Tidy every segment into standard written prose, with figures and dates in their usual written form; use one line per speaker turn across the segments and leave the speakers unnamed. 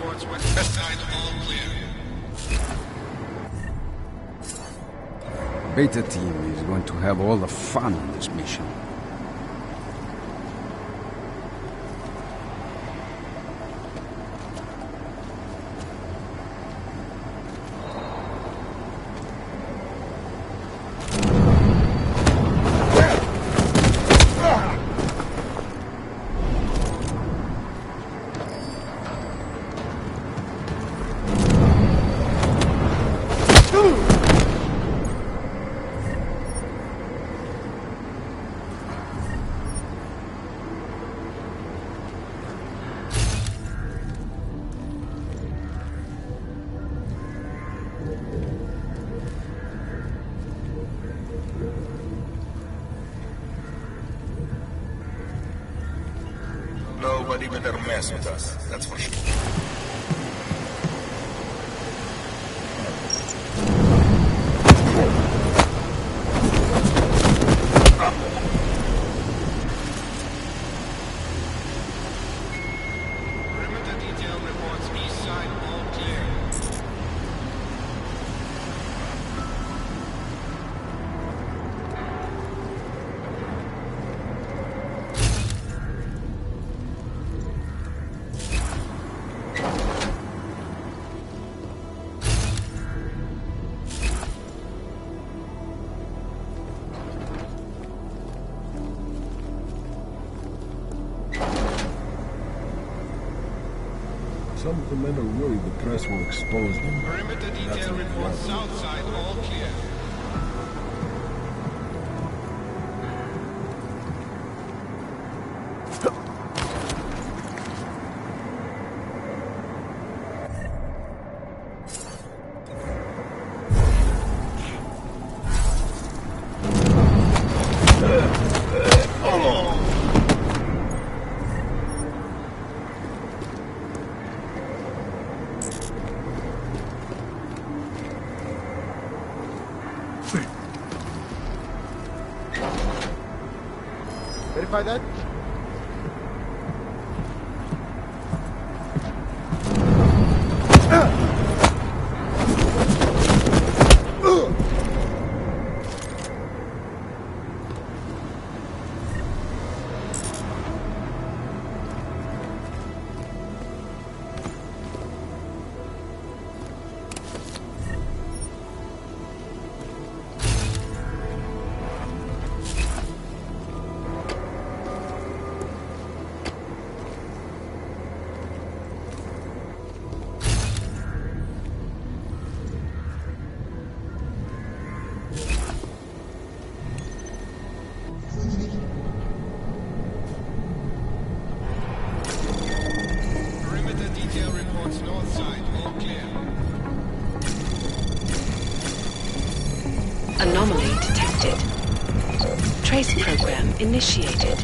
reports west side all clear.
Beta team is going to have all the fun on this mission.
Nobody better mess with us, that's for sure.
Perimeter detail reports east side all clear.
Some of the men are worried the press will expose them.
Perimeter detail reports south side all clear.
Verify that. Perimeter detail reports north side all clear.
Anomaly detected. Trace program initiated.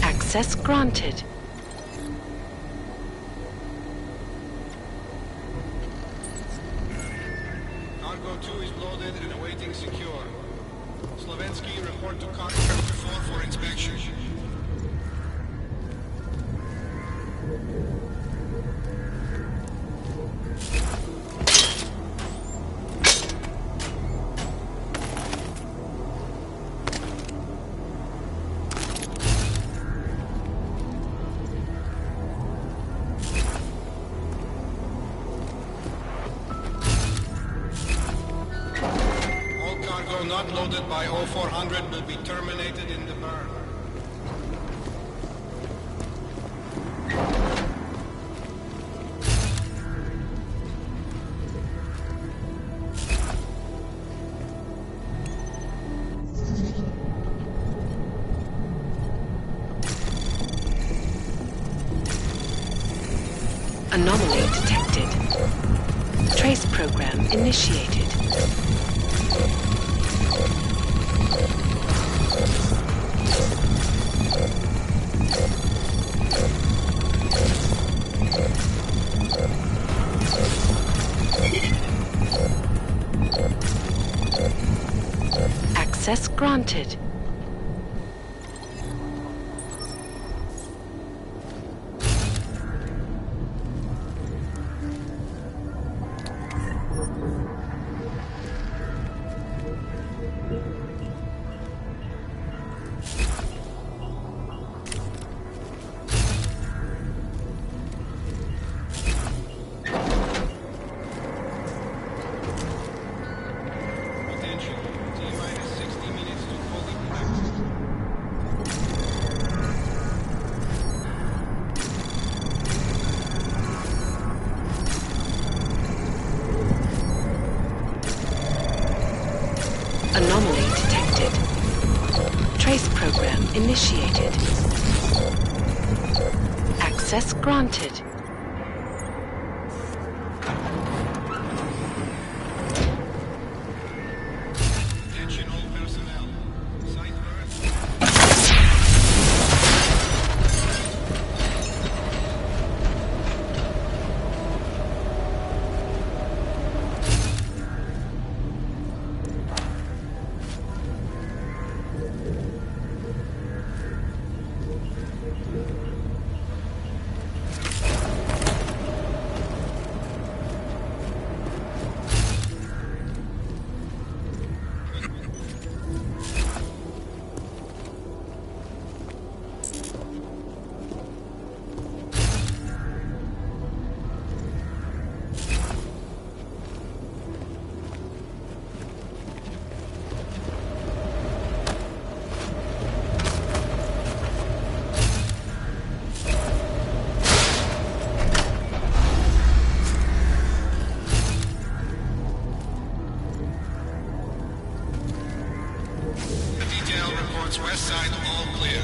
Access granted.
Cargo 2 is loaded and awaiting secure. Slovensky, report to Cargo 4 for inspection. All cargo not loaded by 0400 will be terminated in the burn.
Anomaly detected. Trace program initiated. granted.
Attention. T-minus 60 minutes to fully connect.
Anomaly detected. Trace program initiated. Access granted.
Attention all personnel. Site Earth. Detail reports west side all clear.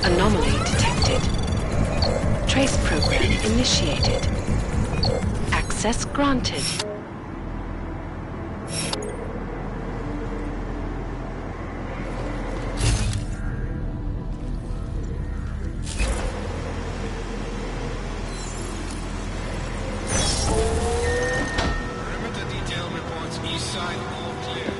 Anomaly detected. Trace program initiated. Access granted.
Perimeter detail reports east side all clear.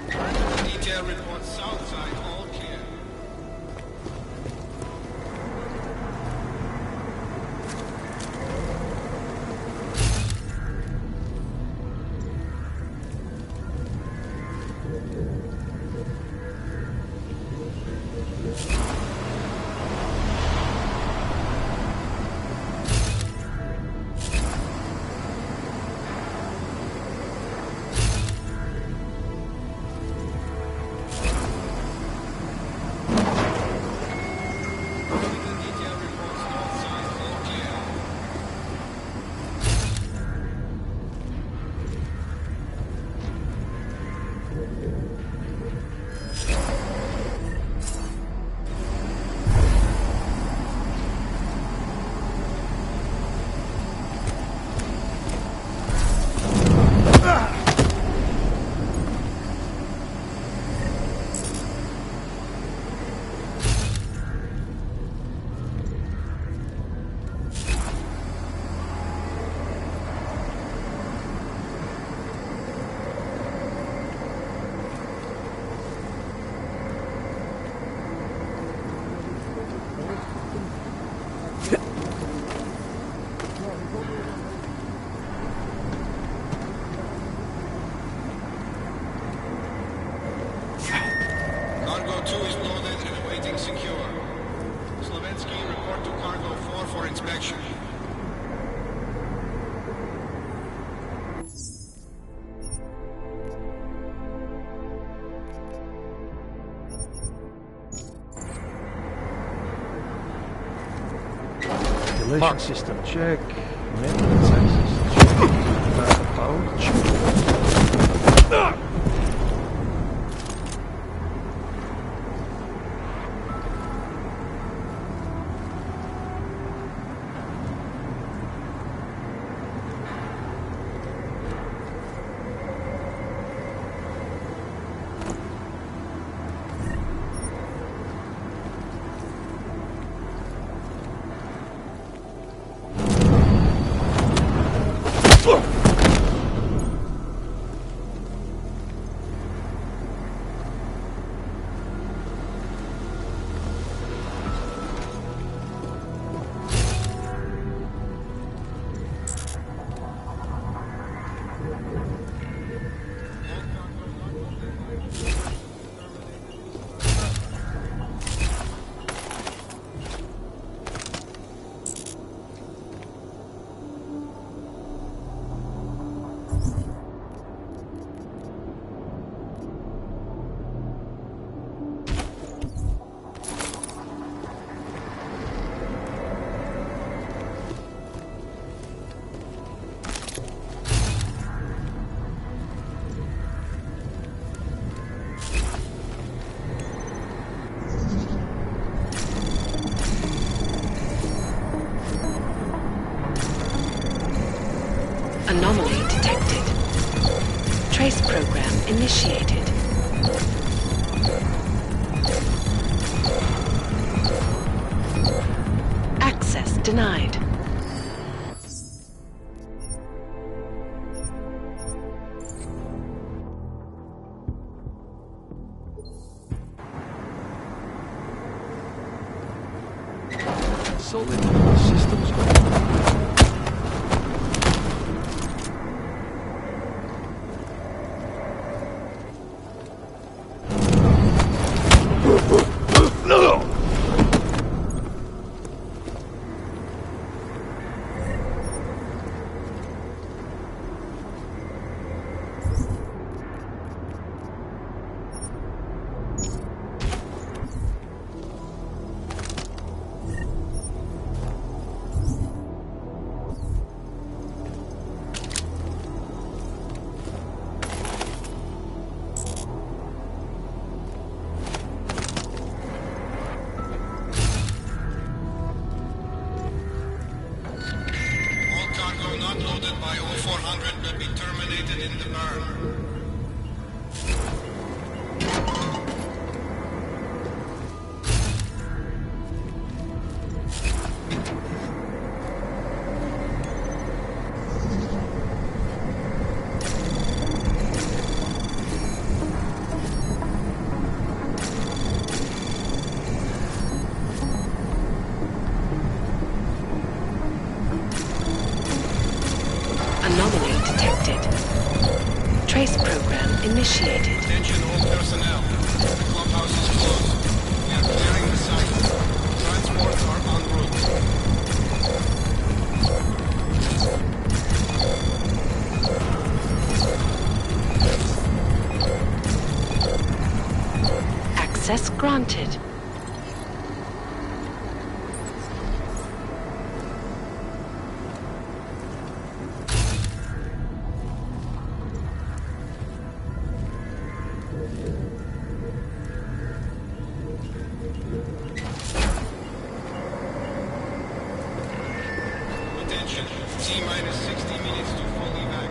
Perimeter detail reports south side all clear. Perimeter detail reports north side all clear. Cargo 2 is loaded and awaiting secure. Slovensky, report to Cargo 4 for inspection.
Ventilation system check. Maintenance access check. Power check.
Anomaly detected. Trace program initiated. Access denied.
Solid systems going.
All cargo not loaded by 0400 will be terminated in the burn.
Anomaly detected. Trace program initiated.
Attention all personnel. The clubhouse is closed. We are clearing the site. Transports are en route.
Access granted.
Attention. T-minus 60 minutes to full evac.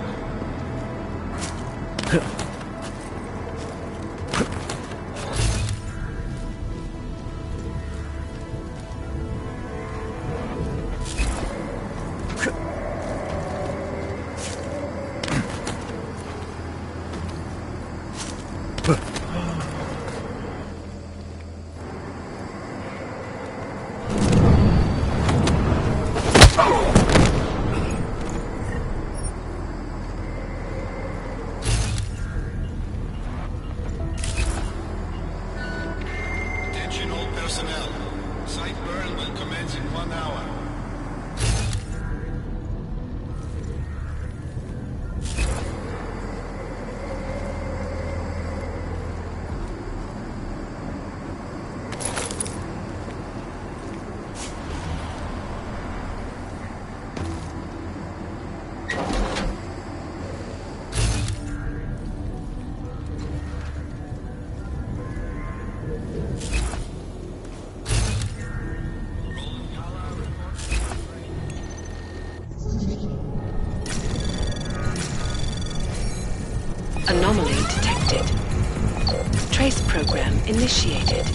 initiated.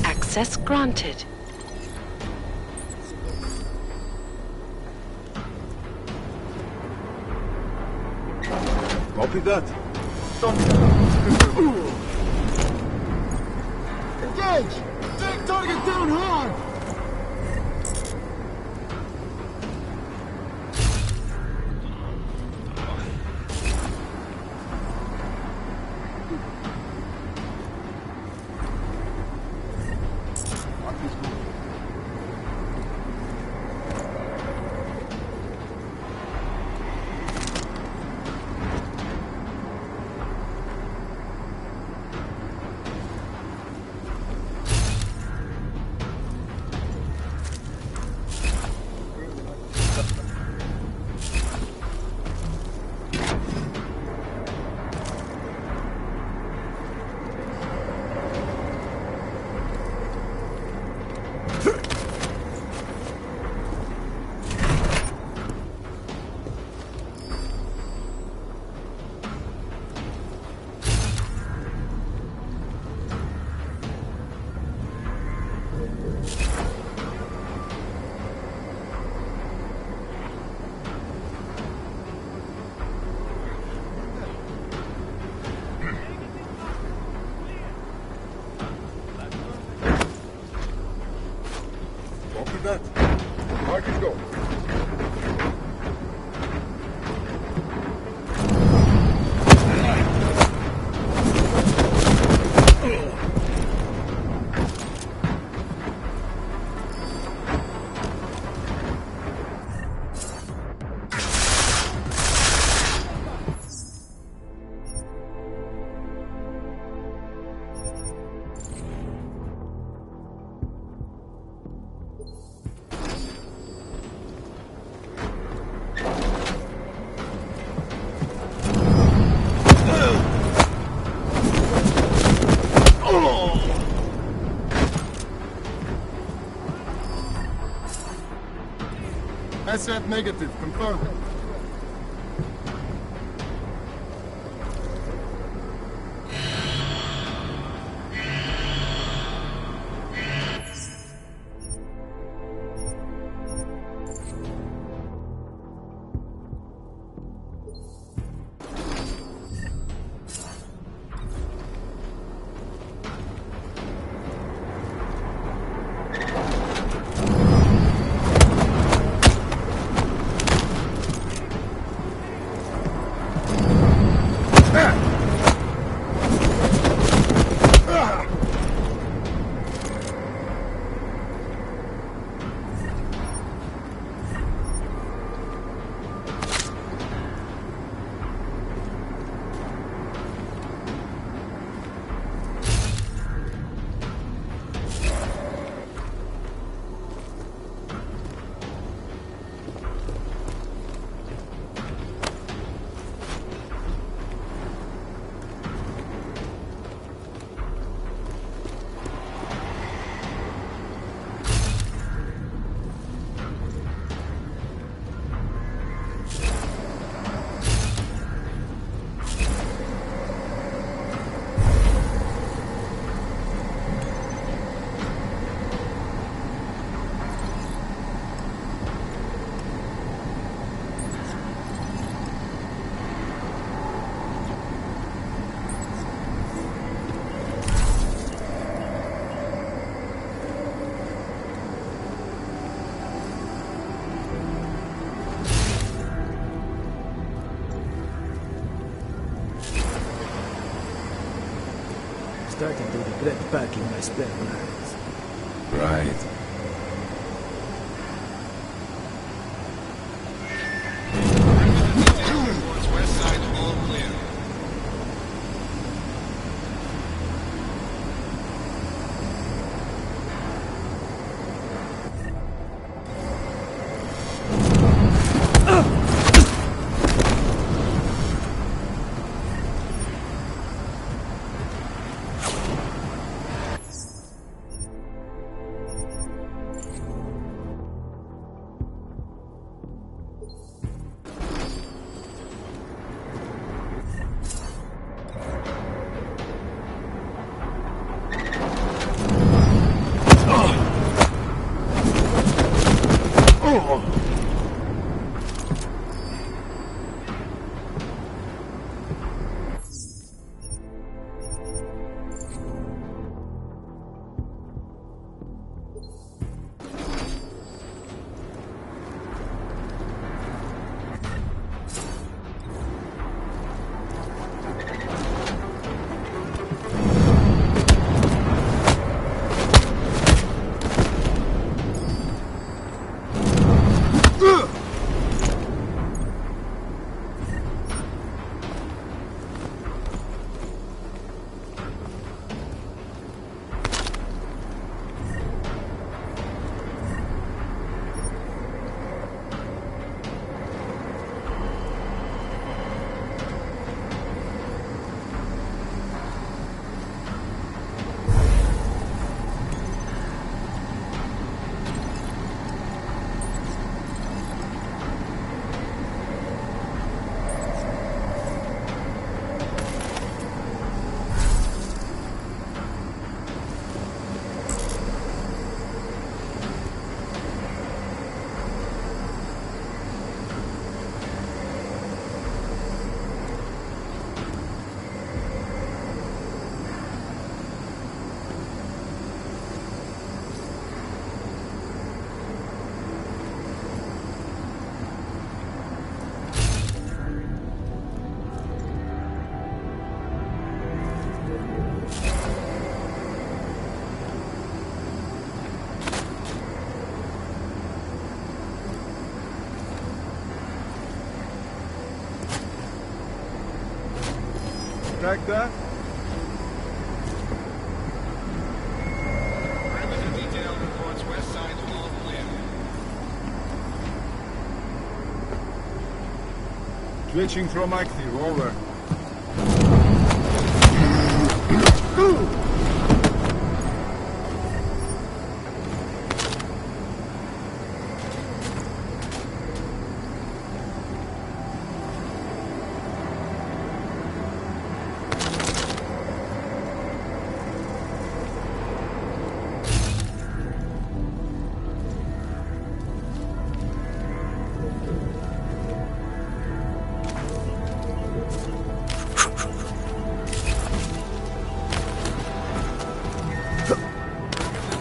Access granted.
Copy that.
Engage! Take target down hard!
Copy that. Target go.
Asset negative, confirmed.
Starting to regret packing my spare parts.
Right.
Reports west side all clear.
Track that?
Perimeter detail reports west side all clear.
Switching from active, over.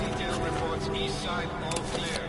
Detail reports east side all clear.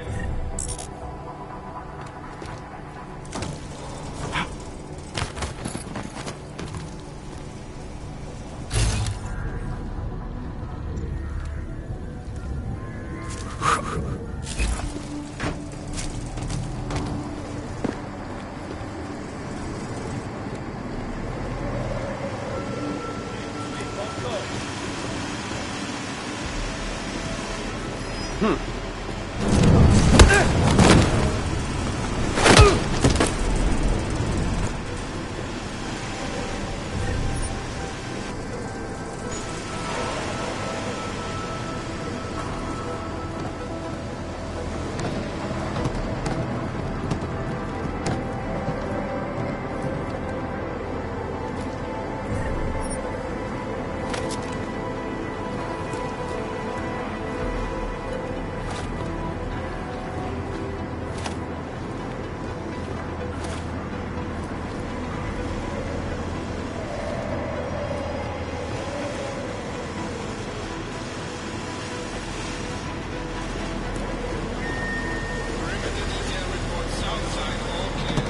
Perimeter detail reports south side all clear.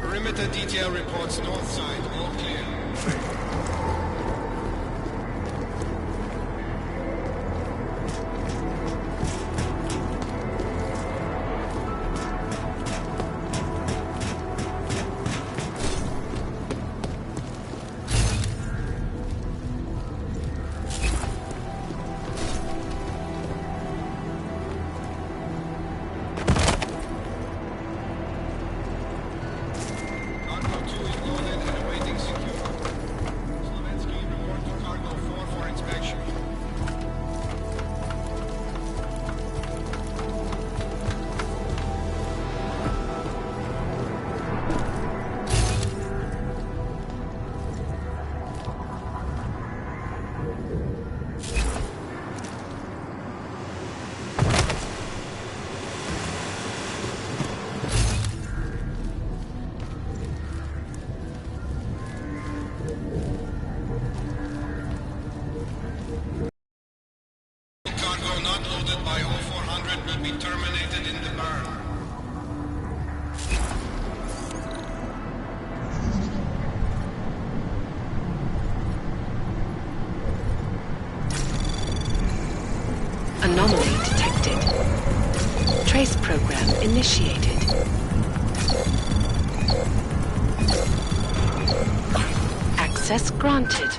Perimeter detail reports north side all clear. will be terminated in the burn.
Anomaly detected. Trace program initiated. Access granted.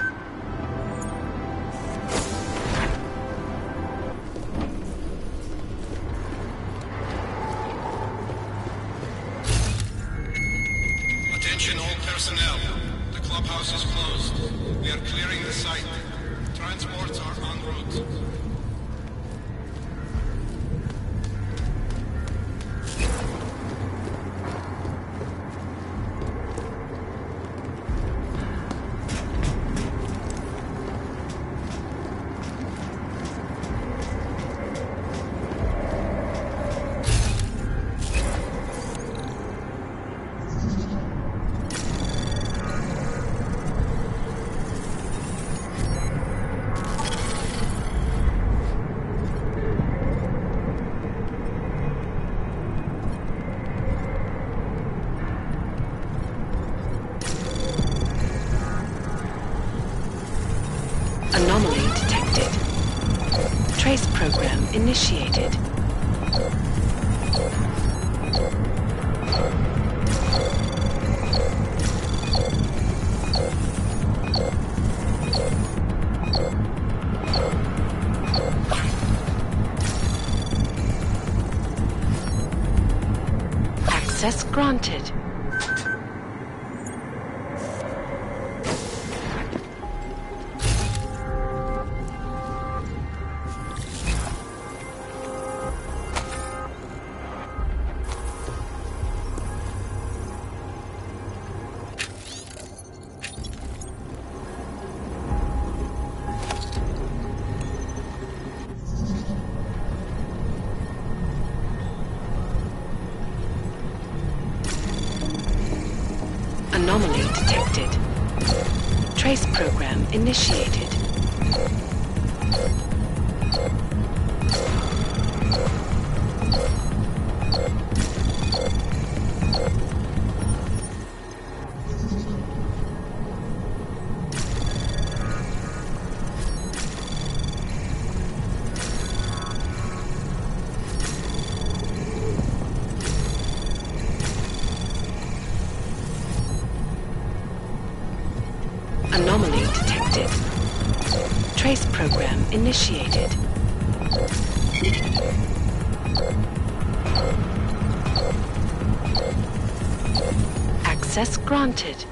Attention all personnel. The clubhouse is closed. We are clearing the site. Transports are en route.
Anomaly detected. Trace program initiated. Access granted. Anomaly detected. Trace program initiated. Anomaly detected. Trace program initiated. Access granted.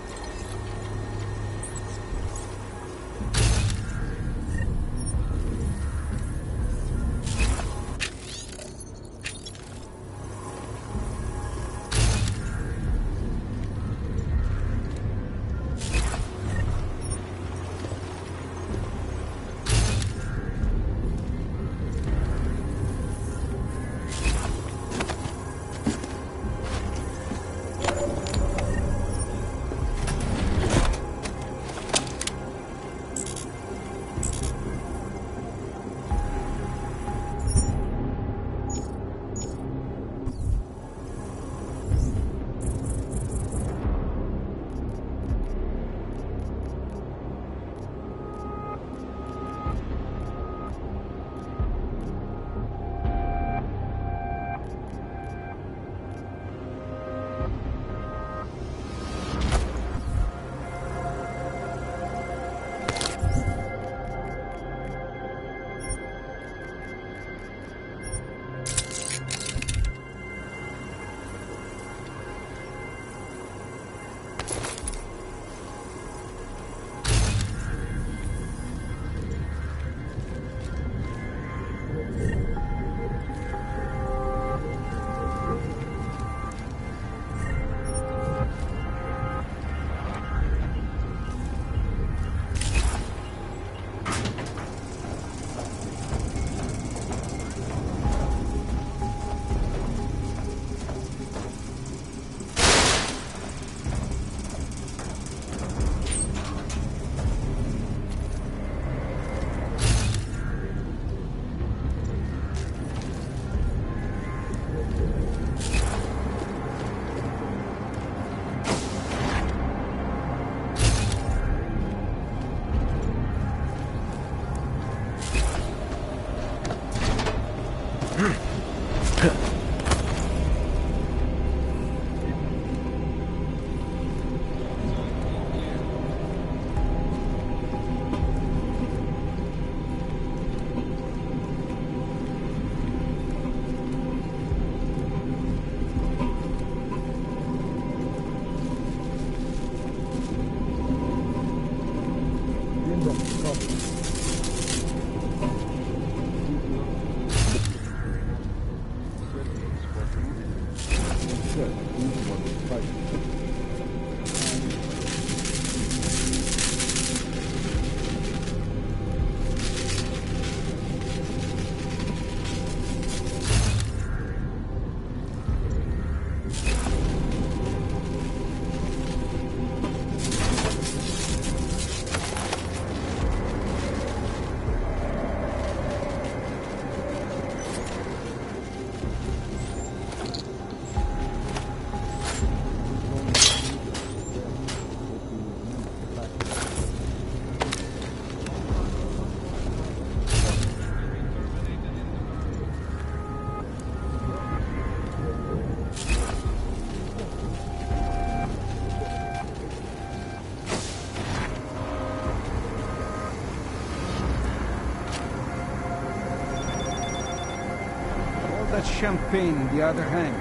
That's champagne in the other hand.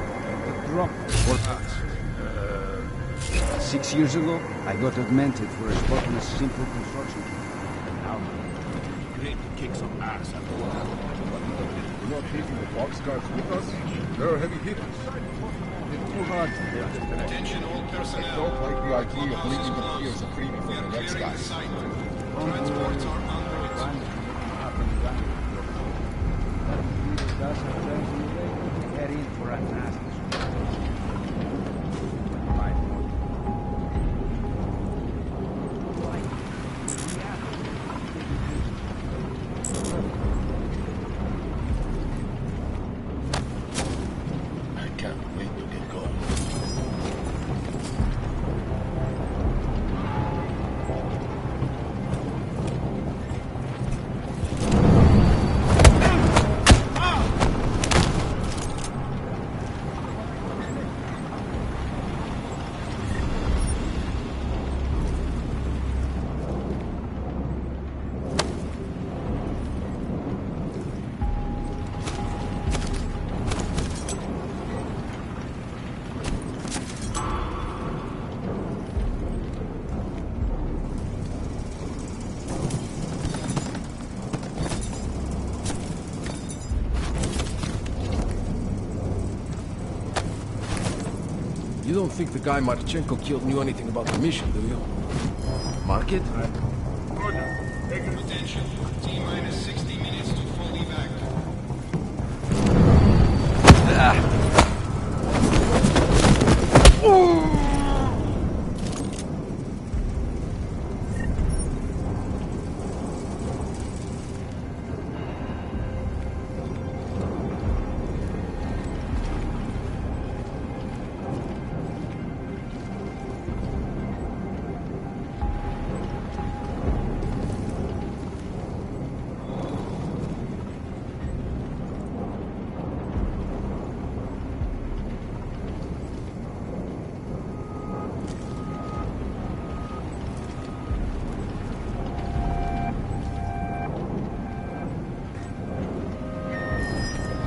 The drop for us. 6 years ago, I got augmented for a spotless simple construction. And now,
Great to kick some ass at war. We're not taking the boxcars with us. They're heavy hitters.
it's too hard for them.
Attention all personnel.
Don't like the idea of
Clubhouse
leaving
is
the
closed.
fears of freedom
We
for
are
the next
clearing
guy.
the site. Transports are en route.
Up and down. That really does have friends in the way. Get in for a nasty
I can't wait to get going.
You don't think the guy Marchenko killed knew anything about the mission, do you? Market?
Attention. T-minus 60 minutes to full evac.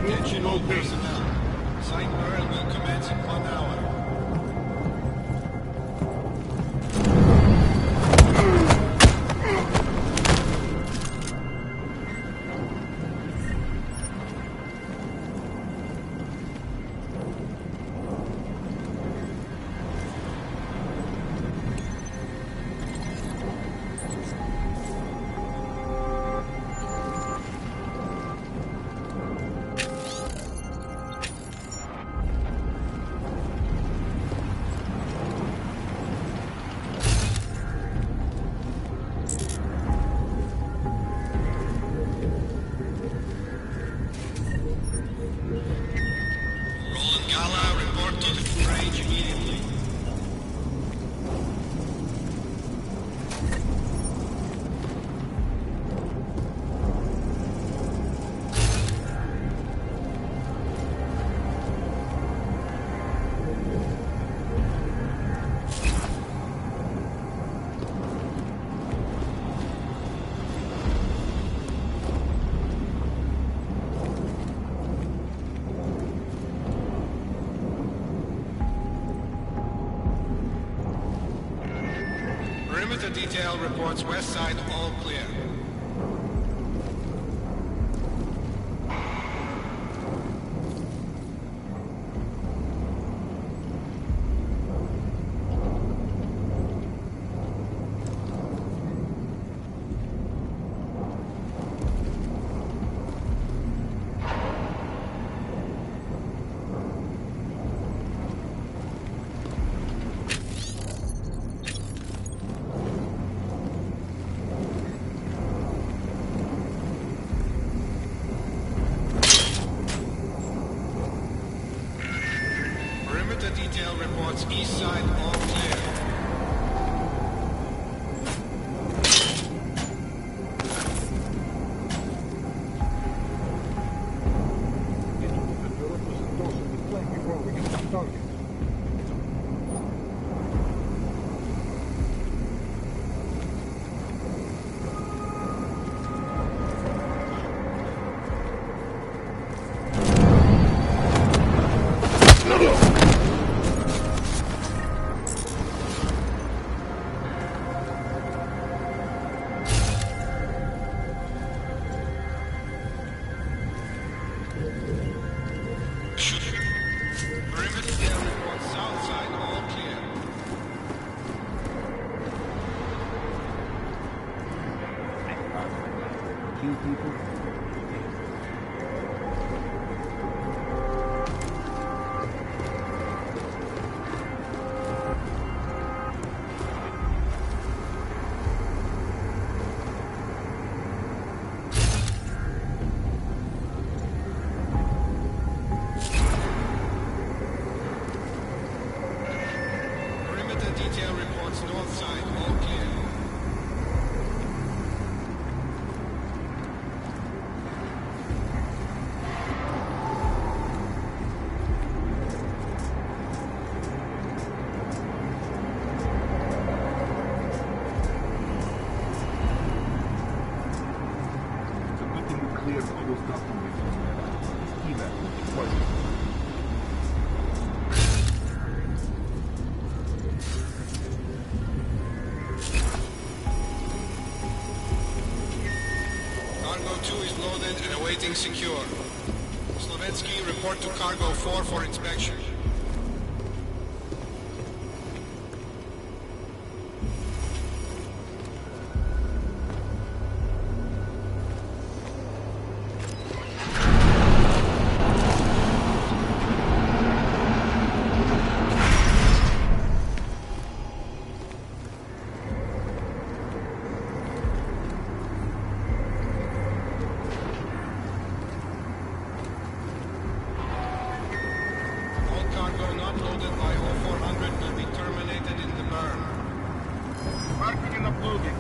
Attention all personnel. Site burn will commence in 1 hour. Roland Gala, report to the range immediately. Perimeter detail reports west side all clear.
kill people?
Perimeter detail reports north side, all clear.
It's a good thing we cleared all those documents. Evac will be working.
Cargo 2 is loaded and awaiting secure. Slovetsky, report to Cargo 4 for inspection. All cargo not loaded by 0400 will be terminated in the burn.
Marking and uploading.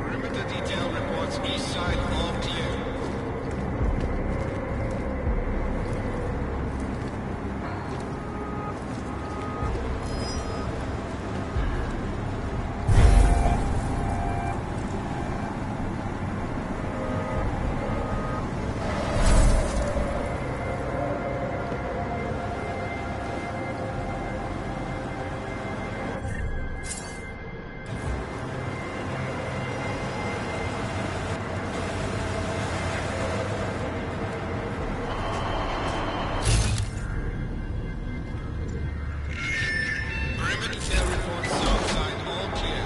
Perimeter detail reports east side, all clear. Perimeter detail reports south side, all clear.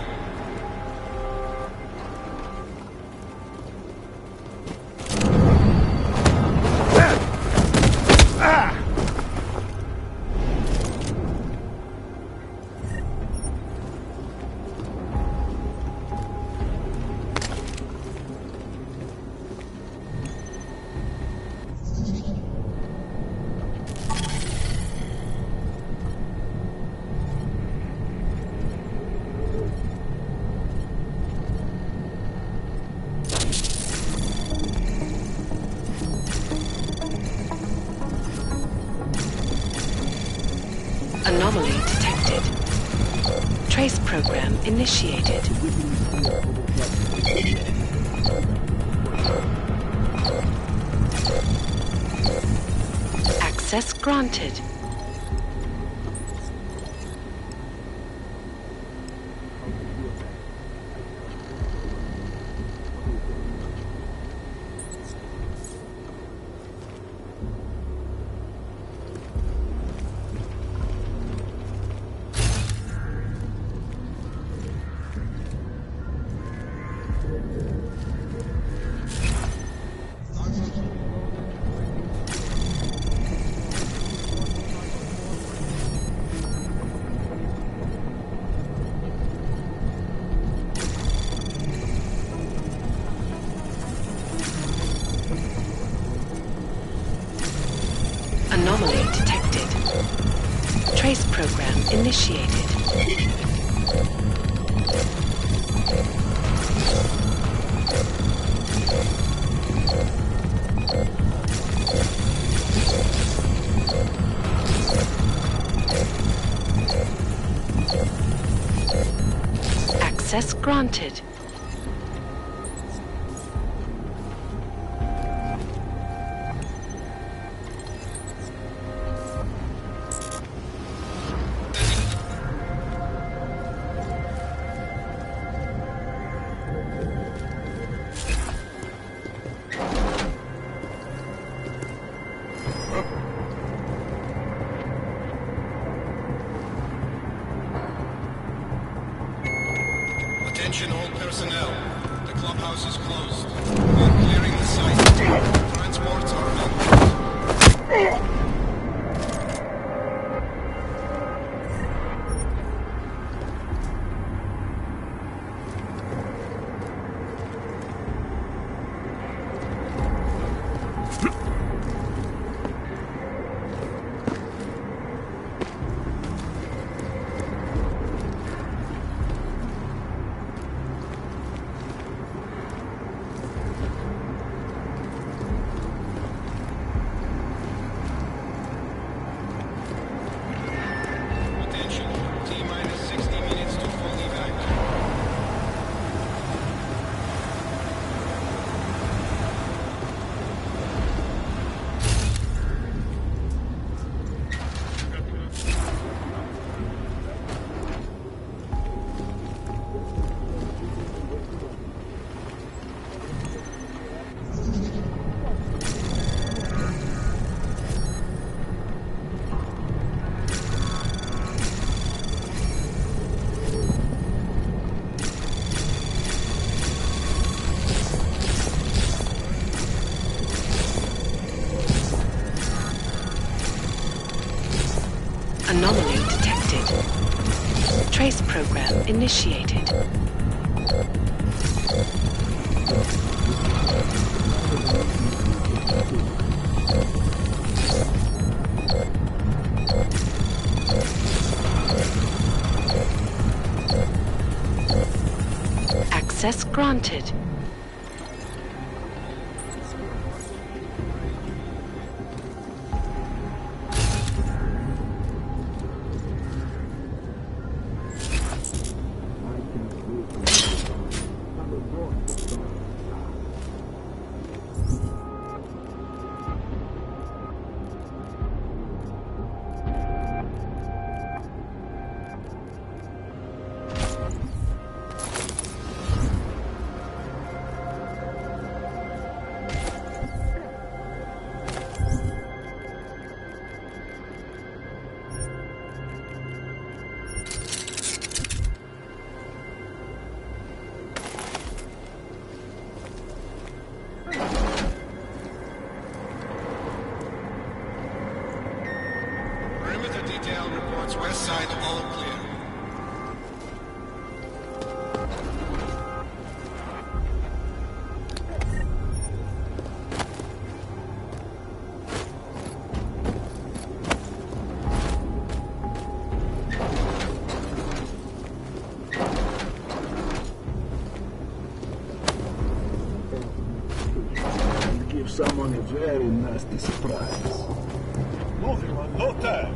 Anomaly detected. Trace program initiated. Access granted. Trace program initiated. Access granted.
Attention all personnel. The clubhouse is closed. We are clearing the site. Transports are en route. Attention. T-minus 60 minutes to full evac.
Anomaly detected. Trace program initiated. Access granted. Perimeter detail reports west side all clear.
Give someone a very nasty surprise. Moving on, no time.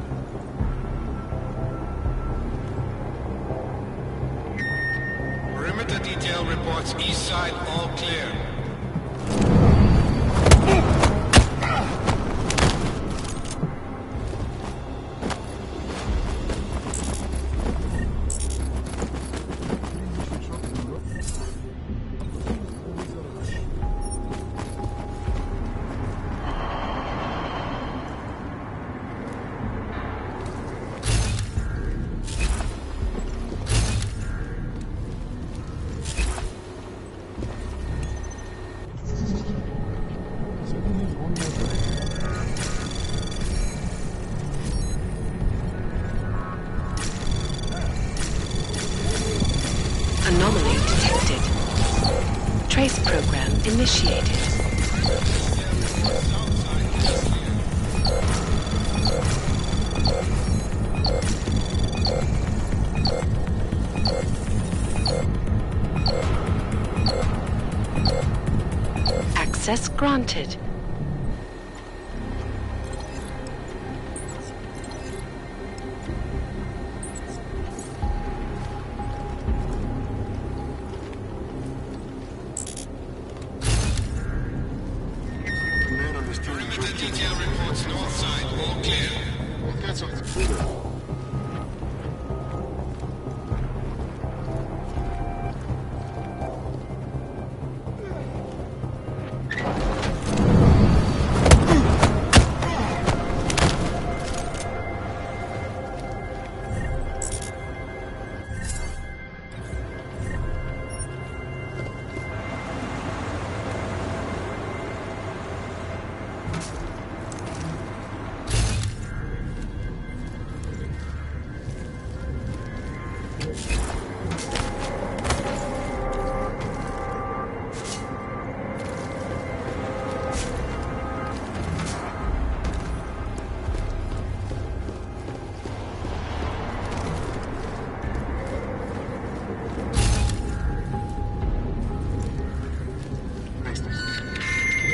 Perimeter detail reports east side all clear.
Anomaly detected. Trace program initiated.
Access granted.
Perimeter detail reports north side, all clear.
That's up the further.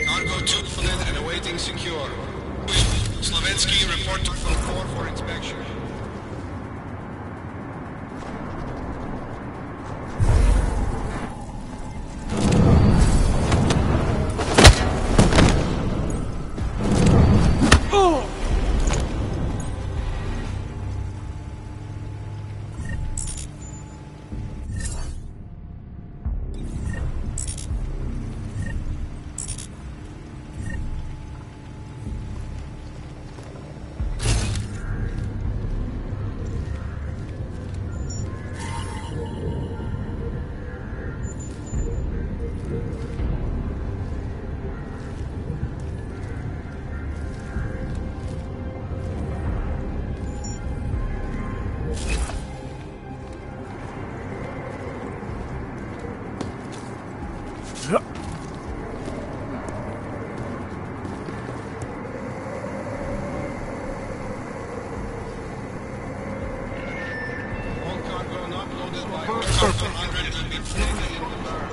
Cargo tube filled and awaiting secure. Slovensky, report to full core for inspection. All cargo not loaded by cargo 100 will be floated in the bar.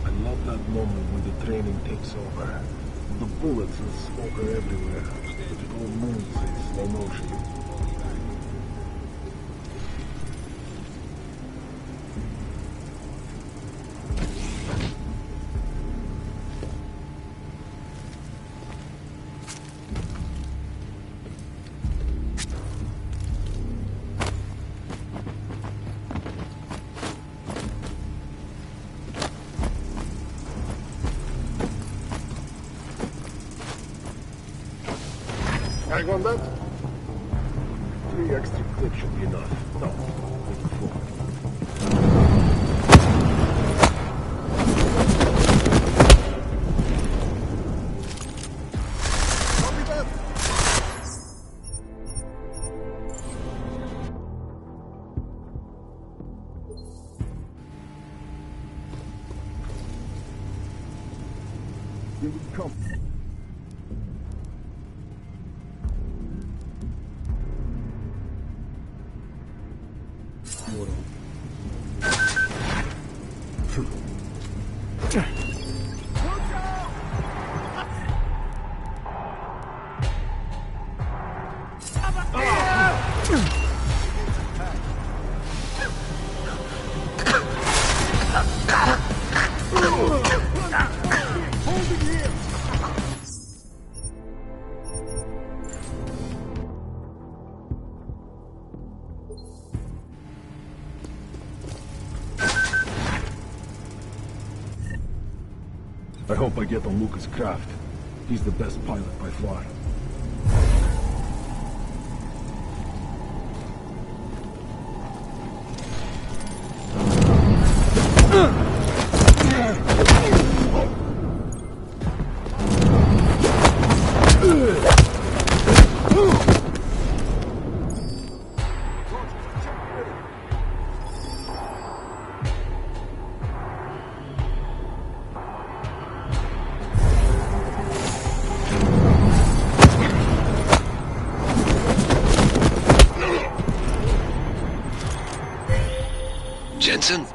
I love that moment when the training takes over. The bullets and smoke are everywhere, but it all moves in slow motion. Hang on that. 3 extra clicks should be enough. No, maybe 4. Copy that. Here we come. I hope I get on Lucas' craft. He's the best pilot by far.
Jensen?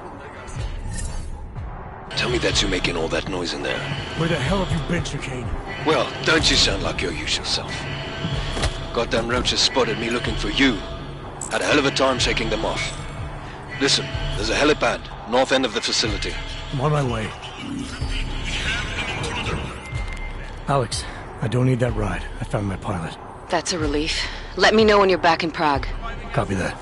Tell me that you're making all that noise in there.
Where the hell have you been, Chicane?
Well, don't you sound like your usual self. Goddamn roaches spotted me looking for you. Had a hell of a time shaking them off. Listen, there's a helipad, north end of the facility.
I'm on my way. Alex, I don't need that ride. I found my pilot.
That's a relief. Let me know when you're back in Prague.
Copy that.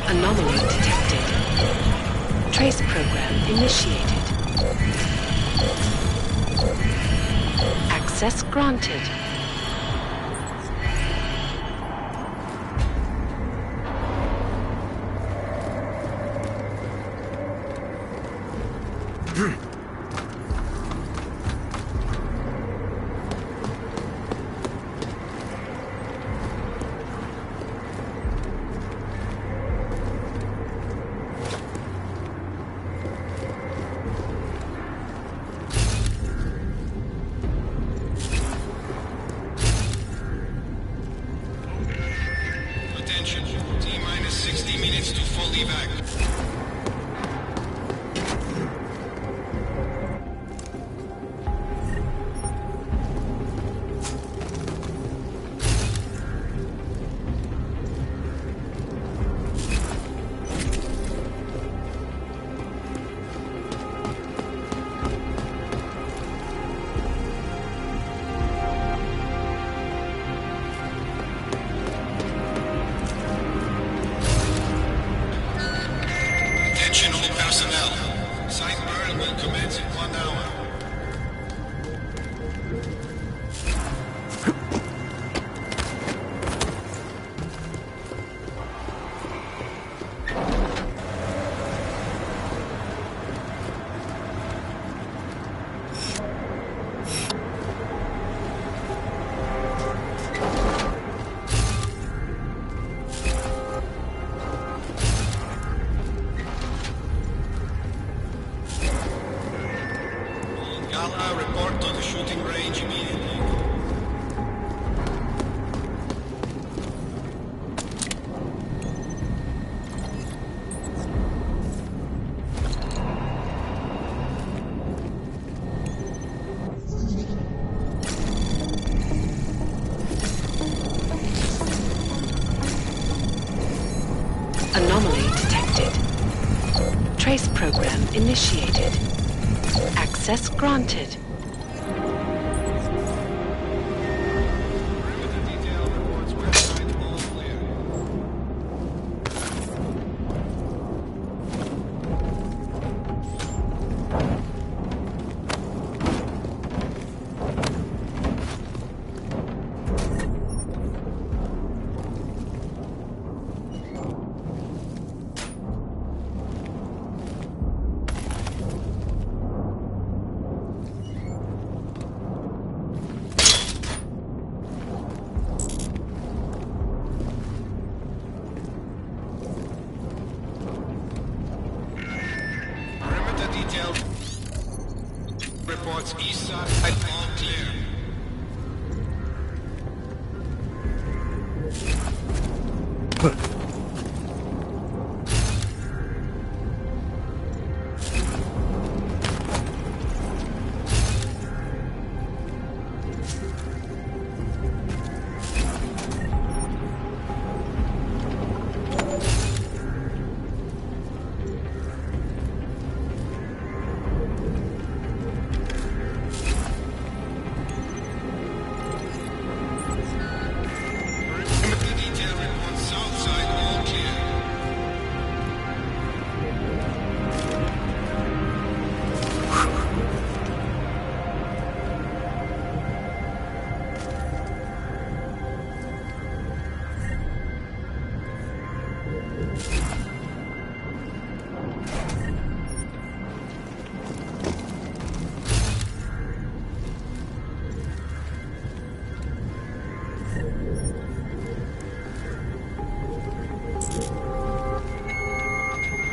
Anomaly detected. Trace program initiated. Access granted.
Attention, T-minus 60 minutes to full evac.
Trace program initiated. Access granted.
Perimeter detail reports west side all clear. Perimeter detail reports east side all clear. Perimeter detail reports south side all clear.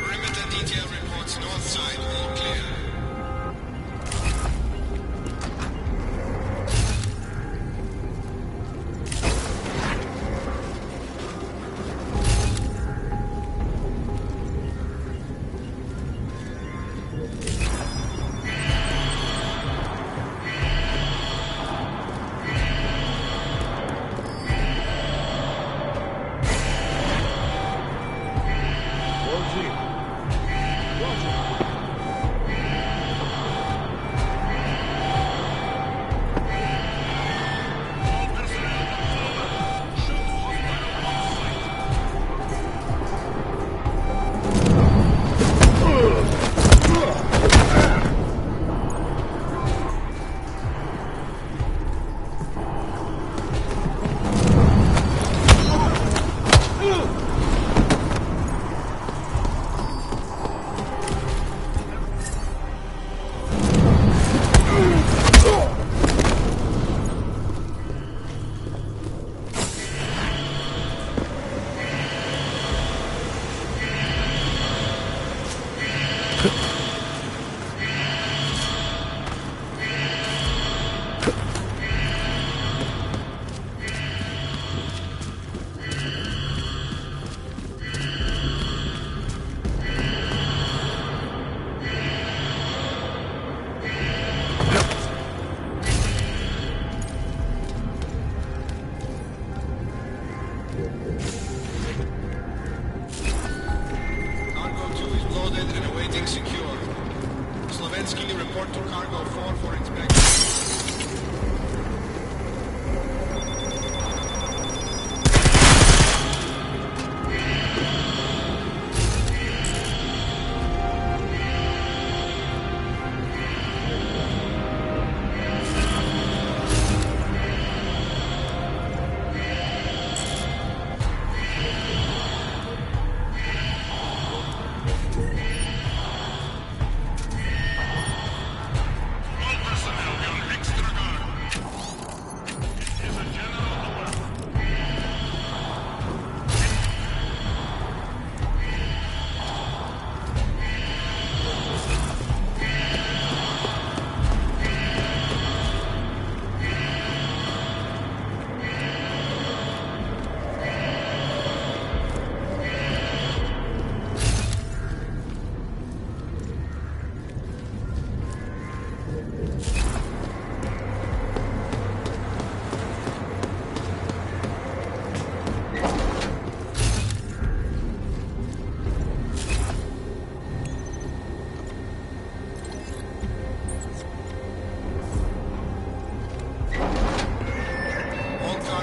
Perimeter detail reports north side all clear.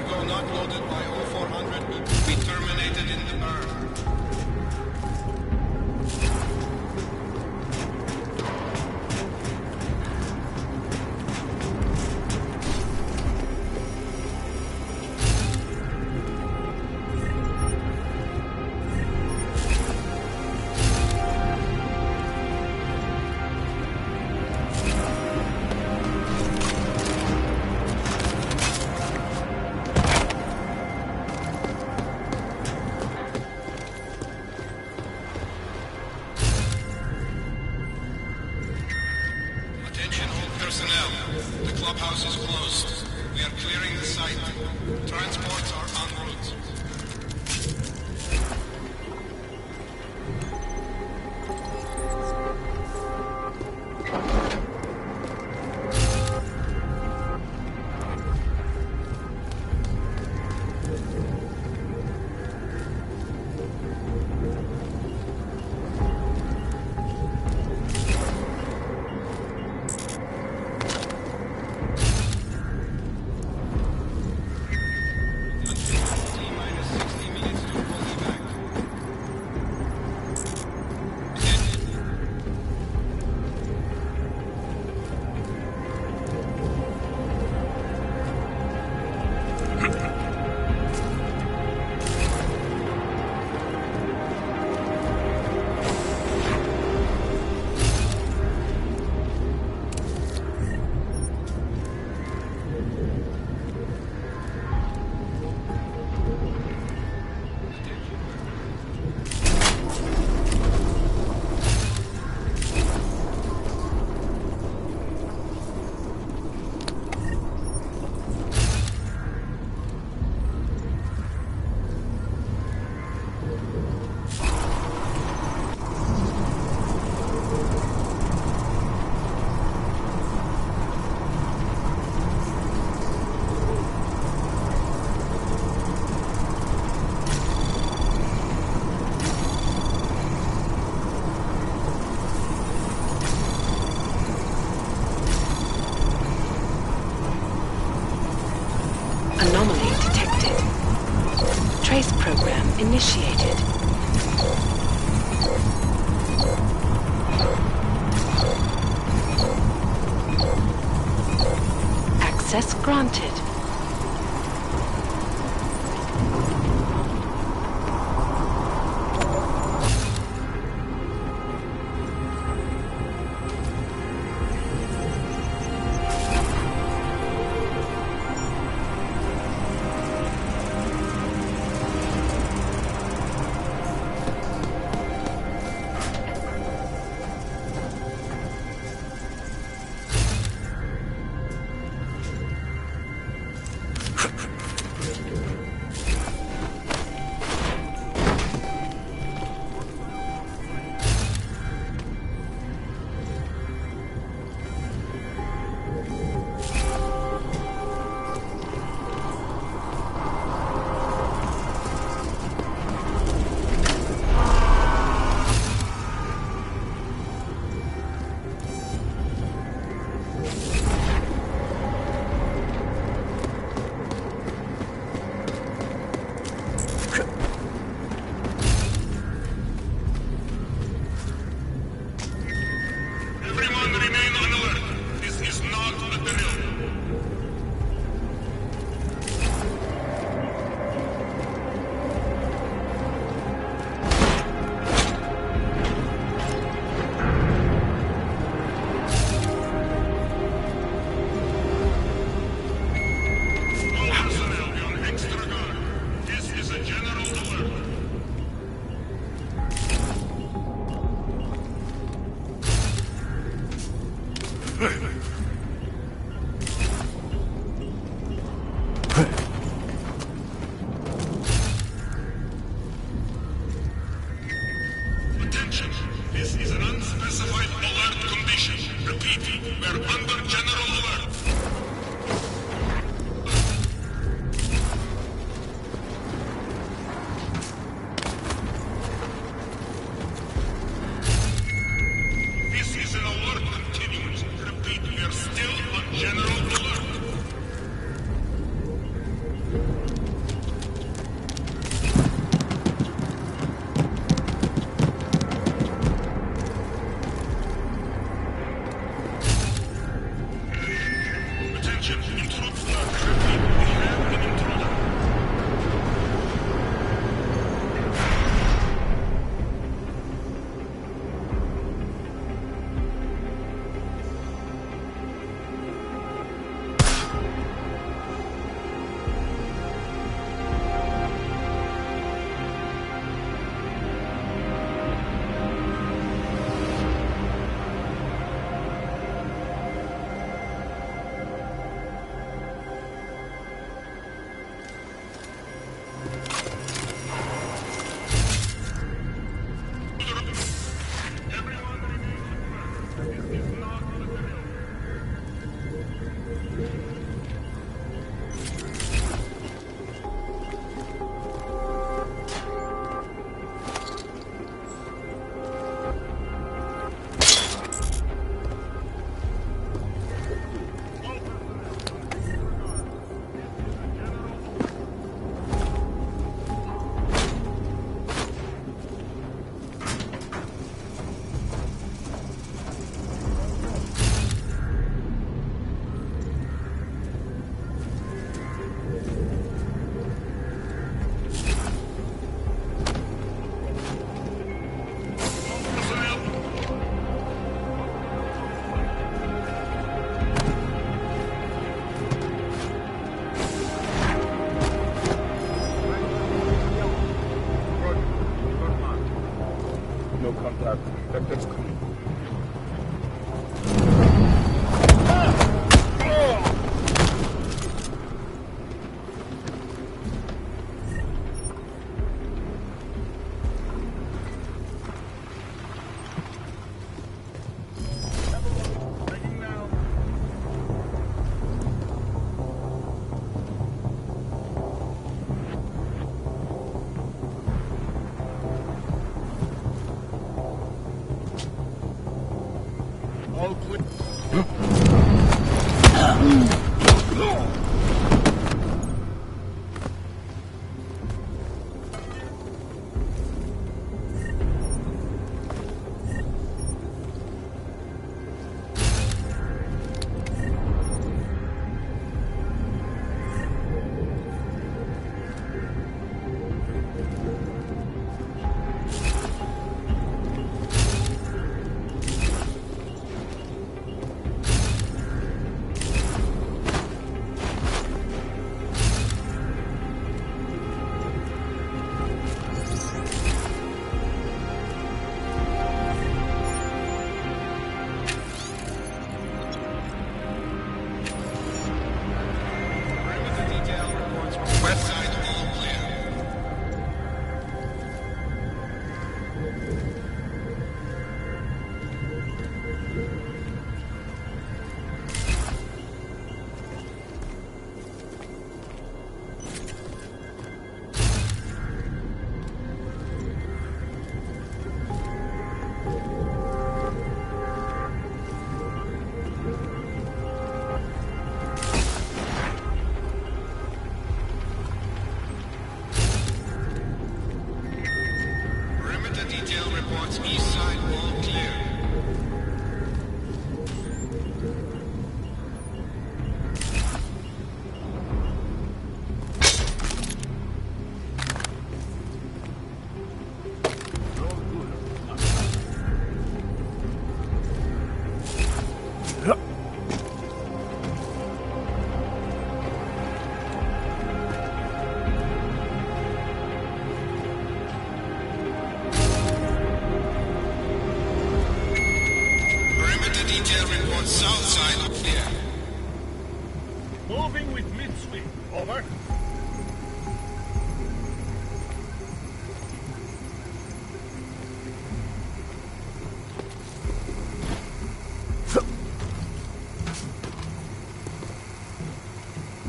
Cargo not loaded by 0400 will be terminated in the burn. Attention all personnel. The clubhouse is closed. We are clearing the site. Transports are en route. T-minus 60 minutes to roll evac.
Anomaly detected. Trace program initiated. Access granted.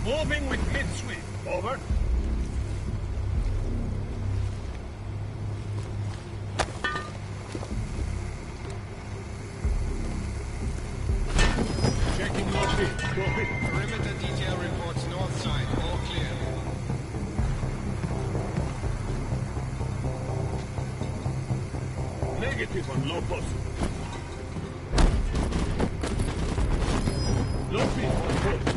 Moving with mid-sweep. Over. Checking your feet. Perimeter detail reports north side. All clear.
Negative on low post. Low pin on post.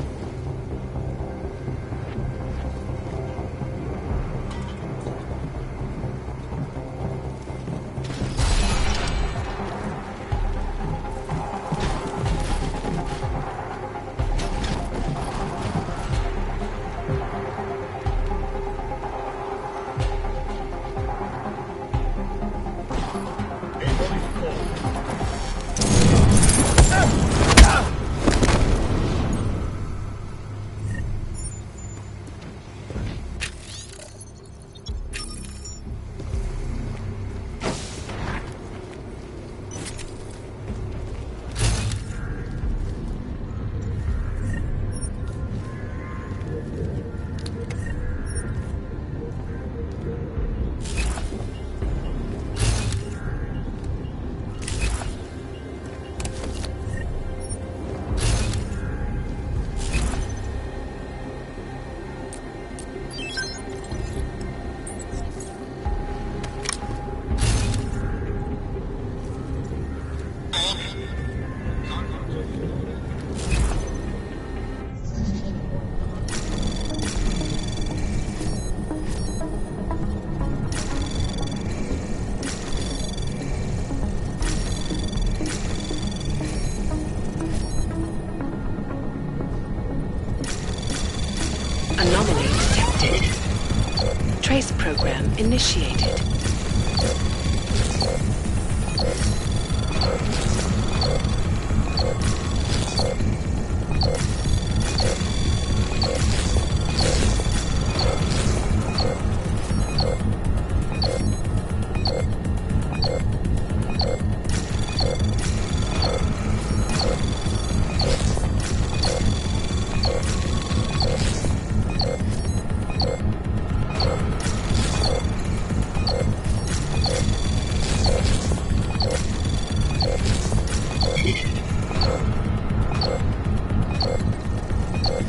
Anomaly detected. Trace program initiated.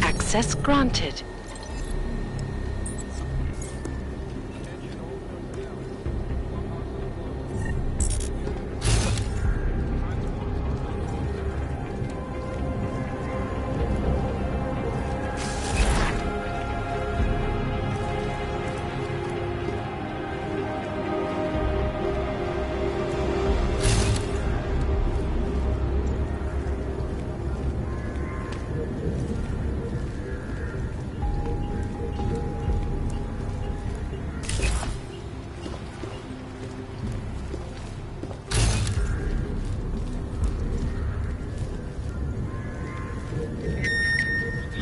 Access granted.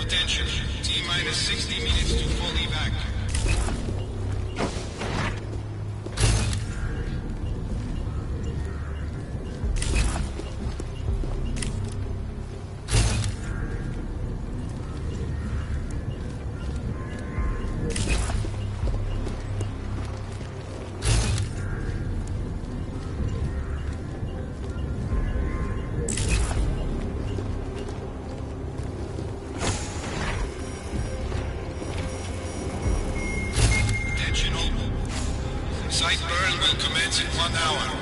Attention, T-minus 60 minutes to full evac. Site burn will commence in 1 hour.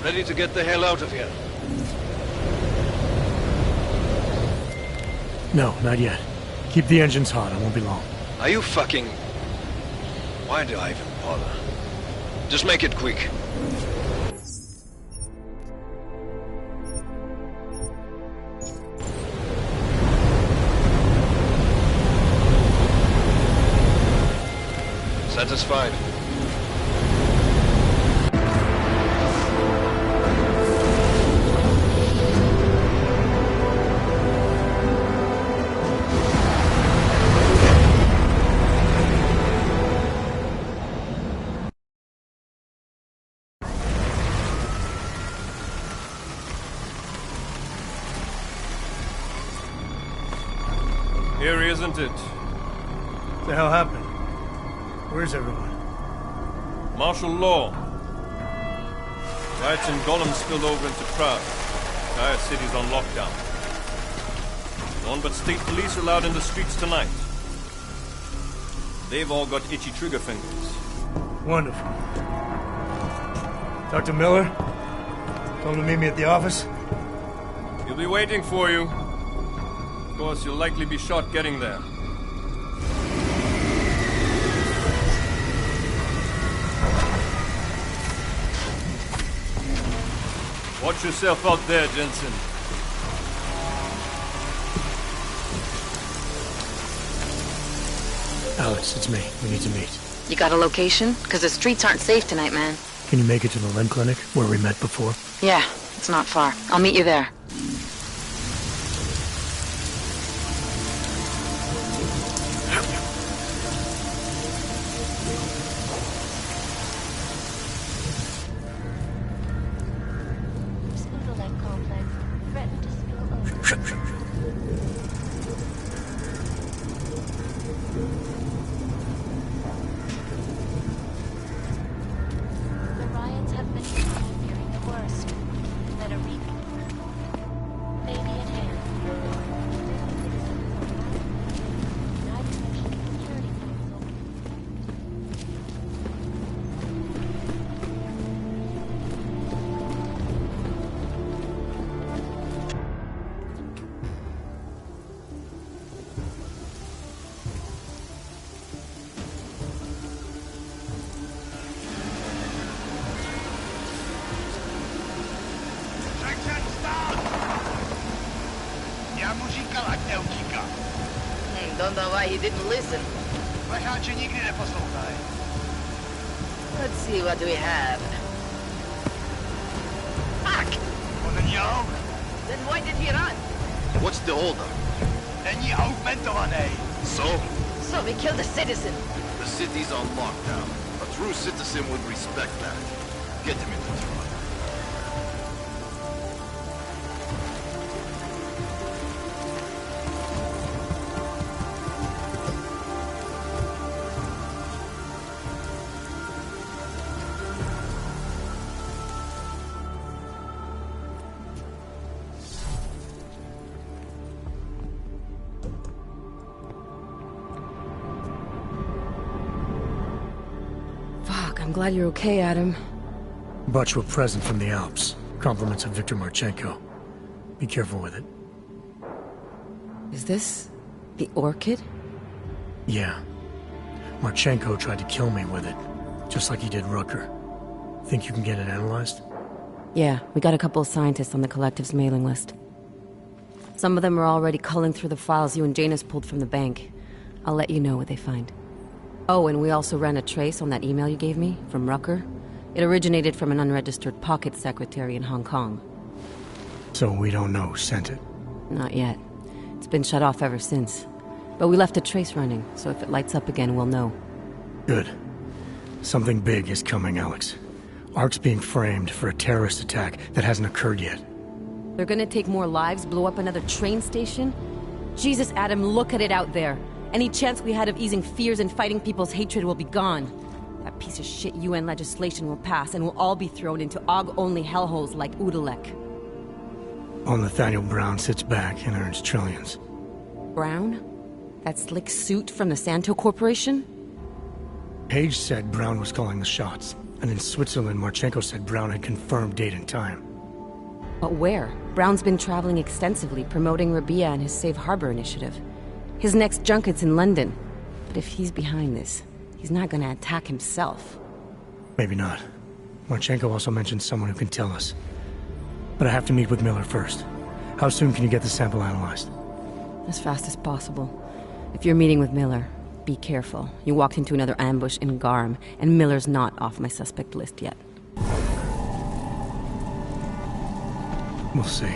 Ready to get the hell out of here?
No, not yet. Keep the engines hot, I won't be long.
Are you fucking... Why do I even bother? Just make it quick. Satisfied?
Here, isn't it?
What the hell happened? Where's everyone?
Martial law. Riots in Gollum spilled over into Prague. Entire city's on lockdown. None but state police are allowed in the streets tonight. They've all got itchy trigger fingers.
Wonderful. Dr. Miller? Told him to meet me at the office?
He'll be waiting for you. Of course, you'll likely be shot getting there. Watch yourself out there, Jensen.
Alex, it's me. We need to meet.
You got a location? Because the streets aren't safe tonight, man.
Can you make it to the limb clinic, where we met before?
Yeah, it's not far. I'll meet you there. Don't know why he didn't listen. Let's see what we have. Fuck! Then why did he run?
What's the holdup? So?
So we killed a citizen.
The city's on lockdown. A true citizen would respect that. Get him in the truck.
I'm glad you're okay, Adam.
Brought you a present from the Alps. Compliments of Victor Marchenko. Be careful with it.
Is this the orchid?
Yeah. Marchenko tried to kill me with it, just like he did Rucker. Think you can get it analyzed?
Yeah, we got a couple of scientists on the collective's mailing list. Some of them are already culling through the files you and Janus pulled from the bank. I'll let you know what they find. Oh, and we also ran a trace on that email you gave me, from Rucker. It originated from an unregistered pocket secretary in Hong Kong.
So we don't know who sent it?
Not yet. It's been shut off ever since. But we left a trace running, so if it lights up again, we'll know.
Good. Something big is coming, Alex. Ark's being framed for a terrorist attack that hasn't occurred yet.
They're gonna take more lives, blow up another train station? Jesus, Adam, look at it out there. Any chance we had of easing fears and fighting people's hatred will be gone. That piece of shit UN legislation will pass, and we'll all be thrown into AUG-only hellholes like Udalek.
While Nathaniel Brown sits back and earns trillions.
Brown? That slick suit from the Santo Corporation?
Page said Brown was calling the shots, and in Switzerland, Marchenko said Brown had confirmed date and time.
But where? Brown's been traveling extensively, promoting Rabia and his Safe Harbor initiative. His next junket's in London. But if he's behind this, he's not gonna attack himself.
Maybe not. Marchenko also mentioned someone who can tell us. But I have to meet with Miller first. How soon can you get the sample analyzed?
As fast as possible. If you're meeting with Miller, be careful. You walked into another ambush in Garm, and Miller's not off my suspect list yet.
We'll see.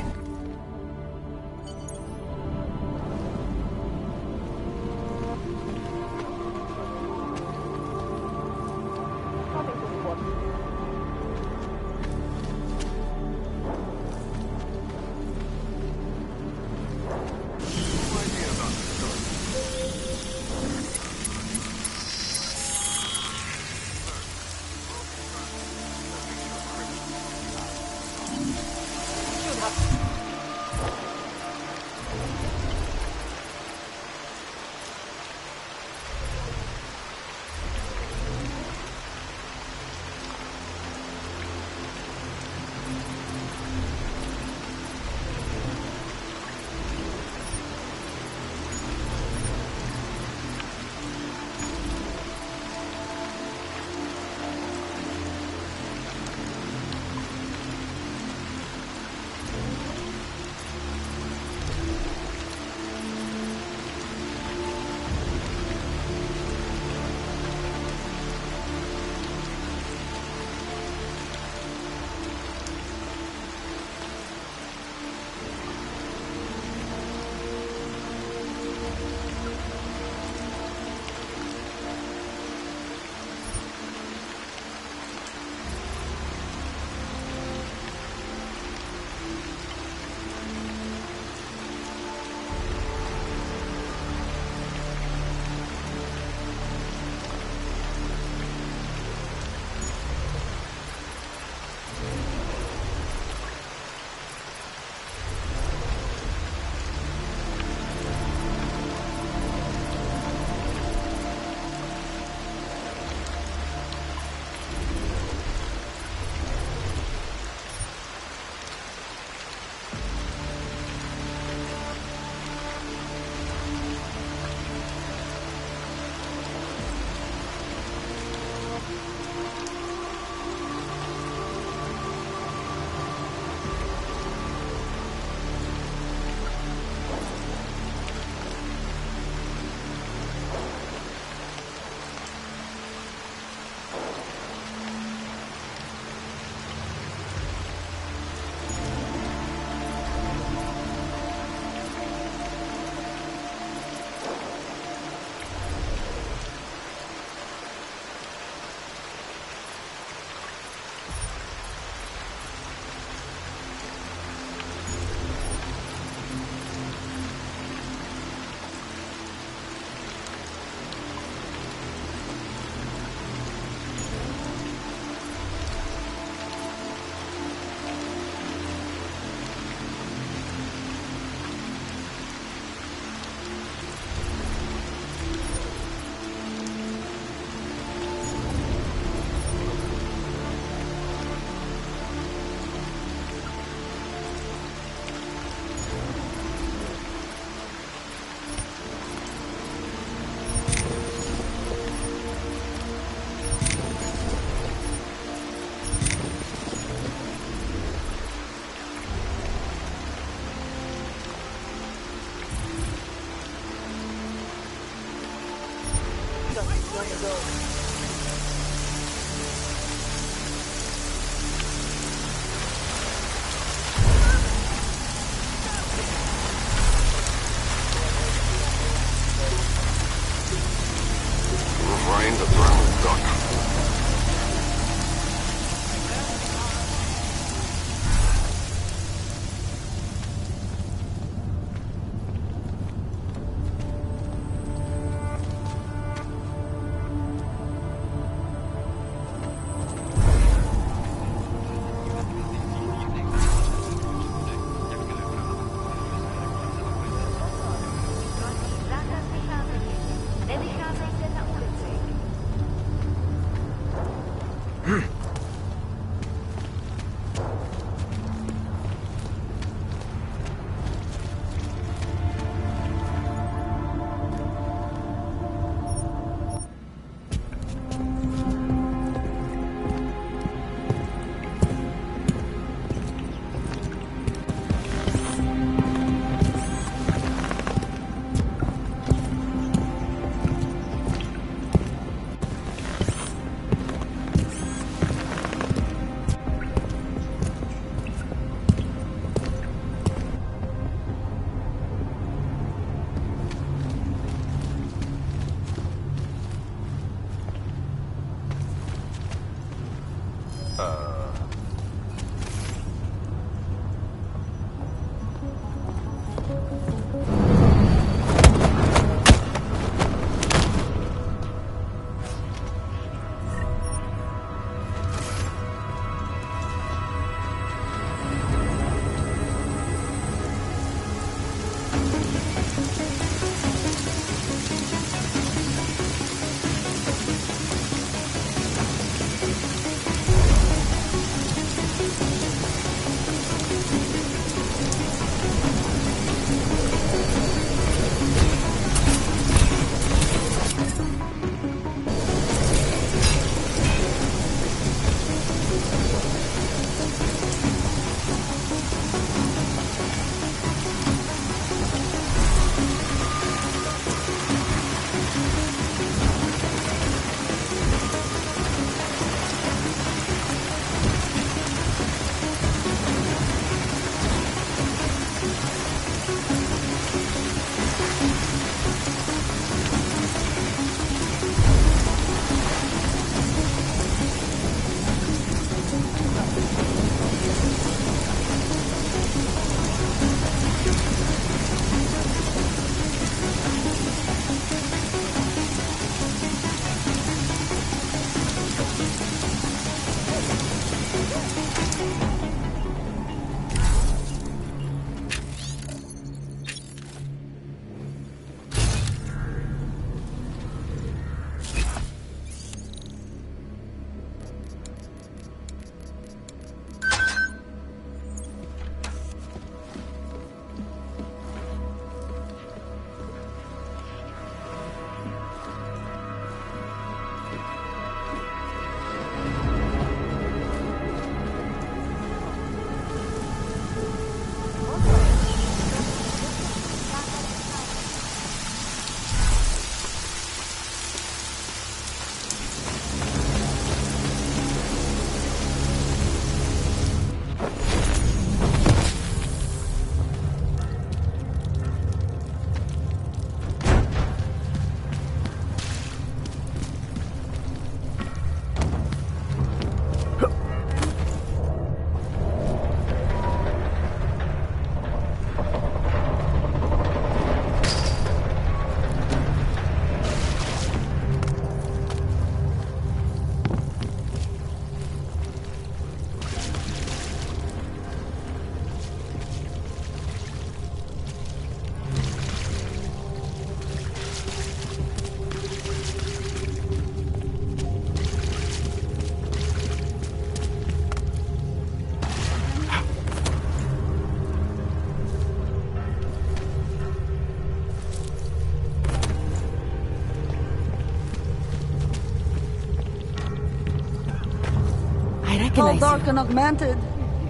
All dark and augmented.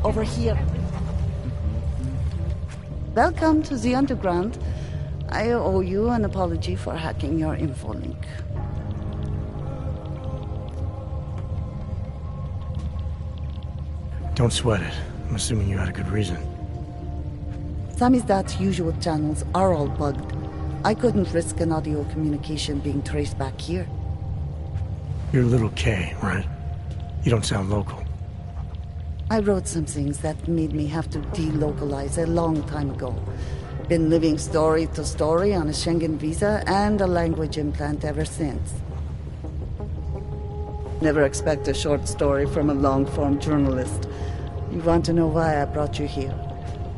Over here. Welcome to the underground. I owe you an apology for hacking your info link.
Don't sweat it. I'm assuming you had a good reason.
Samizdat's usual channels are all bugged. I couldn't risk an audio communication being traced back here.
You're Little K, right? You don't sound local.
I wrote some things that made me have to delocalize a long time ago. Been living story to story on a Schengen visa and a language implant ever since. Never expect a short story from a long-form journalist. You want to know why I brought you here?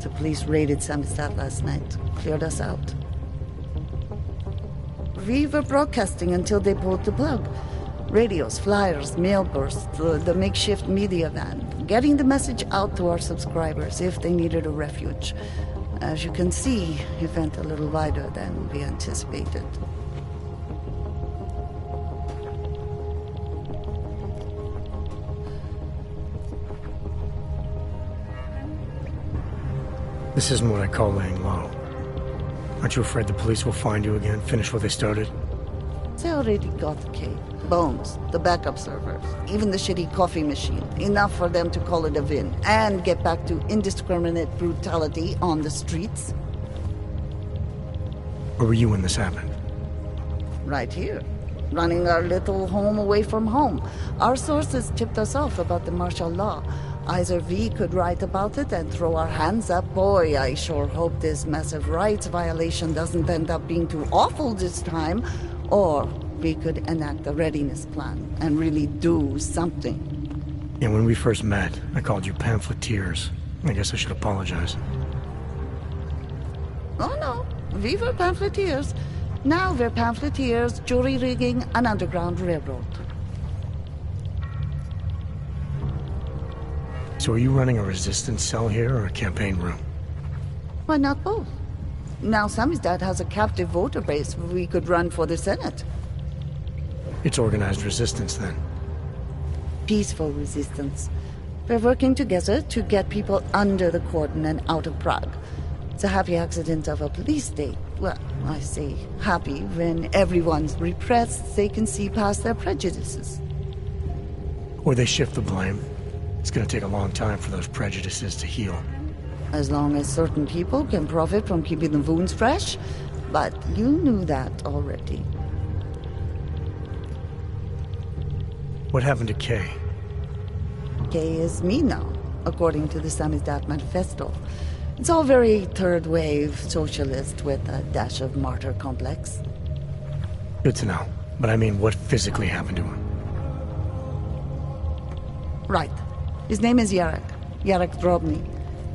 The police raided Samizdat last night. Cleared us out. We were broadcasting until they pulled the plug. Radios, flyers, mail bursts, the makeshift media van. Getting the message out to our subscribers if they needed a refuge. As you can see, it went a little wider than we anticipated.
This isn't what I call laying low. Aren't you afraid the police will find you again, finish what they started?
They already got the key. Bones, the backup servers, even the shitty coffee machine. Enough for them to call it a win and get back to indiscriminate brutality on the streets.
Where were you when this happened?
Right here. Running our little home away from home. Our sources tipped us off about the martial law. Either we could write about it and throw our hands up. Boy, I sure hope this massive rights violation doesn't end up being too awful this time. Or we could enact a readiness plan and really do something.
Yeah, when we first met, I called you pamphleteers. I guess I should apologize.
Oh no, We were pamphleteers. Now we're pamphleteers, jury rigging, an underground railroad.
So are you running a resistance cell here or a campaign room?
Why not both? Now Samizdat has a captive voter base. We could run for the Senate.
It's organized resistance, then.
Peaceful resistance. We're working together to get people under the cordon and out of Prague. It's a happy accident of a police state. Well, I say happy when everyone's repressed, they can see past their prejudices.
Or they shift the blame. It's gonna take a long time for those prejudices to heal.
As long as certain people can profit from keeping the wounds fresh. But you knew that already.
What happened to Kay?
Kay is me now, according to the Samizdat Manifesto. It's all very third-wave socialist with a dash of martyr complex.
Good to know. But I mean, what physically happened to him?
Right. His name is Yarek. Yarek Drobny.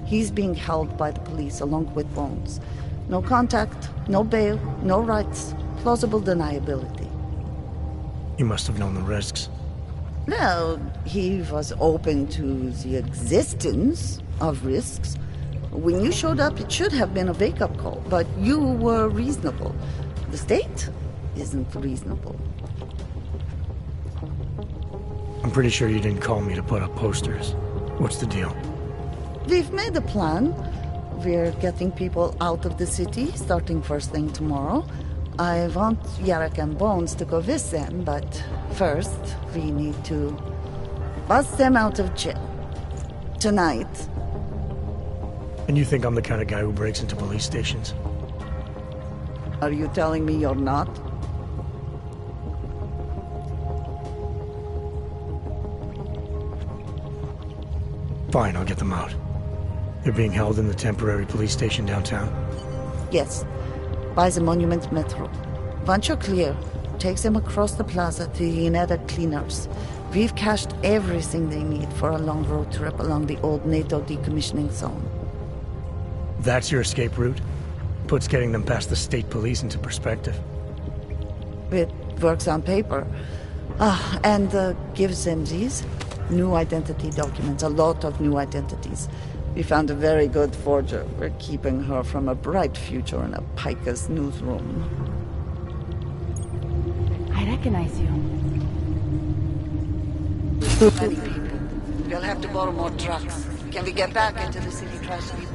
He's being held by the police along with Bones. No contact, no bail, no rights, plausible deniability.
He must have known the risks.
Well, he was open to the existence of risks. When you showed up, it should have been a wake-up call, but you were reasonable. The state isn't reasonable.
I'm pretty sure you didn't call me to put up posters. What's the deal?
We've made a plan. We're getting people out of the city, starting first thing tomorrow. I want Yarek and Bones to go with them, but first, we need to bust them out of jail. Tonight.
And you think I'm the kind of guy who breaks into police stations?
Are you telling me you're not?
Fine, I'll get them out. They're being held in the temporary police station downtown?
Yes. By the Monument Metro. Once you're clear, takes them across the plaza to the Uneda cleaners. We've cached everything they need for a long road trip along the old NATO decommissioning zone.
That's your escape route? Puts getting them past the state police into perspective.
It works on paper. And gives them these new identity documents, a lot of new identities. We found a very good forger. We're keeping her from a bright future in a piker's newsroom.
I recognize you.
Too many people. We'll have to borrow more trucks. Can we get back into the city trash heap?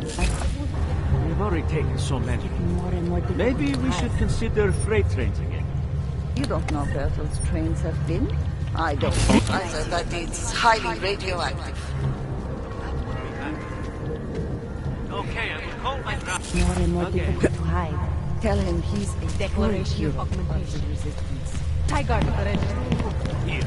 We've already taken so many.
More and more
Maybe we should consider freight trains again.
You don't know where those trains have been? I don't. I said that it's highly radioactive.
Okay, I will call my driver.
more and more difficult to hide.
Tell him he's a
Declaration of
hero of the
augmentation.
resistance.
Tiger,
Here.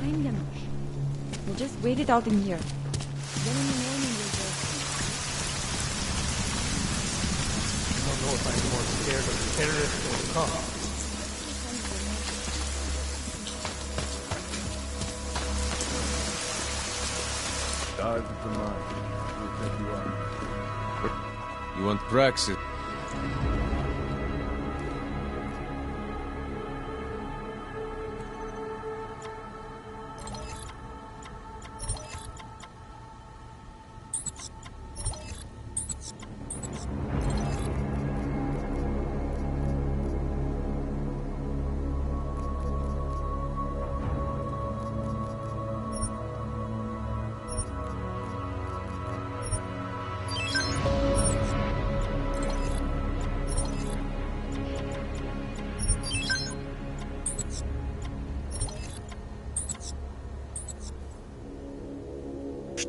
find them. We'll just wait it out in here. Then in the morning we'll go.
I don't know if I'm more scared of the terrorists or the cops.
Stars of the mind. We'll take you out.
You want Praxis?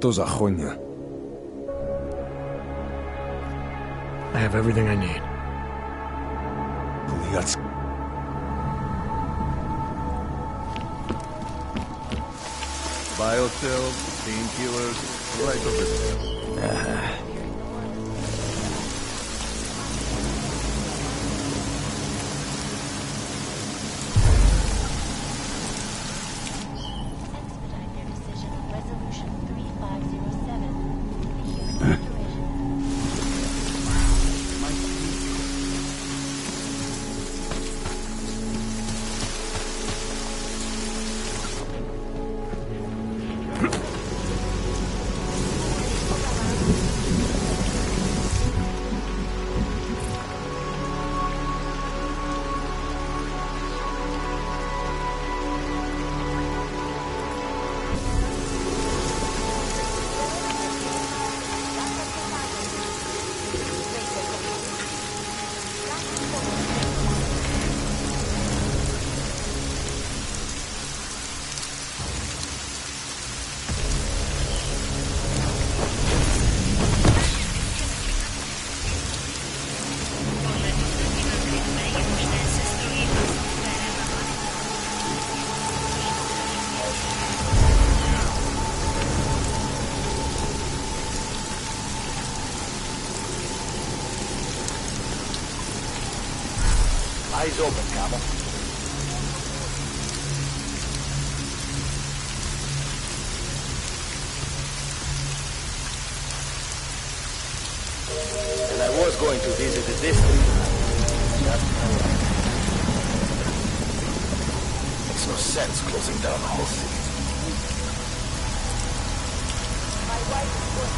Что за хуйня?
I have everything I need.
Блядь.
Biocells, painkillers, right over there.
Eyes open, Camel. And I was going to visit the district. Just now. Makes no sense closing down the whole city. My wife is good.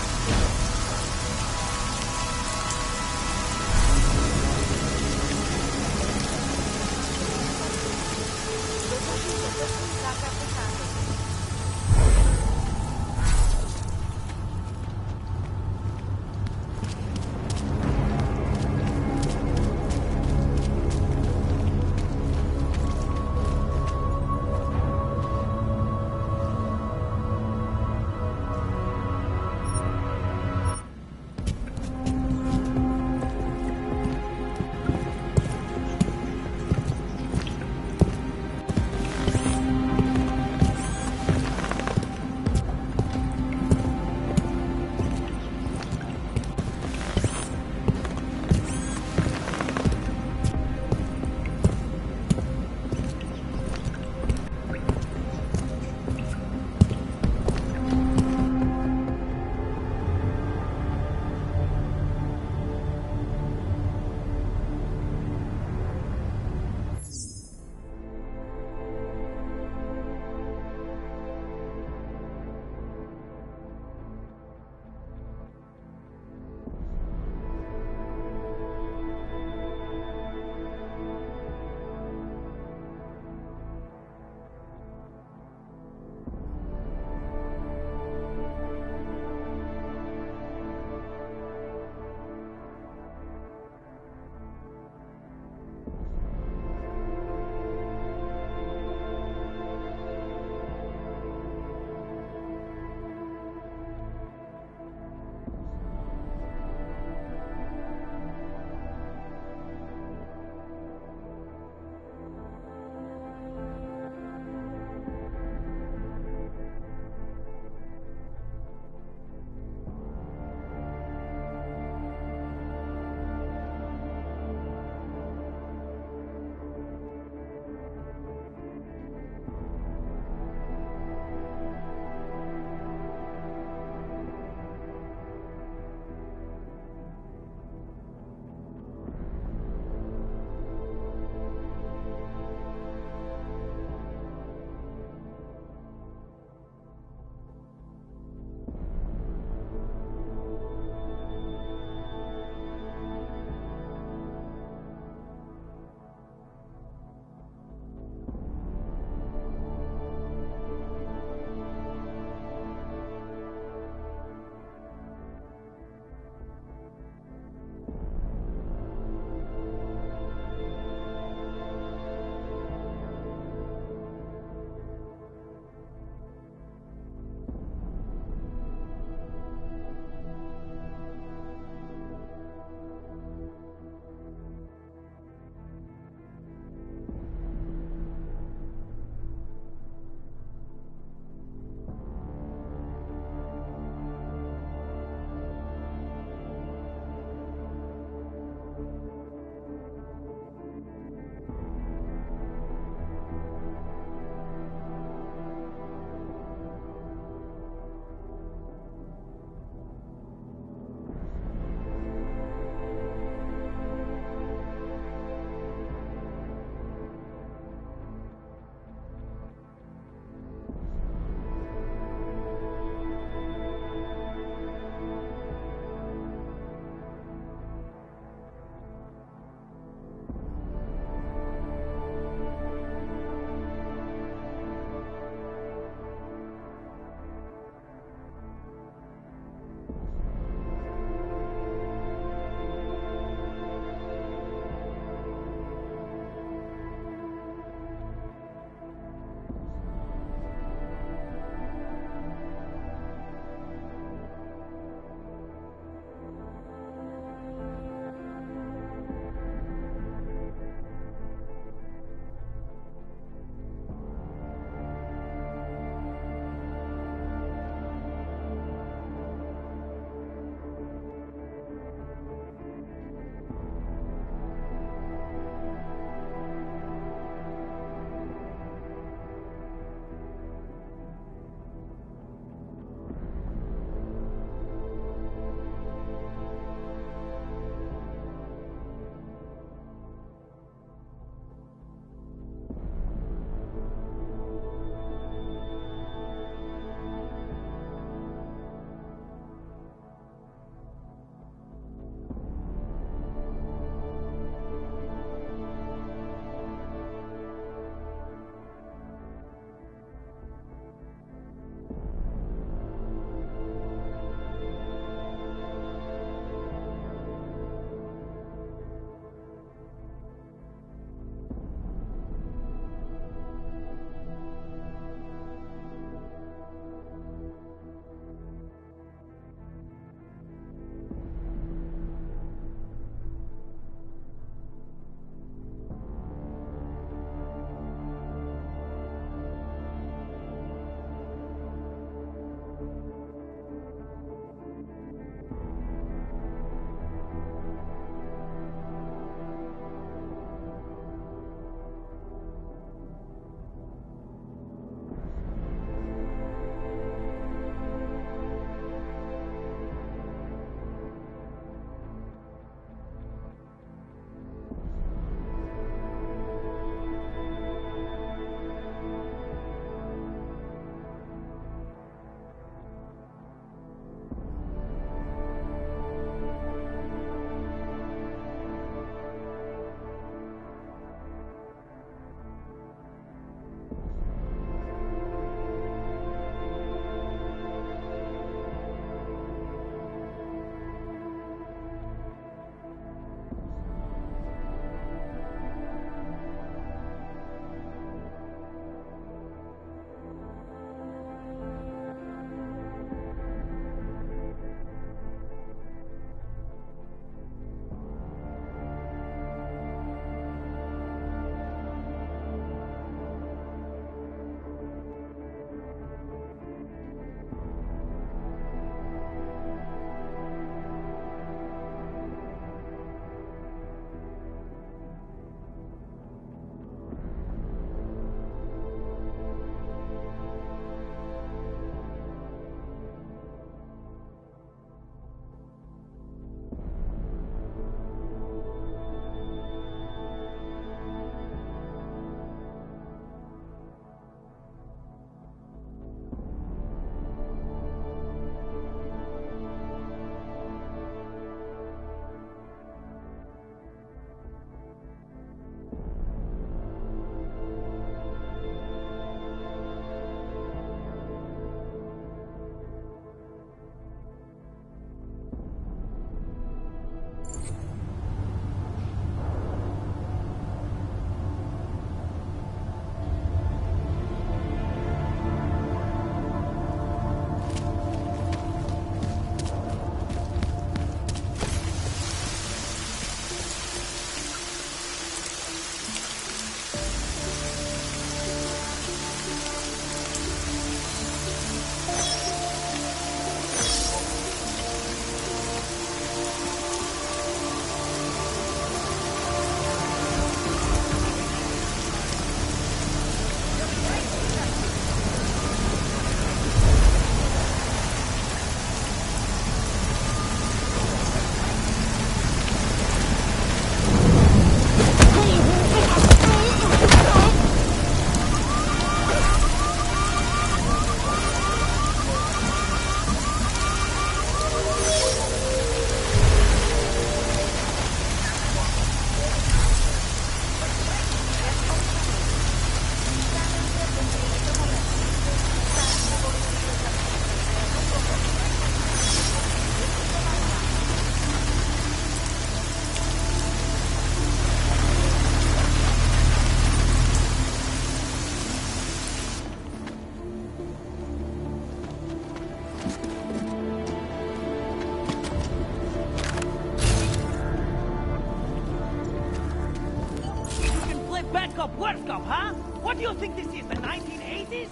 Where's up, huh? What do you think this is, the 1980s?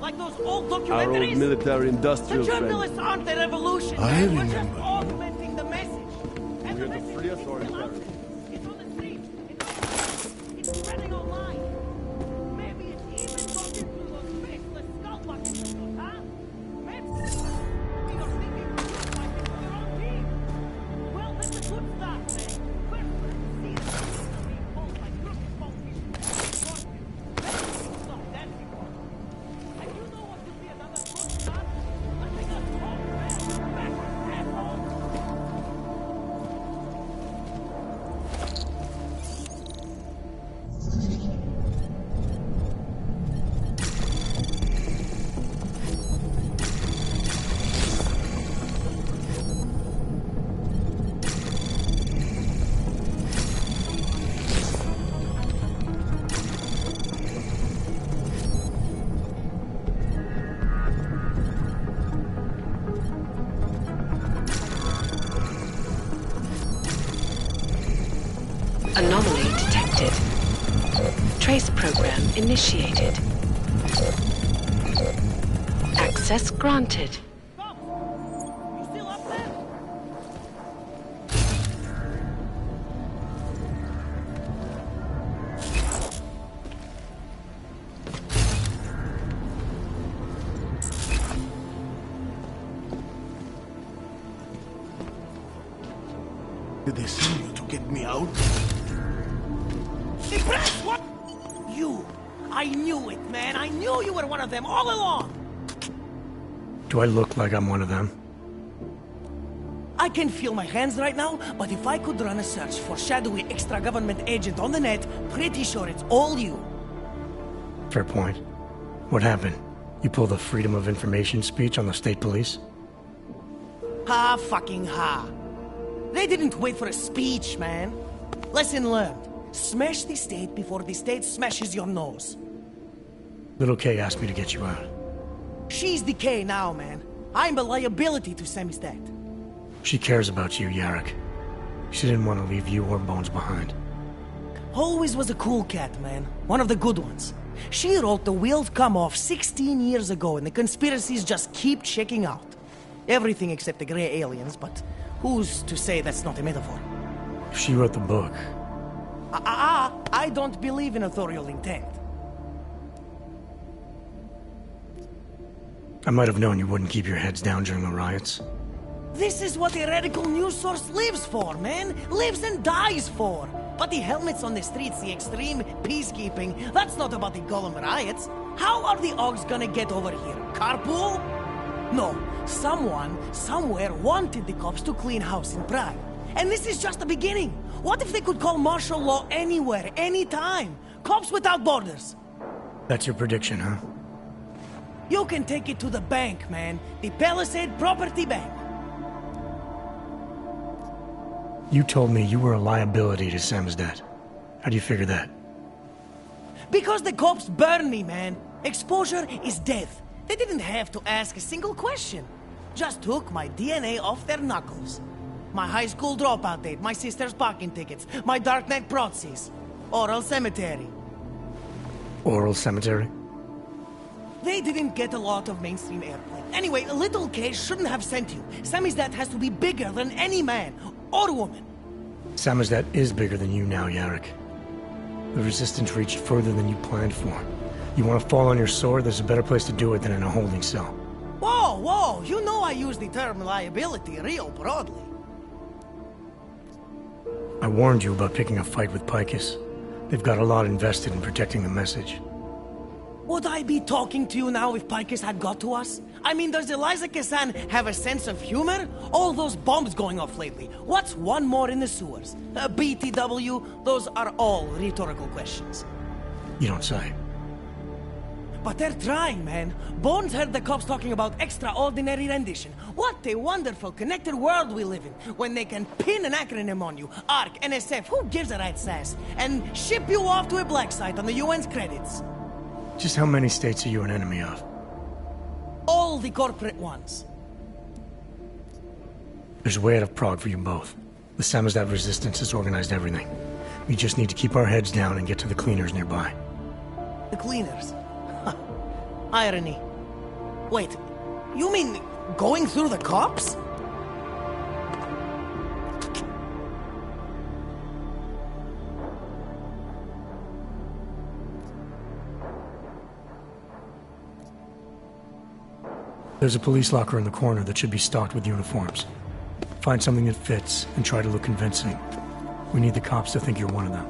Like those old
Our old
documentaries?
military-industrial
The
friend.
journalists aren't the revolution,
I
man. We're just
remember.
augmenting the message. And
We're
the
the
message
free
is still
authority.
out there. It's on the streets. It's spreading online. Maybe it's even talking through those faceless skull buckets, huh? Maybe you're thinking you might be for your own team. Well, that's a good start, man. First, let's see the people being pulled like crooked politicians. Stop dancing for them. And you know what will be another good start? Letting us talk back, asshole!
Anomaly detected. Trace program initiated. Access granted.
You still up there?
Did they send you to get me out?
Impressed? What? You. I knew it, man. I knew you were one of them all along.
Do I look like I'm one of them?
I can feel my hands right now, but if I could run a search for shadowy extra-government agent on the net, pretty sure it's all you.
Fair point. What happened? You pulled a Freedom of Information speech on the state police?
Ha fucking ha. They didn't wait for a speech, man. Lesson learned. Smash the state before the state smashes your nose.
Little K asked me to get you out.
She's the K now, man. I'm a liability to Semistad.
She cares about you, Yarrick. She didn't want to leave you or Bones behind.
Always was a cool cat, man. One of the good ones. She wrote the wheels come off 16 years ago and the conspiracies just keep checking out. Everything except the gray aliens, but who's to say that's not a metaphor?
If she wrote the book,
I don't believe in authorial intent.
I might have known you wouldn't keep your heads down during the riots.
This is what a radical news source lives for, man. Lives and dies for. But the helmets on the streets, the extreme peacekeeping, that's not about the Golem riots. How are the Augs gonna get over here? Carpool? No. Someone, somewhere wanted the cops to clean house in Prague. And this is just the beginning. What if they could call martial law anywhere, anytime? Cops without borders.
That's your prediction, huh?
You can take it to the bank, man. The Palisade Property Bank.
You told me you were a liability to Samizdat. How do you figure that?
Because the cops burn me, man. Exposure is death. They didn't have to ask a single question. Just took my DNA off their knuckles. My high school dropout date, my sister's parking tickets, my darknet proxies. Oral cemetery.
Oral cemetery?
They didn't get a lot of mainstream airplay. Anyway, Little K shouldn't have sent you. Samizdat has to be bigger than any man or woman.
Samizdat is bigger than you now, Yarrick. The Resistance reached further than you planned for. You want to fall on your sword, there's a better place to do it than in a holding cell.
Whoa, whoa, you know I use the term liability real broadly.
I warned you about picking a fight with Picus. They've got a lot invested in protecting the message.
Would I be talking to you now if Picus had got to us? I mean, does Eliza Kazan have a sense of humor? All those bombs going off lately. What's one more in the sewers? BTW? Those are all rhetorical questions.
You don't say.
But they're trying, man. Bones heard the cops talking about extraordinary rendition. What a wonderful connected world we live in, when they can pin an acronym on you, ARC, NSF, who gives a rat's ass, and ship you off to a black site on the UN's credits.
Just how many states are you an enemy of?
All the corporate ones.
There's a way out of Prague for you both. The Samizdat resistance has organized everything. We just need to keep our heads down and get to the cleaners nearby.
The cleaners. Irony. Wait, you mean going through the cops?
There's a police locker in the corner that should be stocked with uniforms. Find something that fits and try to look convincing. We need the cops to think you're one of them.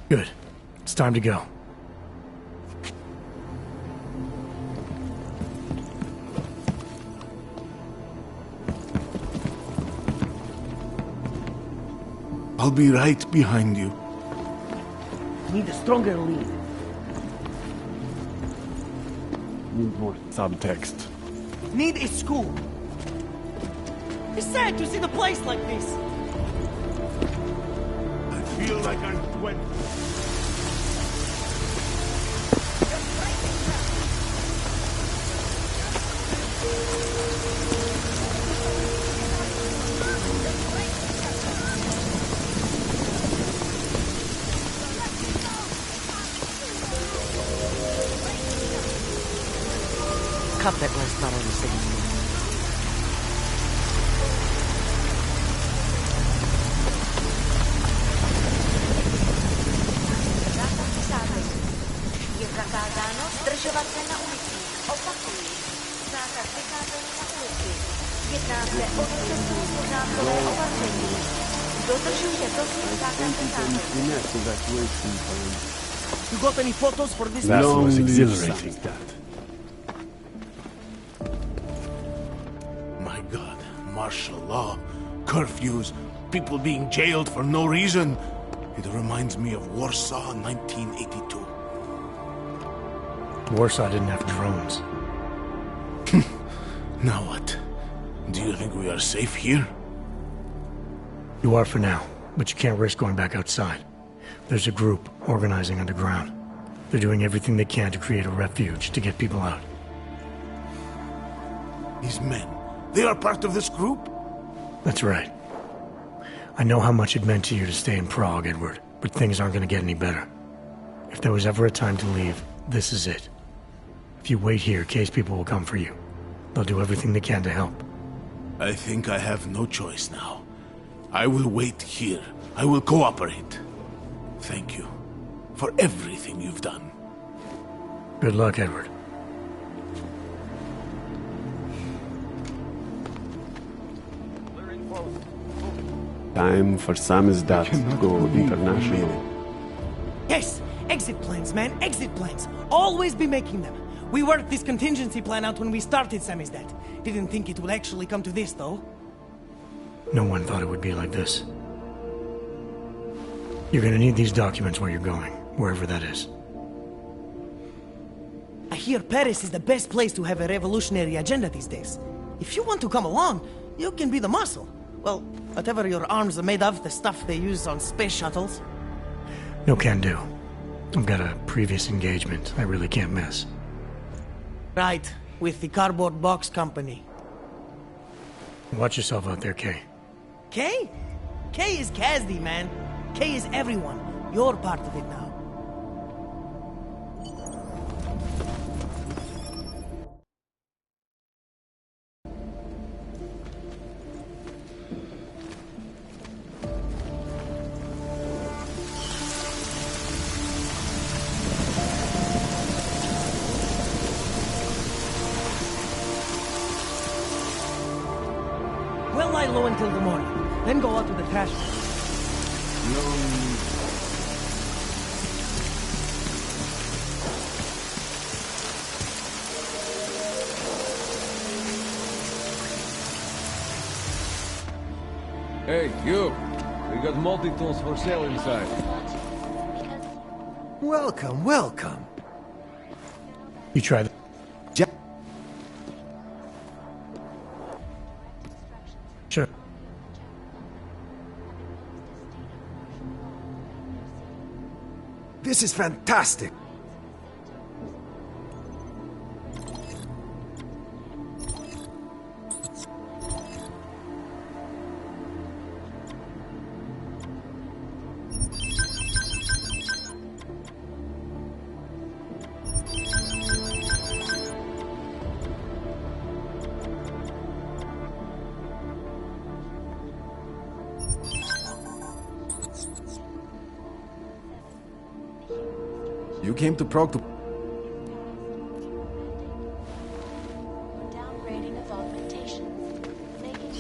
Good. It's time to go.
I'll be right behind you.
Need a stronger lead.
Need more subtext.
Need a school. It's sad to see the place like this.
I feel like I'm 20.
Cut that last part on the signal.
Je zakázáno zdržovat se na ulici. Opakuji, zákaz vycházení na ulici. Jedná se o dočasné pořádkové opatření. Dodržujte prosím zákaz vycházení.
You got any photos for this?
That was exhilarating.
My God, martial law, curfews, people being jailed for no reason. It reminds me of Warsaw 1982.
Warsaw didn't have drones.
Now what? Do you think we are safe here?
You are for now, but you can't risk going back outside. There's a group organizing underground. They're doing everything they can to create a refuge to get people out.
These men, they are part of this group?
That's right. I know how much it meant to you to stay in Prague, Edward, but things aren't going to get any better. If there was ever a time to leave, this is it. If you wait here, case people will come for you. They'll do everything they can to help.
I think I have no choice now. I will wait here. I will cooperate. Thank you for everything you've done.
Good luck, Edward.
Time for Samizdat to go international.
Yes! Exit plans, man! Exit plans! Always be making them! We worked this contingency plan out when we started Samizdat. Didn't think it would actually come to this, though.
No one thought it would be like this. You're gonna need these documents where you're going, wherever that is.
I hear Paris is the best place to have a revolutionary agenda these days. If you want to come along, you can be the muscle. Well, whatever your arms are made of, the stuff they use on space shuttles.
No can do. I've got a previous engagement I really can't miss.
Right, with the cardboard box company.
Watch yourself out there, Kay.
Kay? Kay is Kazdi, man. Kay is everyone. You're part of it now. Well, lie low until the morning, then go out to the trash.
Hey, you! We got multi-tools for sale inside.
Welcome, welcome.
You try that. Sure.
This is fantastic.
You came to Prague to...
Downgrading of augmentation. Making...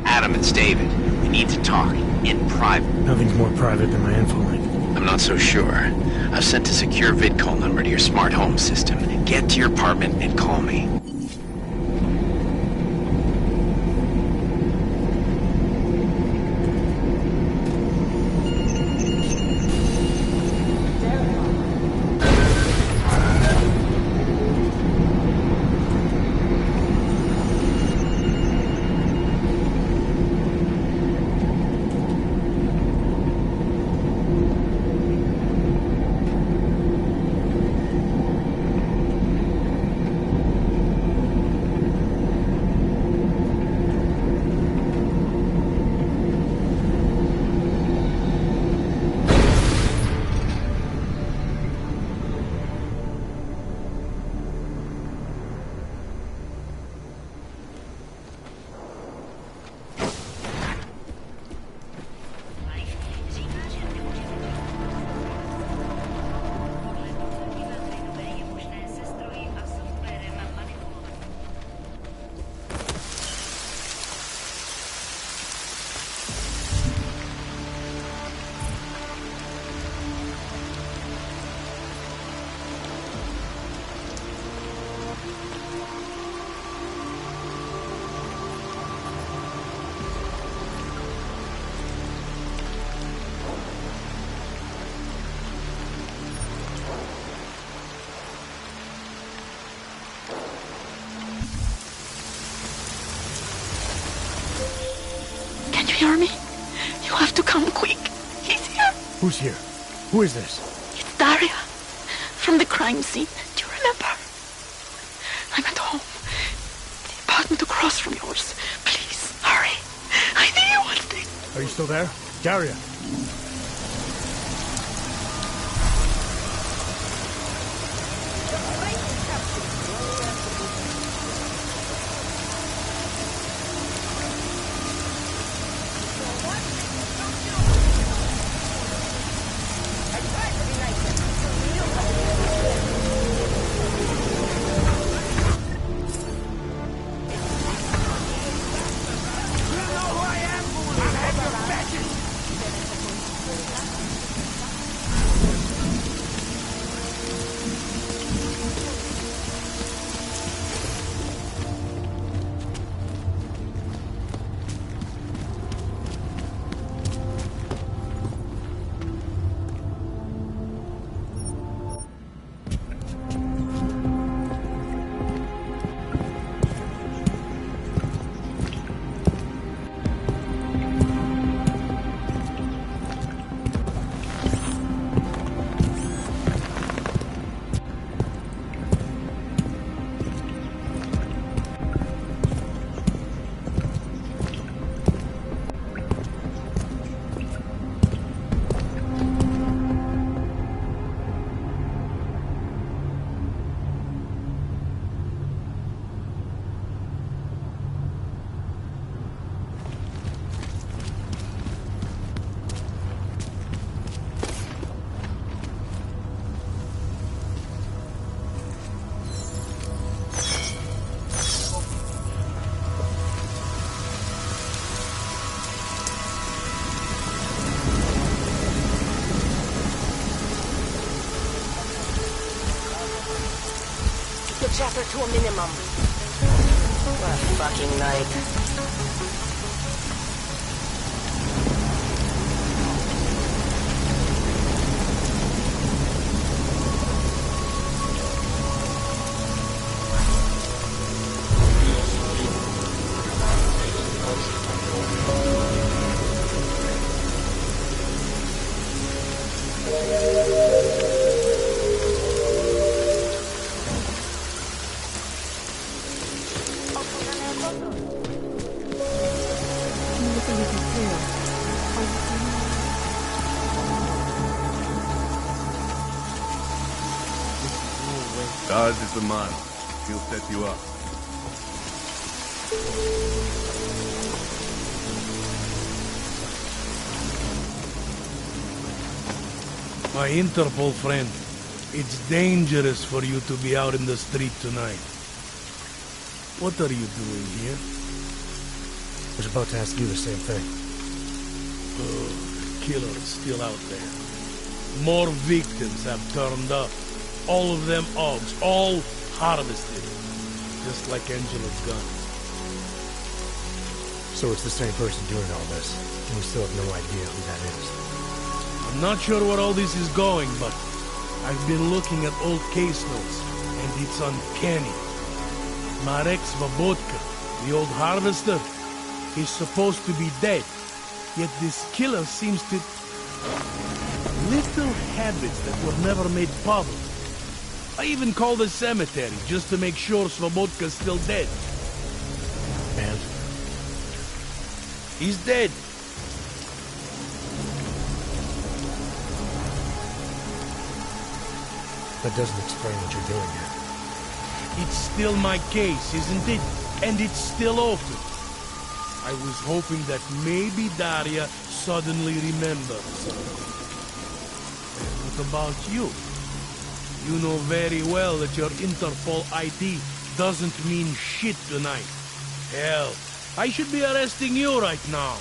Adam, it's David. We need to talk. In private.
Nothing's more private than my info link.
I'm not so sure. I've sent a secure vid call number to your smart home system. Get to your apartment and call me.
Hear me? You have to come quick. He's here.
Who's here? Who is this?
It's Daria. From the crime scene. Do you remember? I'm at home. The apartment across from yours. Please, hurry. I need you one thing.
Are you still there? Daria.
chatter to a minimum. What a fucking night.
Ours is the man. He'll set you up.
My Interpol friend, it's dangerous for you to be out in the street tonight. What are you doing here?
I was about to ask you the same thing.
Oh, the killer is still out there. More victims have turned up. All of them Augs, all harvested. Just like Angela's gun.
So it's the same person doing all this, and we still have no idea who that is.
I'm not sure where all this is going, but I've been looking at old case notes, and it's uncanny. Marek Svobotka, the old harvester, is supposed to be dead, yet this killer seems to... Little habits that were never made public. I even called the cemetery just to make sure Svobodka's still dead.
And?
He's dead.
That doesn't explain what you're doing here.
It's still my case, isn't it? And it's still open. I was hoping that maybe Daria suddenly remembers. And what about you? You know very well that your Interpol ID doesn't mean shit tonight. Hell, I should be arresting you right now.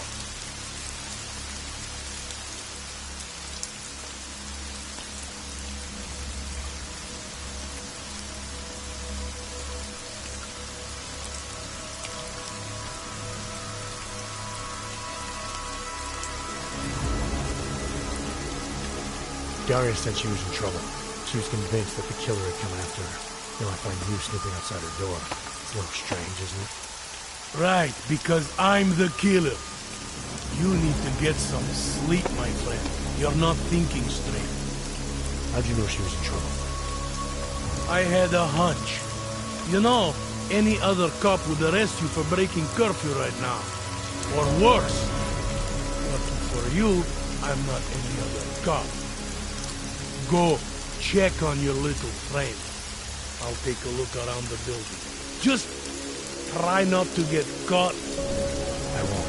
Daria said she was in trouble. She was convinced that the killer had come after her. Now I find you snooping outside her door. It's a little strange, isn't it?
Right, because I'm the killer. You need to get some sleep, my friend. You're not thinking straight.
How'd you know she was in trouble?
I had a hunch. You know, any other cop would arrest you for breaking curfew right now. Or worse. But for you, I'm not any other cop. Go, check on your little friend. I'll take a look around the building. Just try not to get caught.
I won't.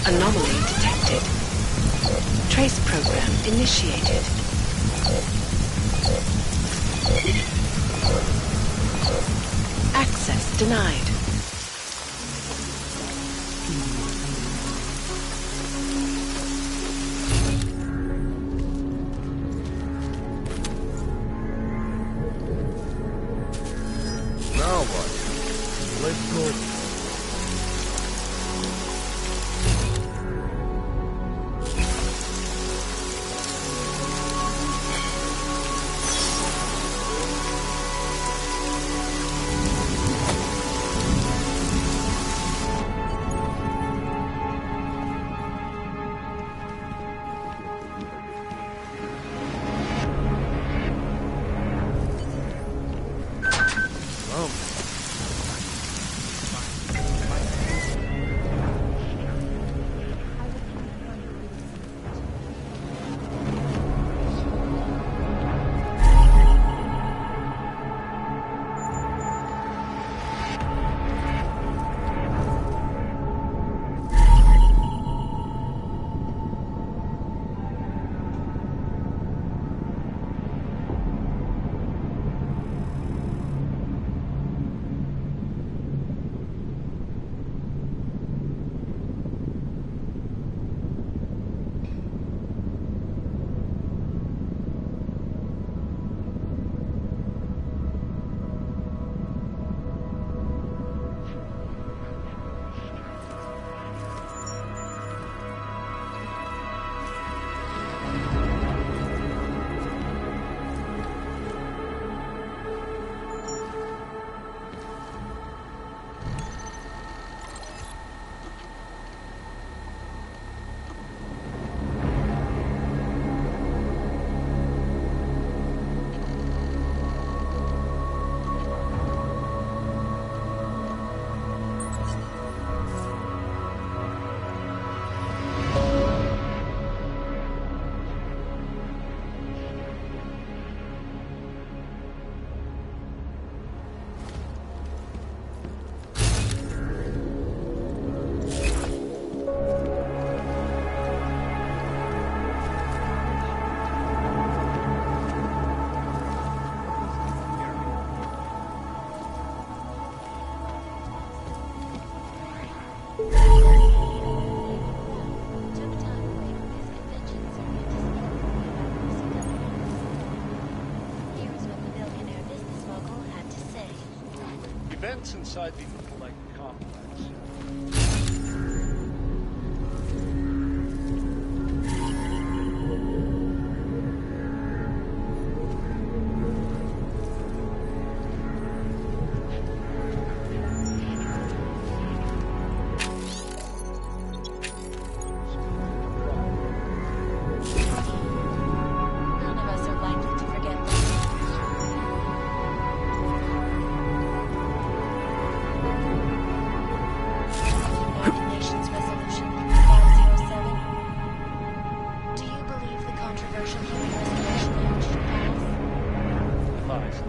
Anomaly detected. Trace program initiated. Access denied.
Now what? Let's go.
What's inside the polite complex?
None of us are likely to forget this. United Nations Resolution 507. Do you believe the controversial human restoration act should pass?
5.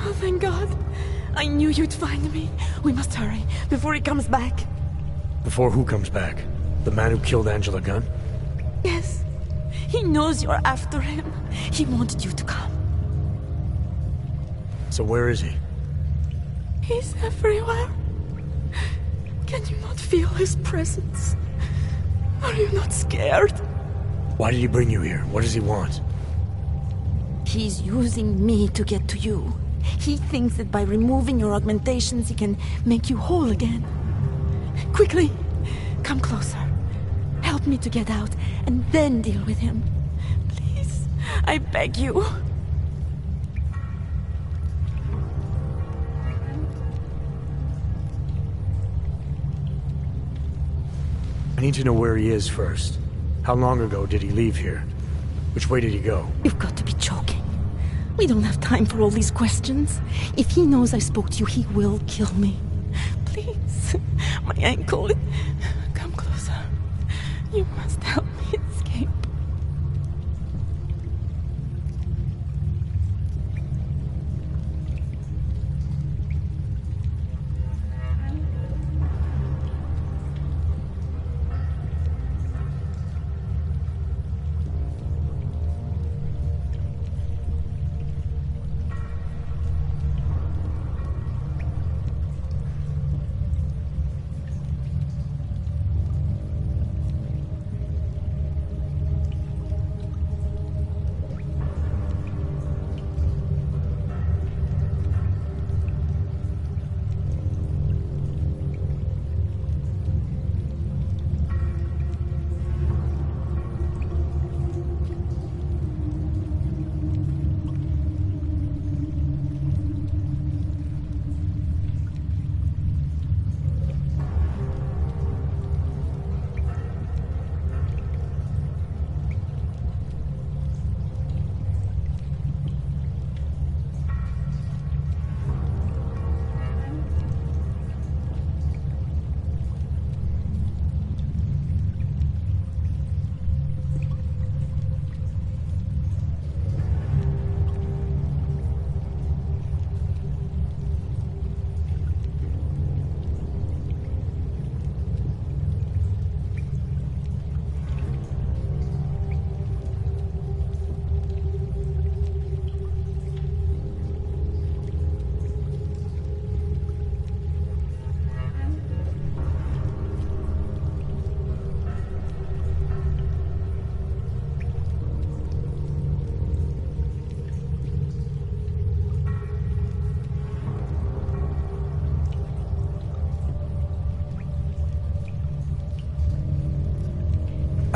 Oh, thank God. I knew you'd find me. We must hurry before he comes back.
Before who comes back? The man who killed Angela Gunn?
Yes. He knows you're after him. He wanted you to come.
So where is he?
He's everywhere. Can you not feel his presence? Are you not scared?
Why did he bring you here? What does he want?
He's using me to get to you. He thinks that by removing your augmentations, he can make you whole again. Quickly, come closer. Help me to get out, and then deal with him. Please, I beg you.
I need to know where he is first. How long ago did he leave here? Which way did he go?
You've got to be joking. We don't have time for all these questions. If he knows I spoke to you, he will kill me. Please, my ankle. Come closer. You must help me escape.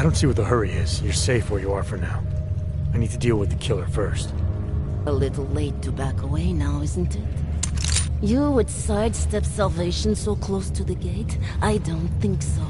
don't see what the hurry is. You're safe where you are for now. I need to deal with the killer first.
A little late to back away now, isn't it? You would sidestep salvation so close to the gate? I don't think so.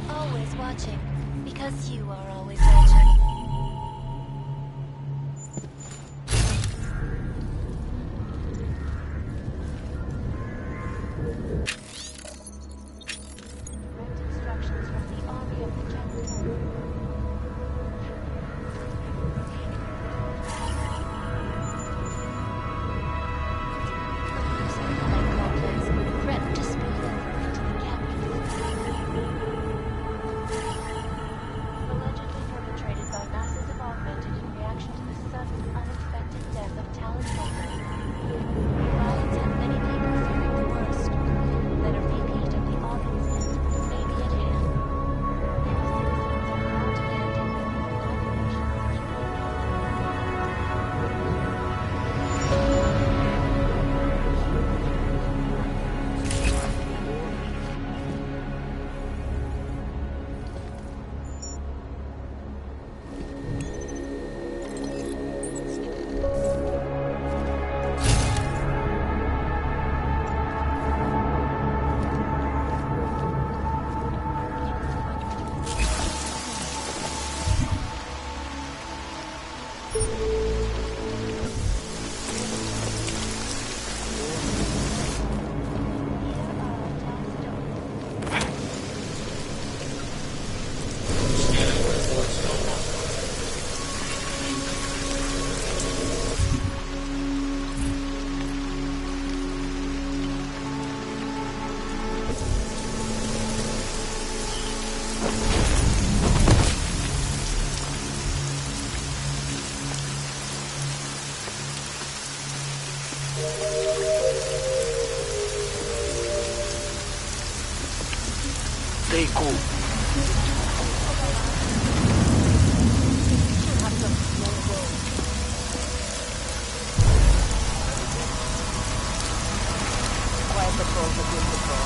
Always watching, because you are always watching. Instructions from the army of the General. Threat to spill over into the capital. Allegedly perpetrated by masses of augmented in reaction to the sudden, unexpected death of Talon Wilson. Violence had many people fearing the worst. That a repeat of the Aug incident may be at hand. Many citizens are now demanding that the United Nations
Stay cool.
Quiet patrol for good patrol.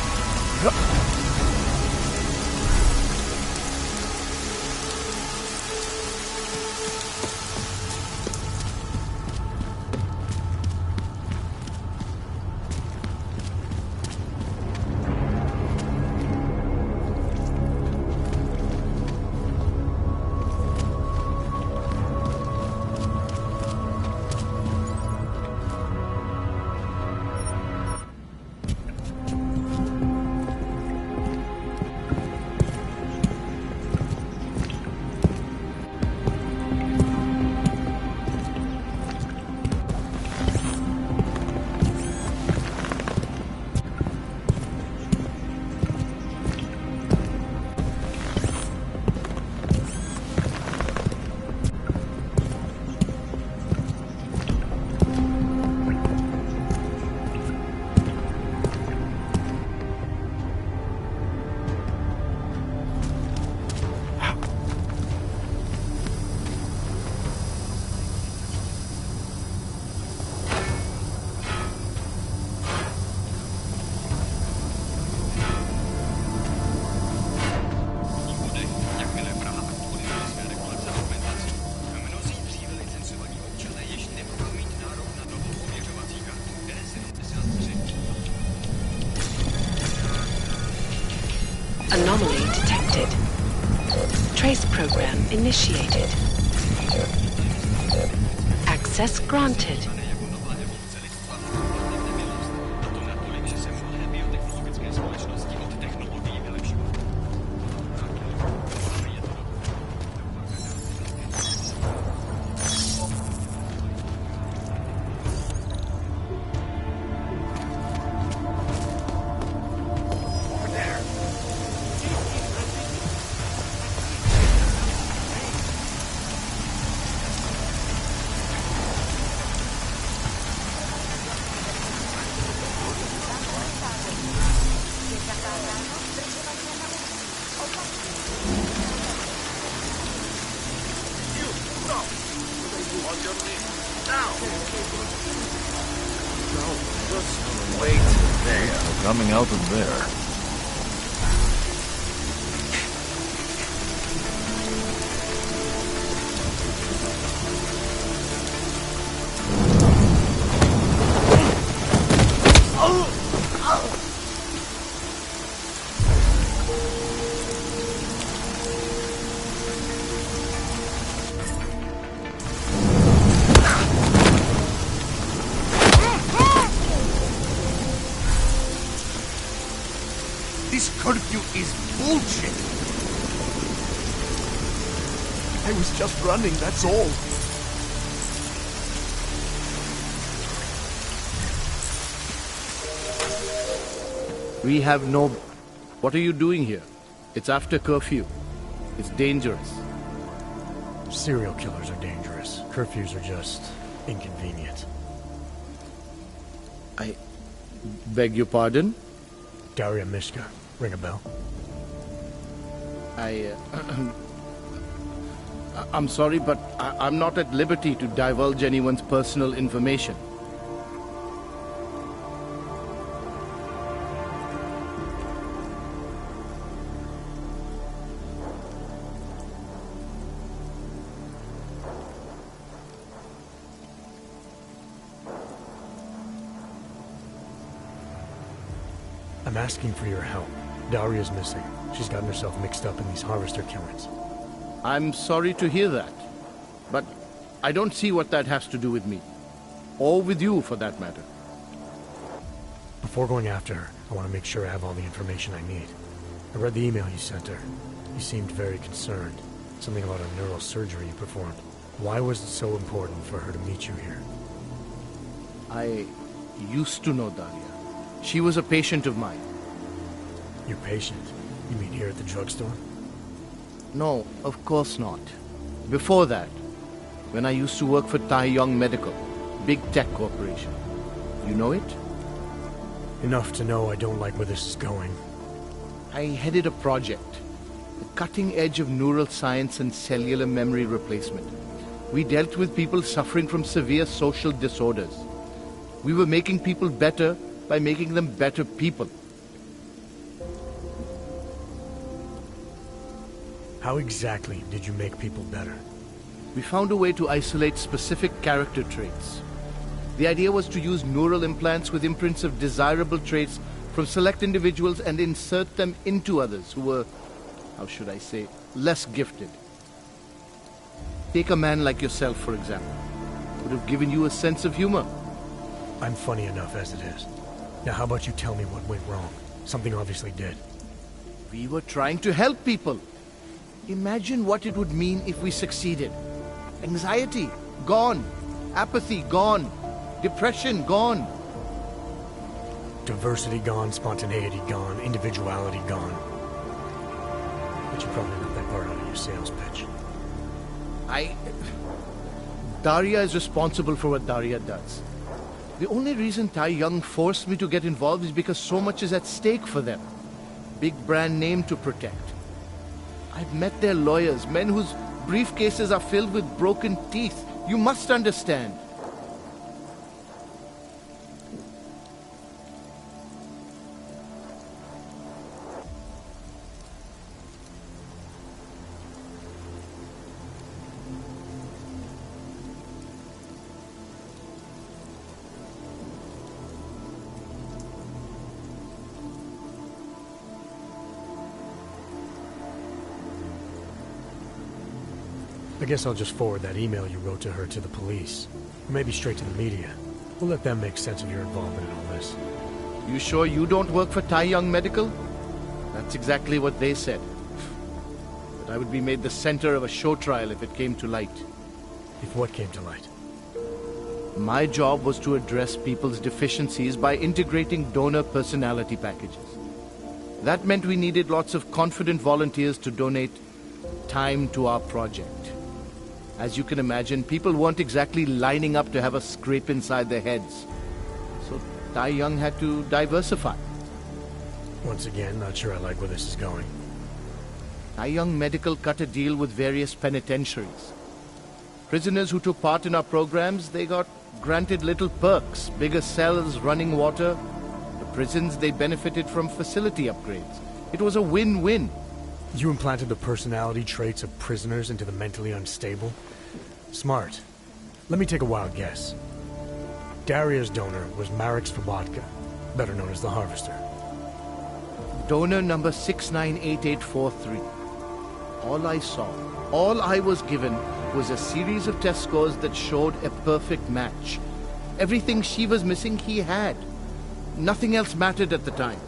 Anomaly detected. Trace program initiated. Access granted.
We're coming out of there.
This curfew is bullshit! I was just running, that's all.
We have no... What are you doing here? It's after curfew. It's dangerous.
Serial killers are dangerous. Curfews are just inconvenient.
I beg your pardon?
Daria Mishka. Ring a bell?
I'm sorry, but I'm not at liberty to divulge anyone's personal information.
I'm asking for your help. Daria's missing. She's gotten herself mixed up in these harvester killings.
I'm sorry to hear that, but I don't see what that has to do with me. Or with you, for that matter.
Before going after her, I want to make sure I have all the information I need. I read the email you sent her. You seemed very concerned. Something about a neural surgery you performed. Why was it so important for her to meet you here?
I used to know Daria. She was a patient of mine.
Your patient? You mean here at the drugstore?
No, of course not. Before that, when I used to work for Tai Yong Medical, big tech corporation. You know it?
Enough to know I don't like where this is going.
I headed a project, the cutting edge of neural science and cellular memory replacement. We dealt with people suffering from severe social disorders. We were making people better by making them better people.
How exactly did you make people better?
We found a way to isolate specific character traits. The idea was to use neural implants with imprints of desirable traits from select individuals and insert them into others who were, how should I say, less gifted. Take a man like yourself, for example. Would have given you a sense of humor.
I'm funny enough as it is. Now how about you tell me what went wrong? Something obviously did.
We were trying to help people. Imagine what it would mean if we succeeded. Anxiety, gone. Apathy, gone. Depression, gone.
Diversity gone, spontaneity gone, individuality gone. But you probably left that part out of your sales pitch.
Daria is responsible for what Daria does. The only reason Tai Yong forced me to get involved is because so much is at stake for them. Big brand name to protect. I've met their lawyers, men whose briefcases are filled with broken teeth. You must understand.
I guess I'll just forward that email you wrote to her to the police. Or maybe straight to the media. We'll let them make sense of your involvement in all this.
You sure you don't work for Tai Yong Medical? That's exactly what they said. That I would be made the center of a show trial if it came to light.
If what came to light?
My job was to address people's deficiencies by integrating donor personality packages. That meant we needed lots of confident volunteers to donate time to our project. As you can imagine, people weren't exactly lining up to have a scrape inside their heads. So Tai Yong had to diversify.
Once again, not sure I like where this is going.
Tai Yong Medical cut a deal with various penitentiaries. Prisoners who took part in our programs, they got granted little perks, bigger cells, running water. But prisons, they benefited from facility upgrades. It was a win-win.
You implanted the personality traits of prisoners into the mentally unstable? Smart. Let me take a wild guess. Daria's donor was Marek Svobotka, better known as the Harvester.
Donor number 698843. All I saw, all I was given, was a series of test scores that showed a perfect match. Everything she was missing, he had. Nothing else mattered at the time.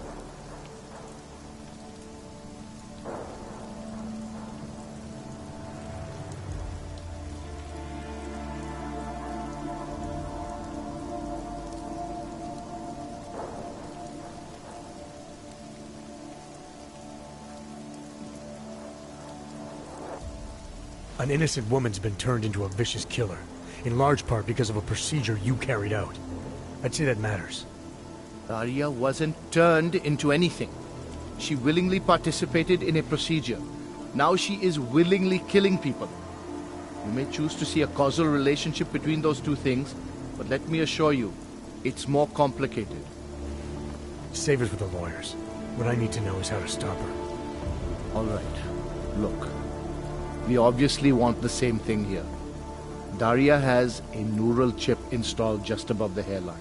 An innocent woman's been turned into a vicious killer, in large part because of a procedure you carried out. I'd say that matters.
Daria wasn't turned into anything. She willingly participated in a procedure. Now she is willingly killing people. You may choose to see a causal relationship between those two things, but let me assure you, it's more complicated.
Save it for the lawyers. What I need to know is how to stop her.
All right. Look. We obviously want the same thing here. Daria has a neural chip installed just above the hairline.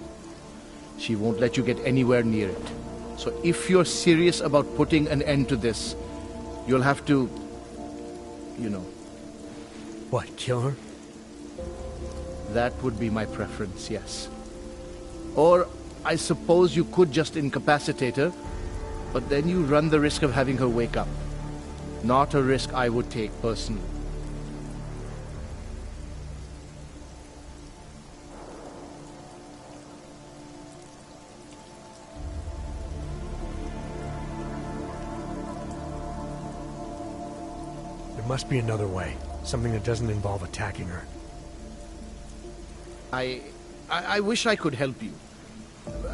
She won't let you get anywhere near it. So if you're serious about putting an end to this, you'll have to, you know.
What, kill her?
That would be my preference, yes. Or I suppose you could just incapacitate her, but then you run the risk of having her wake up. Not a risk I would take personally.
There must be another way. Something that doesn't involve attacking her.
I wish I could help you.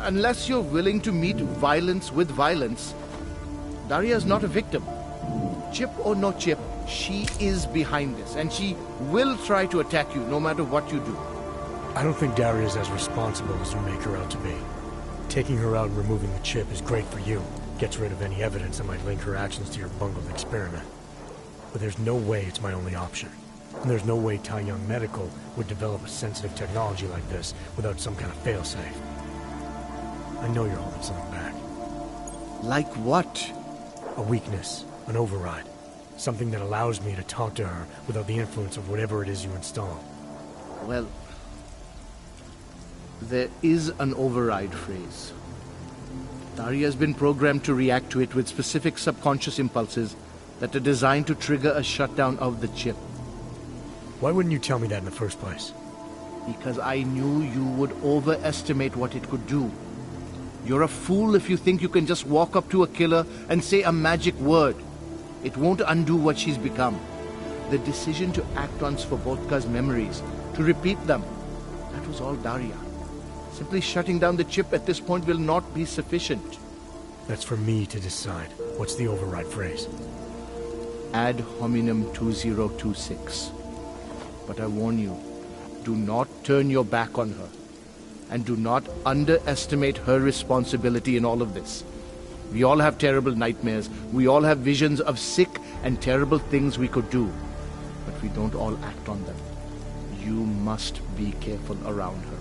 Unless you're willing to meet violence with violence, Daria's not a victim. Chip or no chip, she is behind this, and she will try to attack you no matter what you do.
I don't think Daria's as responsible as you make her out to be. Taking her out and removing the chip is great for you. Gets rid of any evidence that might link her actions to your bungled experiment. But there's no way it's my only option. And there's no way Tai Young Medical would develop a sensitive technology like this without some kind of failsafe. I know you're holding something back.
Like what?
A weakness. An override. Something that allows me to talk to her without the influence of whatever it is you install.
Well, there is an override phrase. Daria's been programmed to react to it with specific subconscious impulses that are designed to trigger a shutdown of the chip.
Why wouldn't you tell me that in the first place?
Because I knew you would overestimate what it could do. You're a fool if you think you can just walk up to a killer and say a magic word. It won't undo what she's become. The decision to act on Svobodka's memories, to repeat them, that was all Daria. Simply shutting down the chip at this point will not be sufficient.
That's for me to decide. What's the override phrase?
Ad hominem 2026. But I warn you, do not turn your back on her. And do not underestimate her responsibility in all of this. We all have terrible nightmares. We all have visions of sick and terrible things we could do. But we don't all act on them. You must be careful around her.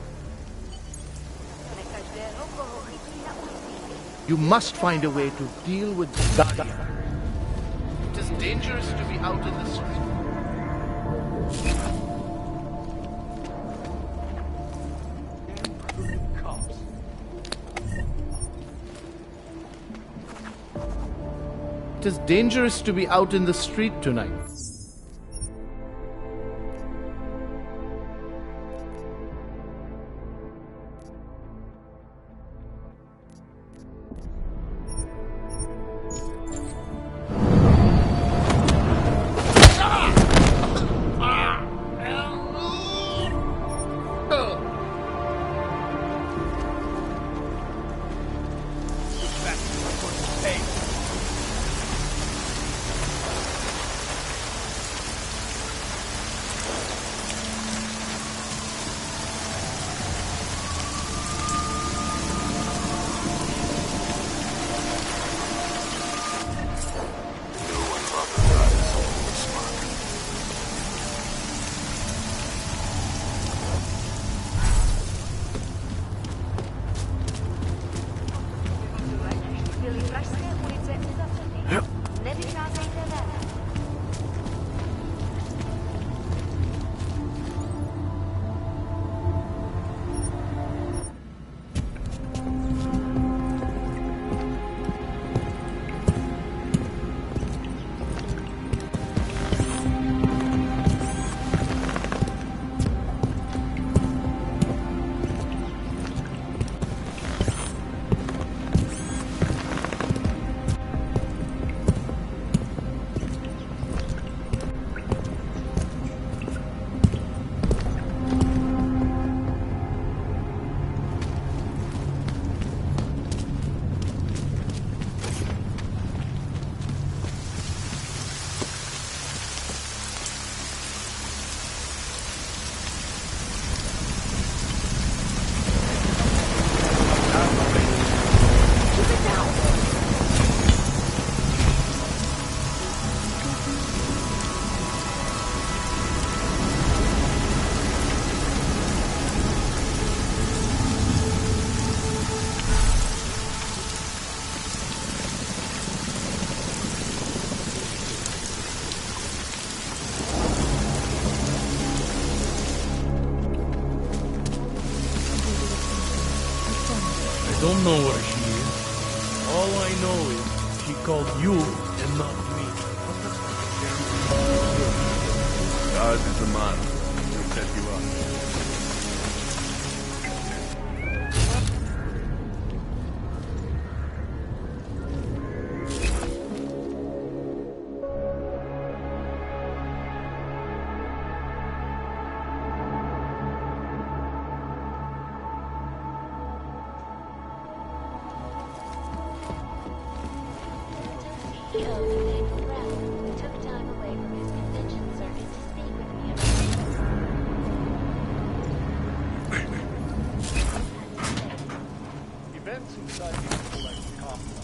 You must find a way to deal with Daria. It is dangerous to be out in the street. It is dangerous to be out in the street tonight.
don't know where she is. All I know is she called you and not me.
God is a man. He'll set you up.
Events inside the Intellect complex.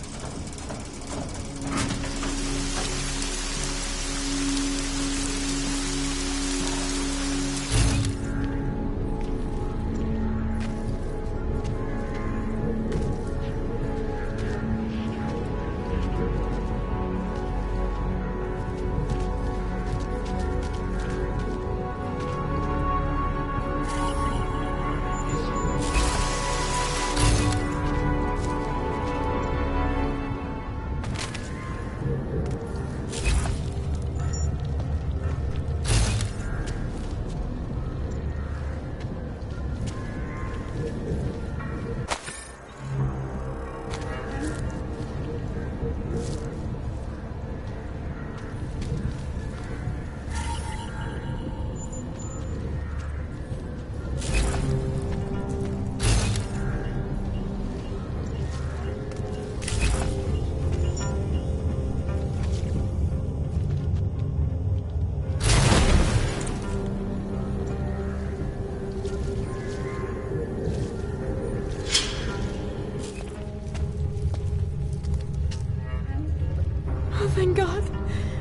Oh, thank God.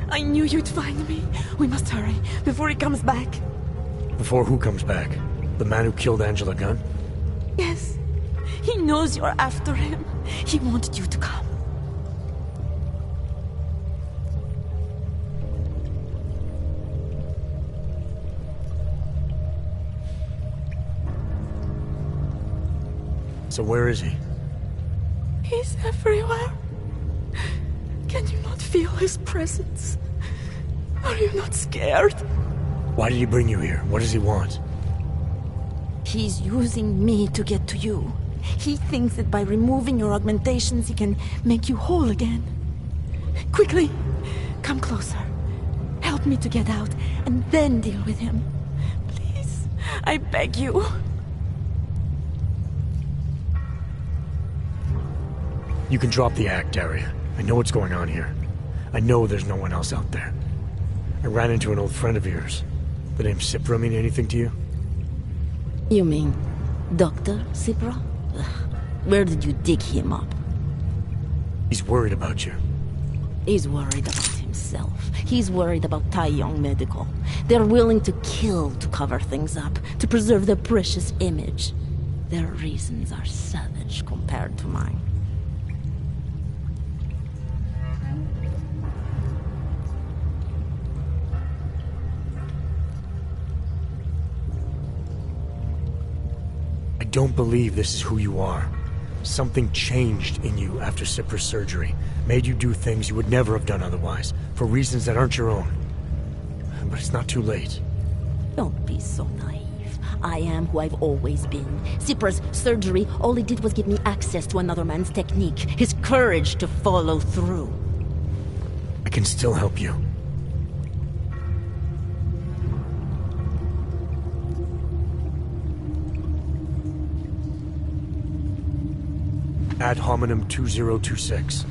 I knew you'd find me. We must hurry before he comes back.
Before who comes back? The man who killed Angela Gunn?
Yes. He knows you're after him. He wanted you to come.
So where is he?
He's everywhere. Can you not feel his presence? Are you not scared?
Why did he bring you here? What does he want?
He's using me to get to you. He thinks that by removing your augmentations, he can make you whole again. Quickly, come closer. Help me to get out, and then deal with him. Please, I beg you.
You can drop the act, Daria. I know what's going on here. I know there's no one else out there. I ran into an old friend of yours. The name Cipra mean anything to you?
You mean Dr. Cipra? Where did you dig him up?
He's worried about you.
He's worried about himself. He's worried about Tai Yong Medical. They're willing to kill to cover things up, to preserve their precious image. Their reasons are savage compared to mine.
I don't believe this is who you are. Something changed in you after Cipra's surgery. Made you do things you would never have done otherwise, for reasons that aren't your own. But it's not too late.
Don't be so naive. I am who I've always been. Cipra's surgery, all it did was give me access to another man's technique. His courage to follow through.
I can still help you. Ad hominem 2026.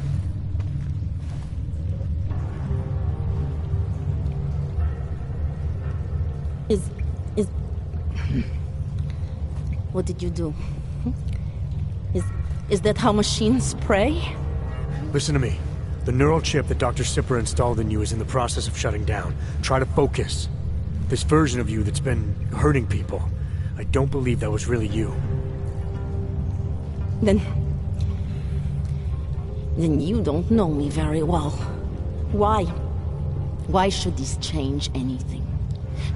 What did you do? Is that how machines pray?
Listen to me. The neural chip that Dr. Cipra installed in you is in the process of shutting down. Try to focus. This version of you that's been hurting people, I don't believe that was really you.
Then you don't know me very well. Why? Why should this change anything?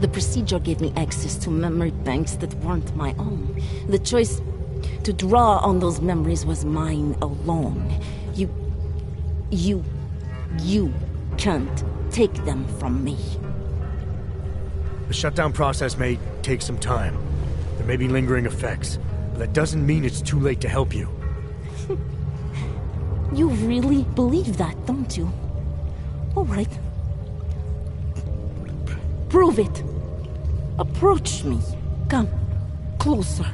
The procedure gave me access to memory banks that weren't my own. The choice to draw on those memories was mine alone. You can't take them from me.
The shutdown process may take some time. There may be lingering effects, but that doesn't mean it's too late to help you.
You really believe that, don't you? All right. Prove it. Approach me. Come. Closer.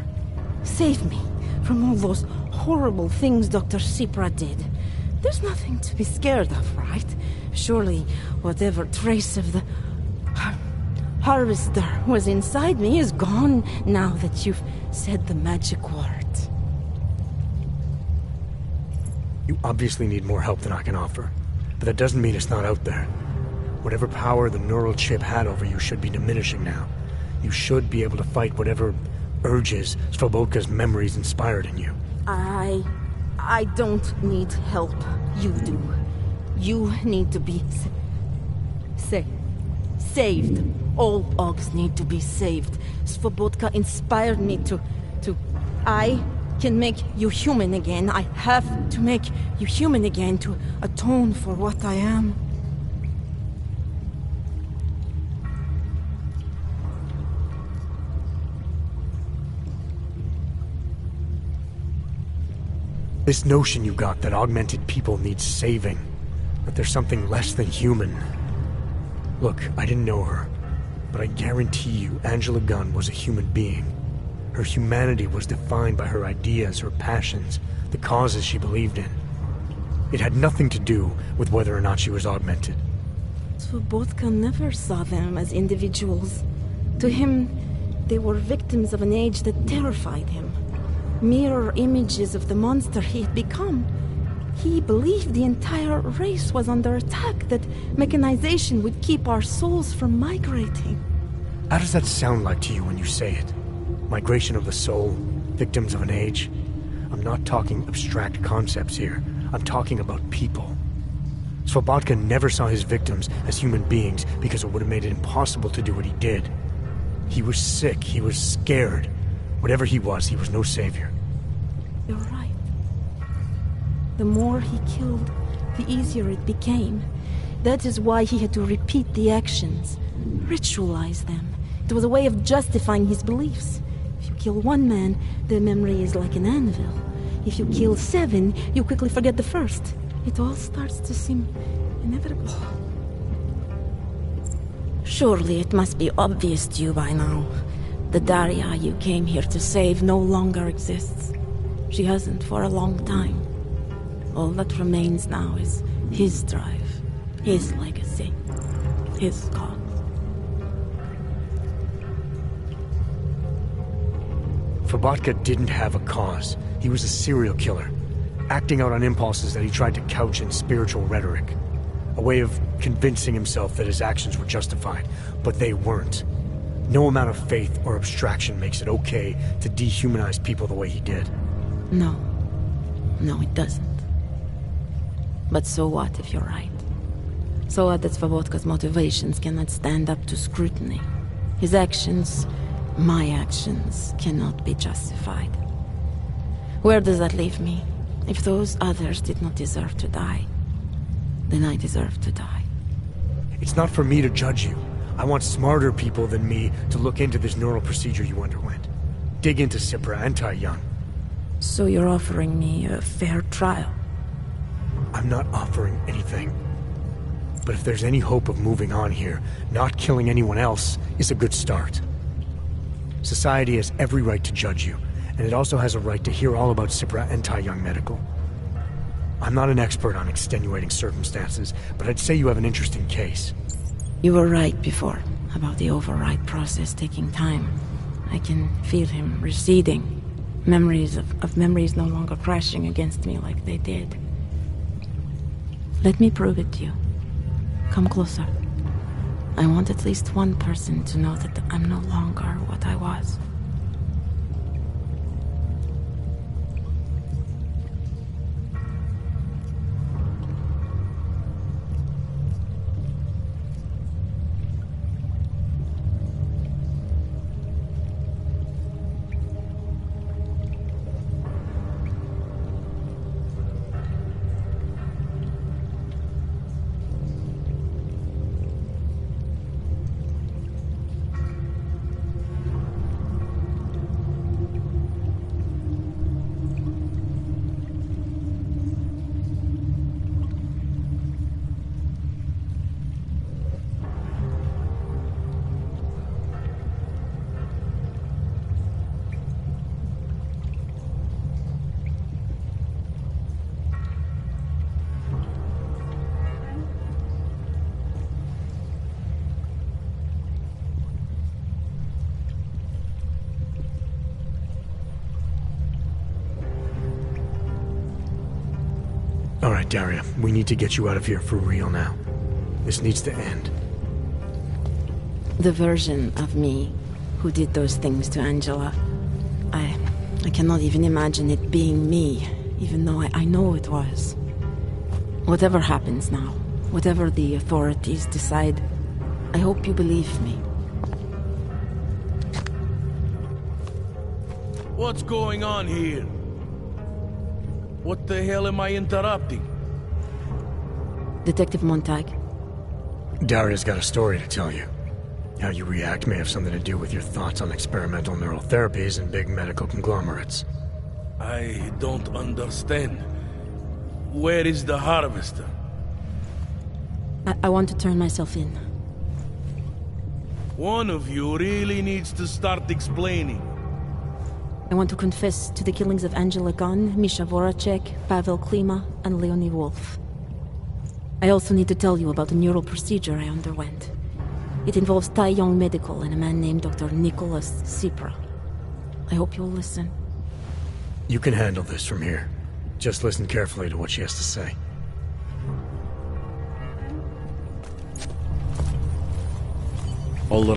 Save me from all those horrible things Dr. Sipra did. There's nothing to be scared of, right? Surely, whatever trace of the harvester was inside me is gone now that you've said the magic words.
You obviously need more help than I can offer, but that doesn't mean it's not out there. Whatever power the neural chip had over you should be diminishing now. You should be able to fight whatever urges Svobodka's memories inspired in you.
I don't need help. You do. You need to be saved. All Ogs need to be saved. Svobodka inspired me to... I can make you human again. I have to make you human again to atone for what I am.
This notion you got that augmented people need saving, that there's something less than human. Look, I didn't know her, but I guarantee you Angela Gunn was a human being. Her humanity was defined by her ideas, her passions, the causes she believed in. It had nothing to do with whether or not she was augmented.
Svobodka never saw them as individuals. To him, they were victims of an age that terrified him. Mirror images of the monster he had become. He believed the entire race was under attack, that mechanization would keep our souls from migrating.
How does that sound like to you when you say it? Migration of the soul, victims of an age? I'm not talking abstract concepts here. I'm talking about people. Svobodka never saw his victims as human beings because it would have made it impossible to do what he did. He was sick, he was scared. Whatever he was no savior.
You're right. The more he killed, the easier it became. That is why he had to repeat the actions, ritualize them. It was a way of justifying his beliefs. If you kill one man, the memory is like an anvil. If you kill 7, you quickly forget the first. It all starts to seem inevitable. Surely it must be obvious to you by now. The Daria you came here to save no longer exists. She hasn't for a long time. All that remains now is his drive, his legacy, his cause.
Svobodka didn't have a cause. He was a serial killer, acting out on impulses that he tried to couch in spiritual rhetoric. A way of convincing himself that his actions were justified, but they weren't. No amount of faith or abstraction makes it okay to dehumanize people the way he did.
No, it doesn't. But so what if you're right? So what that Svobodka's motivations cannot stand up to scrutiny? His actions, my actions, cannot be justified. Where does that leave me? If those others did not deserve to die, then I deserve to die.
It's not for me to judge you. I want smarter people than me to look into this neural procedure you underwent. Dig into Sipra and Tai Young.
So you're offering me a fair trial?
I'm not offering anything. But if there's any hope of moving on here, not killing anyone else is a good start. Society has every right to judge you, and it also has a right to hear all about Sipra and Tai Young Medical. I'm not an expert on extenuating circumstances, but I'd say you have an interesting case.
You were right before, about the override process taking time. I can feel him receding. Memories of memories no longer crashing against me like they did. Let me prove it to you. Come closer. I want at least one person to know that I'm no longer what I was.
All right, Daria, we need to get you out of here for real now. This needs to end.
The version of me who did those things to Angela. I cannot even imagine it being me, even though I know it was. Whatever happens now, whatever the authorities decide, I hope you believe me.
What's going on here? What the hell am I interrupting?
Detective Montag.
Daria's got a story to tell you. How you react may have something to do with your thoughts on experimental neural therapies and big medical conglomerates.
I don't understand. Where is the harvester?
I want to turn myself in.
One of you really needs to start explaining.
I want to confess to the killings of Angela Gunn, Misha Voracek, Pavel Klima, and Leonie Wolf. I also need to tell you about the neural procedure I underwent. It involves Taiyong Medical and a man named Dr. Nicholas Sipra. I hope you'll listen.
You can handle this from here. Just listen carefully to what she has to say.
All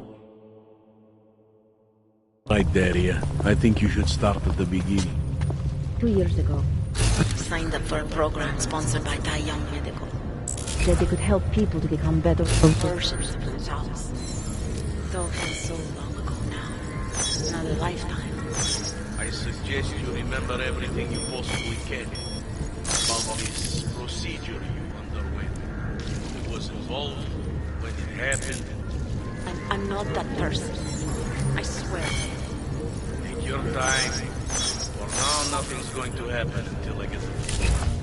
right, Daria. I think you should start at the beginning.
2 years ago,
Signed up for a program sponsored by Taiyong Medical.
said they could help people to become better
Versions of themselves. It all feels so long ago now. Another lifetime.
I suggest you remember everything you possibly can about this procedure you underwent. Who was involved, when it happened.
I'm not that person. I swear.
Take your time. For now, nothing's going to happen until I get the...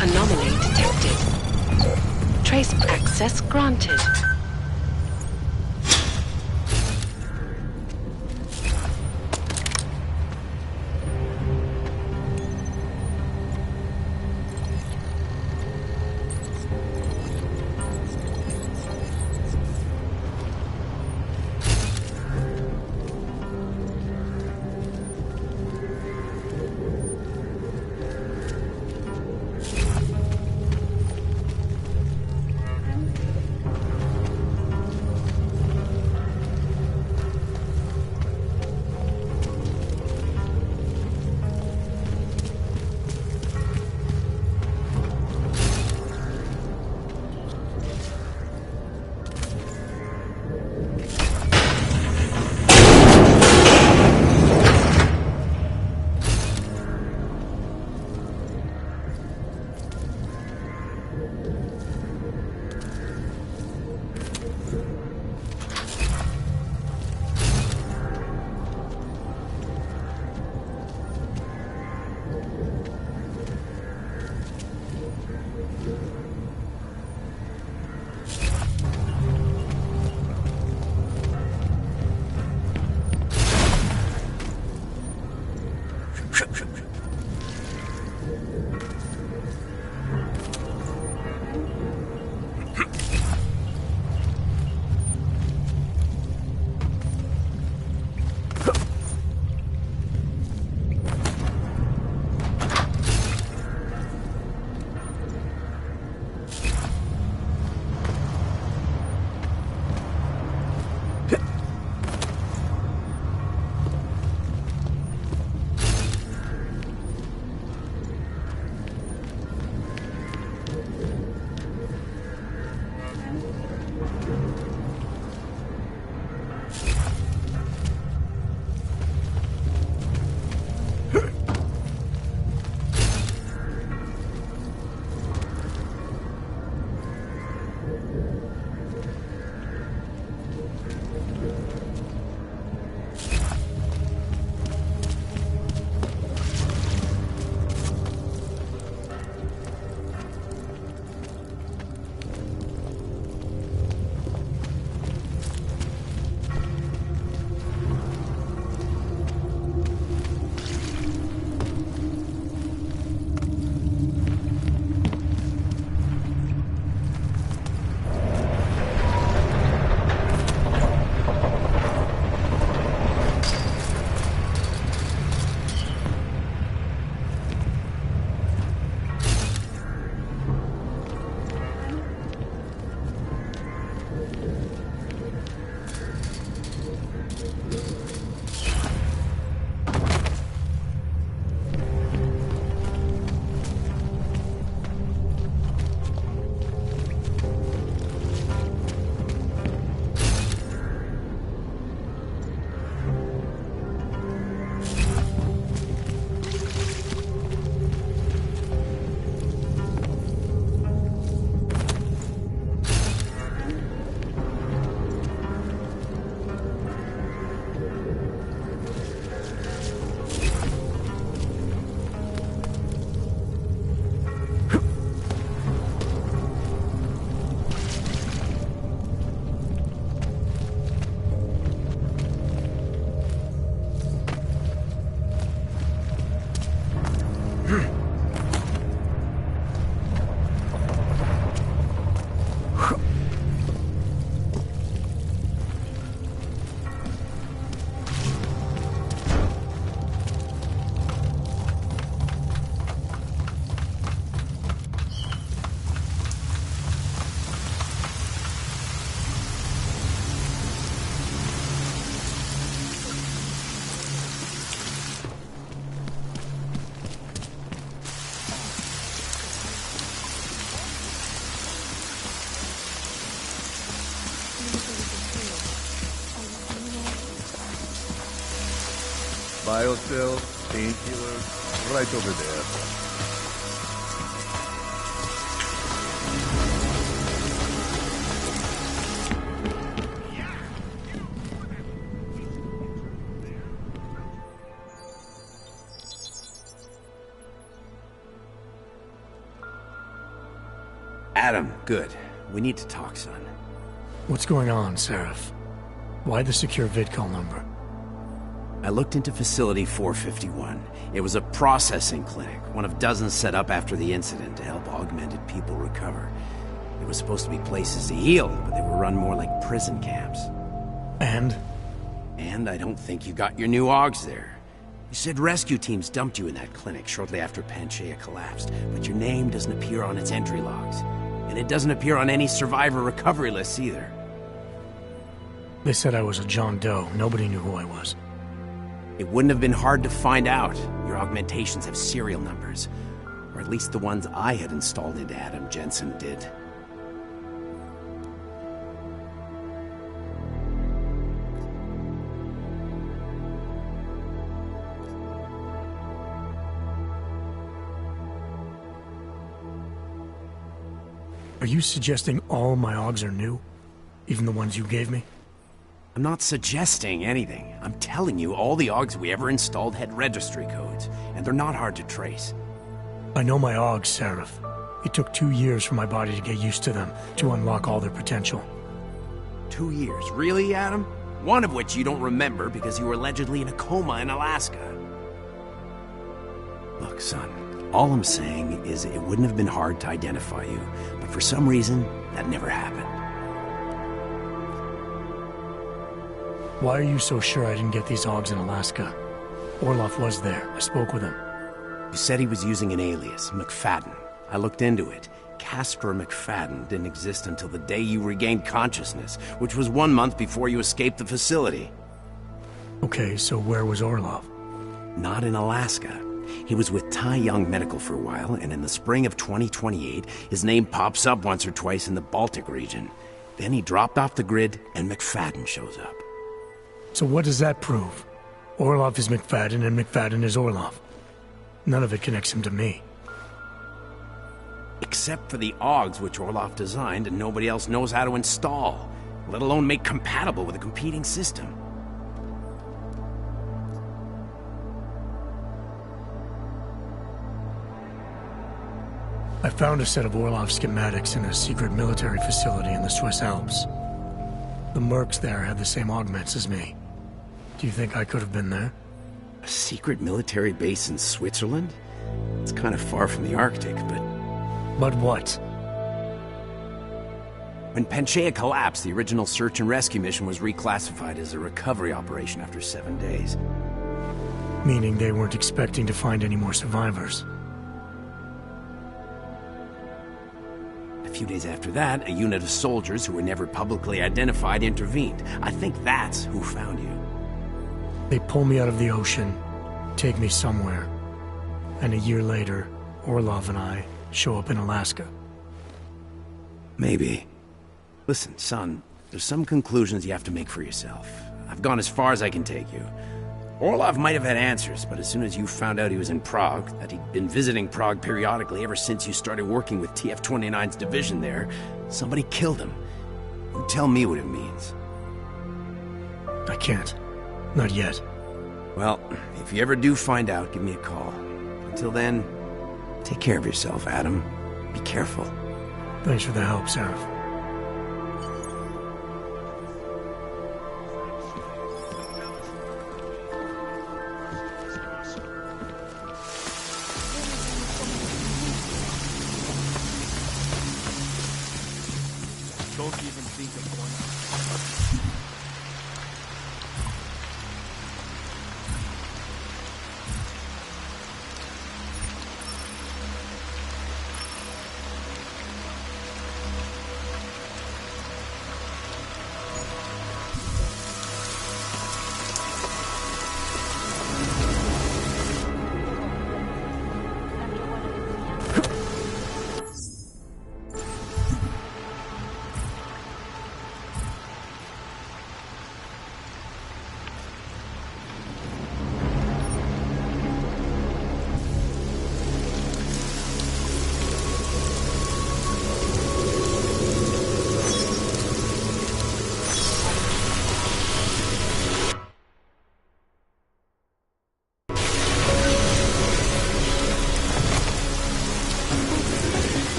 Anomaly detected. Trace access granted.
Biocells, painkillers, right over there.
Adam, good. We need to talk, son.
What's going on, Seraph? Why the secure vidcall number?
I looked into Facility 451. It was a processing clinic, one of dozens set up after the incident to help augmented people recover. It was supposed to be places to heal, but they were run more like prison camps.
And?
And I don't think you got your new augs there. You said rescue teams dumped you in that clinic shortly after Panchaea collapsed, but your name doesn't appear on its entry logs. And it doesn't appear on any survivor recovery lists either.
They said I was a John Doe. Nobody knew who I was.
It wouldn't have been hard to find out. Your augmentations have serial numbers. Or at least the ones I had installed into Adam Jensen did.
Are you suggesting all my augs are new? Even the ones you gave me?
I'm not suggesting anything. I'm telling you, all the augs we ever installed had registry codes, and they're not hard to trace.
I know my augs, Seraph. It took 2 years for my body to get used to them, to unlock all their potential.
2 years? Really, Adam? One of which you don't remember because you were allegedly in a coma in Alaska. Look, son, all I'm saying is it wouldn't have been hard to identify you, but for some reason, that never happened.
Why are you so sure I didn't get these augs in Alaska? Orloff was there. I spoke with him.
You said he was using an alias, McFadden. I looked into it. Casper McFadden didn't exist until the day you regained consciousness, which was 1 month before you escaped the facility.
Okay, so where was Orloff?
Not in Alaska. He was with Tai Young Medical for a while, and in the spring of 2028, his name pops up once or twice in the Baltic region. Then he dropped off the grid, and McFadden shows up.
So what does that prove? Orloff is McFadden, and McFadden is Orloff. None of it connects him to me.
Except for the augs which Orloff designed and nobody else knows how to install, let alone make compatible with a competing system.
I found a set of Orloff schematics in a secret military facility in the Swiss Alps. The mercs there had the same augments as me. Do you think I could have been there?
A secret military base in Switzerland? It's kind of far from the Arctic, but...
But what?
When Panchaea collapsed, the original search and rescue mission was reclassified as a recovery operation after 7 days.
Meaning they weren't expecting to find any more survivors.
A few days after that, a unit of soldiers who were never publicly identified intervened. I think that's who found you.
They pull me out of the ocean, take me somewhere, and a year later, Orlov and I show up in Alaska.
Maybe. Listen, son, there's some conclusions you have to make for yourself. I've gone as far as I can take you. Orlov might have had answers, but as soon as you found out he was in Prague, that he'd been visiting Prague periodically ever since you started working with TF-29's division there, somebody killed him. You tell me what it means.
I can't. Not yet.
Well, if you ever do find out, give me a call. Until then, take care of yourself, Adam. Be careful.
Thanks for the help, Seraph.
Don't even think of going.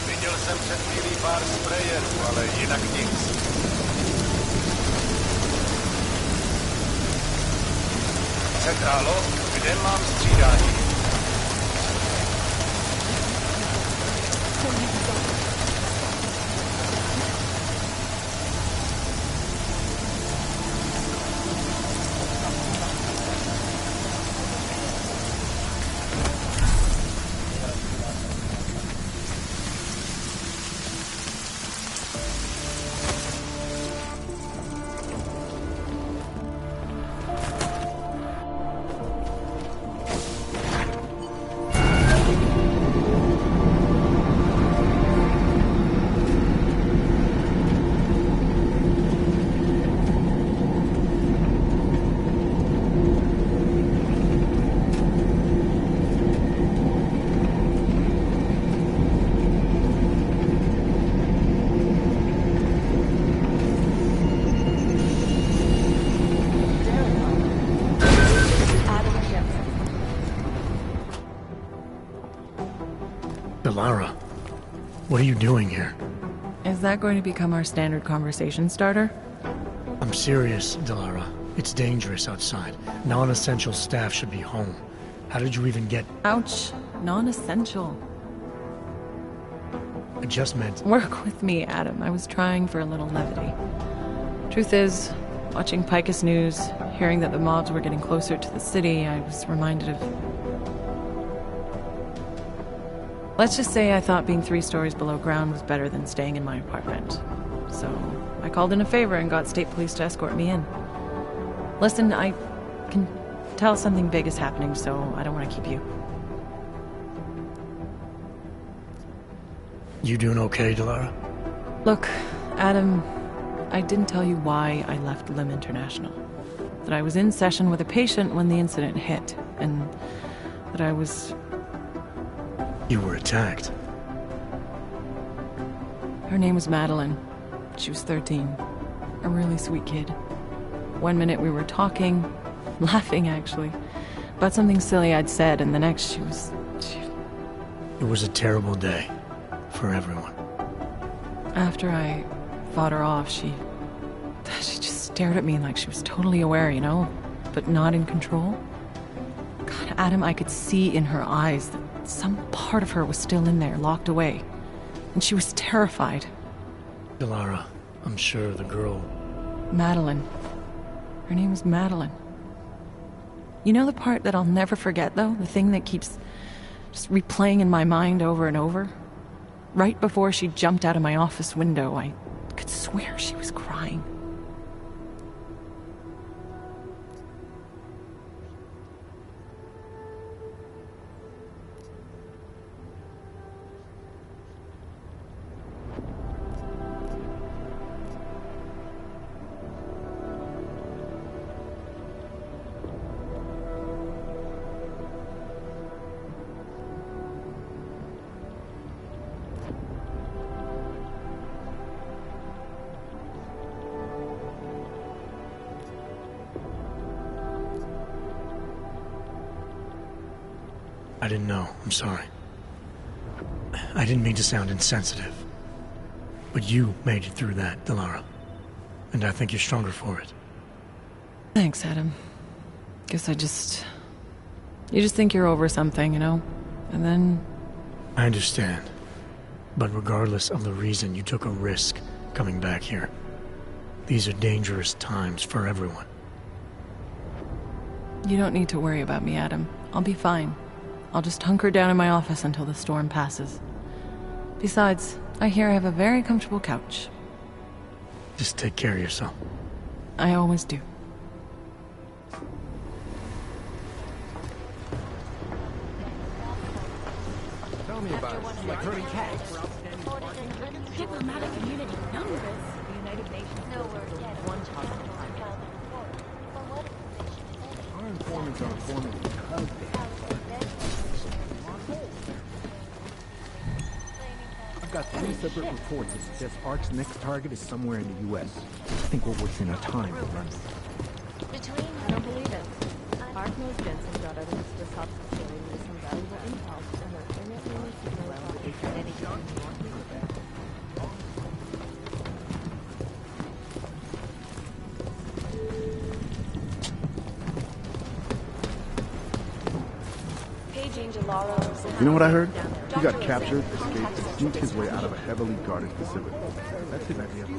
Viděl jsem před chvílí pár sprayerů, ale jinak nic. Centrálo, kde mám střídání?
Delara, what are you doing here?
Is that going to become our standard conversation starter?
I'm serious, Delara. It's dangerous outside. Non-essential staff should be home. How did you even get...
Ouch. Non-essential.
I just meant...
Work with me, Adam. I was trying for a little levity. Truth is, watching Picus News, hearing that the mobs were getting closer to the city, I was reminded of... Let's just say I thought being 3 stories below ground was better than staying in my apartment. So, I called in a favor and got state police to escort me in. Listen, I can tell something big is happening, so I don't want to keep you.
You doing okay, Delara?
Look, Adam, I didn't tell you why I left Lim International. That I was in session with a patient when the incident hit, and that I was...
You were attacked.
Her name was Madeline. She was 13. A really sweet kid. One minute we were talking, laughing actually, about something silly I'd said, and the next she was...
It was a terrible day for everyone.
After I fought her off, she just stared at me like she was totally aware, you know, but not in control. God, Adam, I could see in her eyes that some part of her was still in there, locked away. And she was terrified.
Delara, I'm sure the girl...
Madeline. Her name was Madeline. You know the part that I'll never forget, though? The thing that keeps just replaying in my mind over and over? Right before she jumped out of my office window, I could swear she was crying.
I didn't know. I'm sorry. I didn't mean to sound insensitive. But you made it through that, Delara. And I think you're stronger for it.
Thanks, Adam. Guess you just think you're over something, you know? And then...
I understand. But regardless of the reason, you took a risk coming back here. These are dangerous times for everyone.
You don't need to worry about me, Adam. I'll be fine. I'll just hunker down in my office until the storm passes. Besides, I hear I have a very comfortable couch.
Just take care of yourself.
I always do.
Tell me about it. Like herding cats.
Diplomatic community numbers. The United Nations no word yet. One time.
Our informants are informing because I've got 3 separate reports that suggest ARC's next target is somewhere in the U.S. I think we're wasting our time.
I don't believe it. ARC knows Jensen got out of the Swiss Hops facility with some valuable intel, and they're imminently seeking any
You know what I heard? He got captured, escaped, and sneaked his way out of a heavily guarded facility. That's his idea of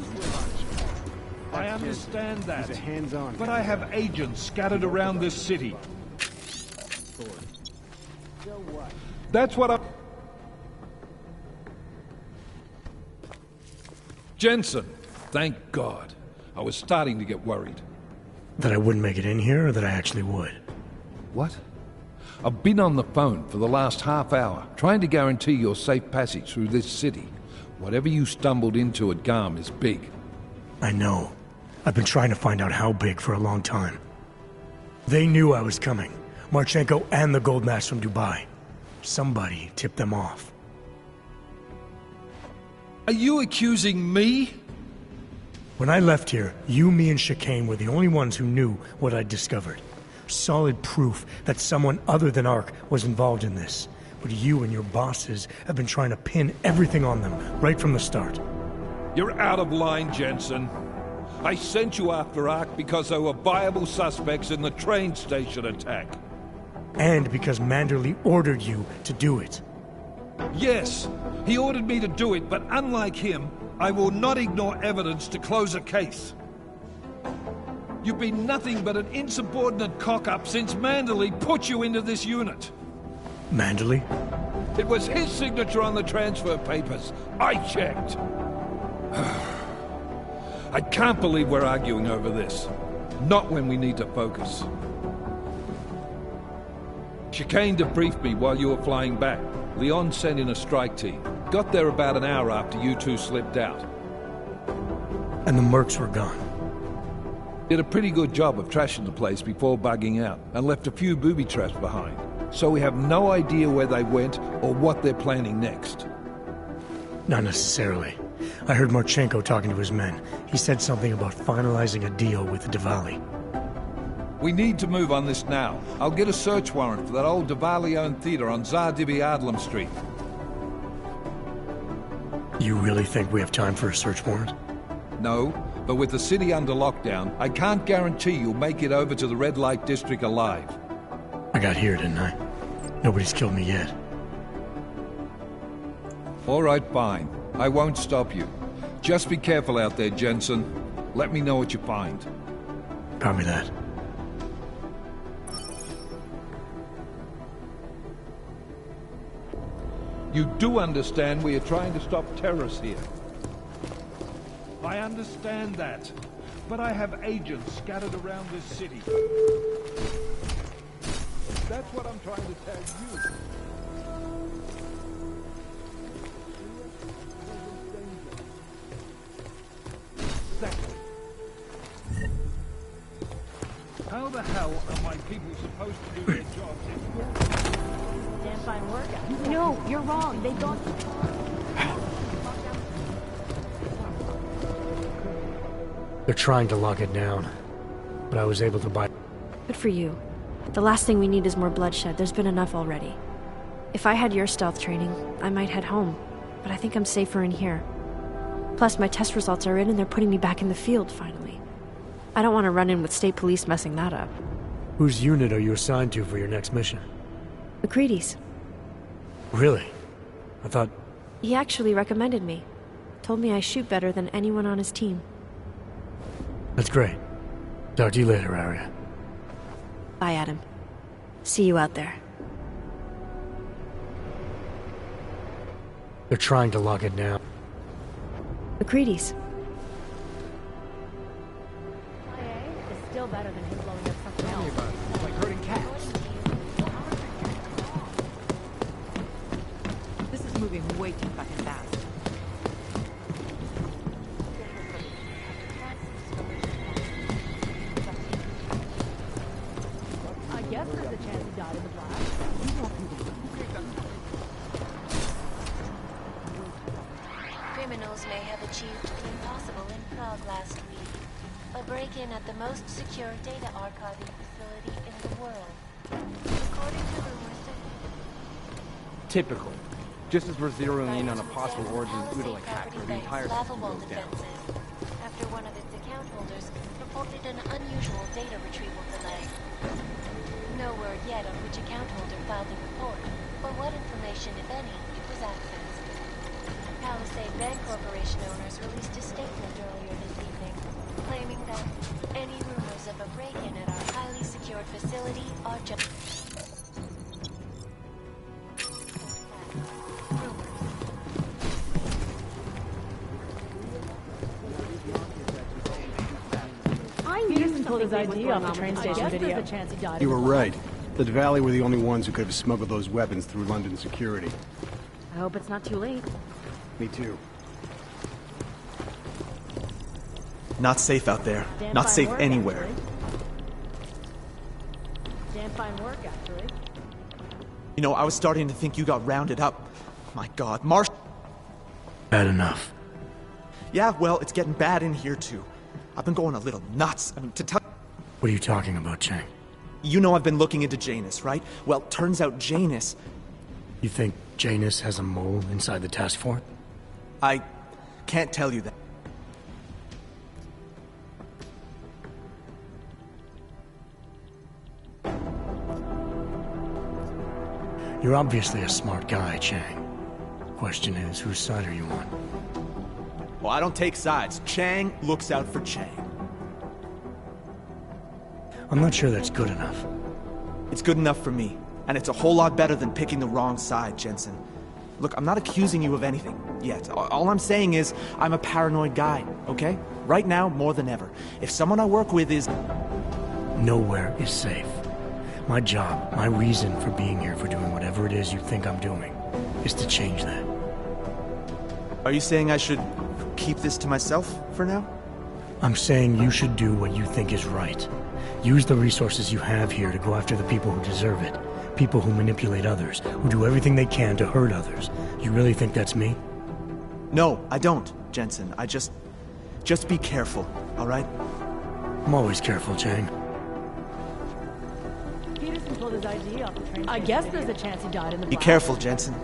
a
I understand that.
He's a hands-on.
But I have agents scattered around this city. That's what I... Jensen, thank God. I was starting to get worried.
That I wouldn't make it in here, or that I actually would?
What? I've been on the phone for the last half hour, trying to guarantee your safe passage through this city. Whatever you stumbled into at Garm is big.
I know. I've been trying to find out how big for a long time. They knew I was coming. Marchenko and the gold mask from Dubai. Somebody tipped them off.
Are you accusing me?
When I left here, you, me, and Chicane were the only ones who knew what I'd discovered. Solid proof that someone other than ARC was involved in this. But you and your bosses have been trying to pin everything on them right from the start.
You're out of line, Jensen. I sent you after ARC because there were viable suspects in the train station attack.
And because Manderley ordered you to do it.
Yes, he ordered me to do it, but unlike him, I will not ignore evidence to close a case. You've been nothing but an insubordinate cock-up since Manderley put you into this unit.
Manderley?
It was his signature on the transfer papers. I checked. I can't believe we're arguing over this. Not when we need to focus. Chicane debriefed me while you were flying back. Leon sent in a strike team. Got there about an hour after you two slipped out.
And the mercs were gone.
Did a pretty good job of trashing the place before bugging out, and left a few booby traps behind. So we have no idea where they went or what they're planning next.
Not necessarily. I heard Marchenko talking to his men. He said something about finalizing a deal with Diwali.
We need to move on this now. I'll get a search warrant for that old Diwali-owned theater on Tsar Dibi Adlam Street.
You really think we have time for a search warrant?
No, but with the city under lockdown, I can't guarantee you'll make it over to the red light district alive.
I got here, didn't I? Nobody's killed me yet.
All right, fine. I won't stop you. Just be careful out there, Jensen. Let me know what you find.
Copy that.
You do understand we are trying to stop terrorists here. I understand that, but I have agents scattered around this city. That's what I'm trying to tell you. Exactly. How the hell are my people supposed to do their jobs if...
Damn fine workout. No, you're wrong. They got...
They're trying to lock it down, but I was able to buy...
Good for you. The last thing we need is more bloodshed. There's been enough already. If I had your stealth training, I might head home, but I think I'm safer in here. Plus, my test results are in and they're putting me back in the field, finally. I don't want to run in with state police messing that up.
Whose unit are you assigned to for your next mission?
McCready's.
Really? I thought...
He actually recommended me. Told me I shoot better than anyone on his team.
That's great. Talk to you later, Arya.
Bye, Adam. See you out there.
They're trying to lock it down.
McCready's.
It's still better than him blowing up something else.
It's like herding cats.
moving way too fucking fast.
I guess there's a chance he died in the blast.
Criminals may have achieved the impossible in Prague last week. A break-in at the most secure data archiving facility in the world. According to rumors,
Typical. Just as we're zeroing in on a possible origin of Udalek hacker, the entire system goes down.
after one of its account holders reported an unusual data retrieval delay. No word yet on which account holder filed the report, or what information, if any, it was accessed. Palisade Bank Corporation owners released a statement earlier this evening, claiming that any rumors of a break-in at our highly secured facility are just...
Peterson pulled his ID off the train station video.
You were right. The Valley were the only ones who could have smuggled those weapons through London security.
I hope it's not too late.
Me too.
Not safe out there. Not safe anywhere.
Damn fine work, actually.
You know, I was starting to think you got rounded up. My God, Marsh...
Bad enough.
Yeah, well, it's getting bad in here, too. I've been going a little nuts. I mean, to tell...
What are you talking about, Chang?
You know I've been looking into Janus, right? Well, turns out Janus...
You think Janus has a mole inside the task force?
I can't tell you that.
You're obviously a smart guy, Chang. Question is, whose side are you on?
Well, I don't take sides. Chang looks out for Chang.
I'm not sure that's good enough.
It's good enough for me. And it's a whole lot better than picking the wrong side, Jensen. Look, I'm not accusing you of anything yet. All I'm saying is, I'm a paranoid guy, okay? Right now, more than ever. If someone I work with is...
Nowhere is safe. My job, my reason for being here, for doing whatever it is you think I'm doing, is to change that.
Are you saying I should keep this to myself for now?
I'm saying you should do what you think is right. Use the resources you have here to go after the people who deserve it. People who manipulate others, who do everything they can to hurt others. You really think that's me?
No, I don't, Jensen. I just be careful, all right?
I'm always careful, Chang.
Peterson pulled his ID off the train. I guess there's a chance he died in the
Be
blast.
careful, Jensen.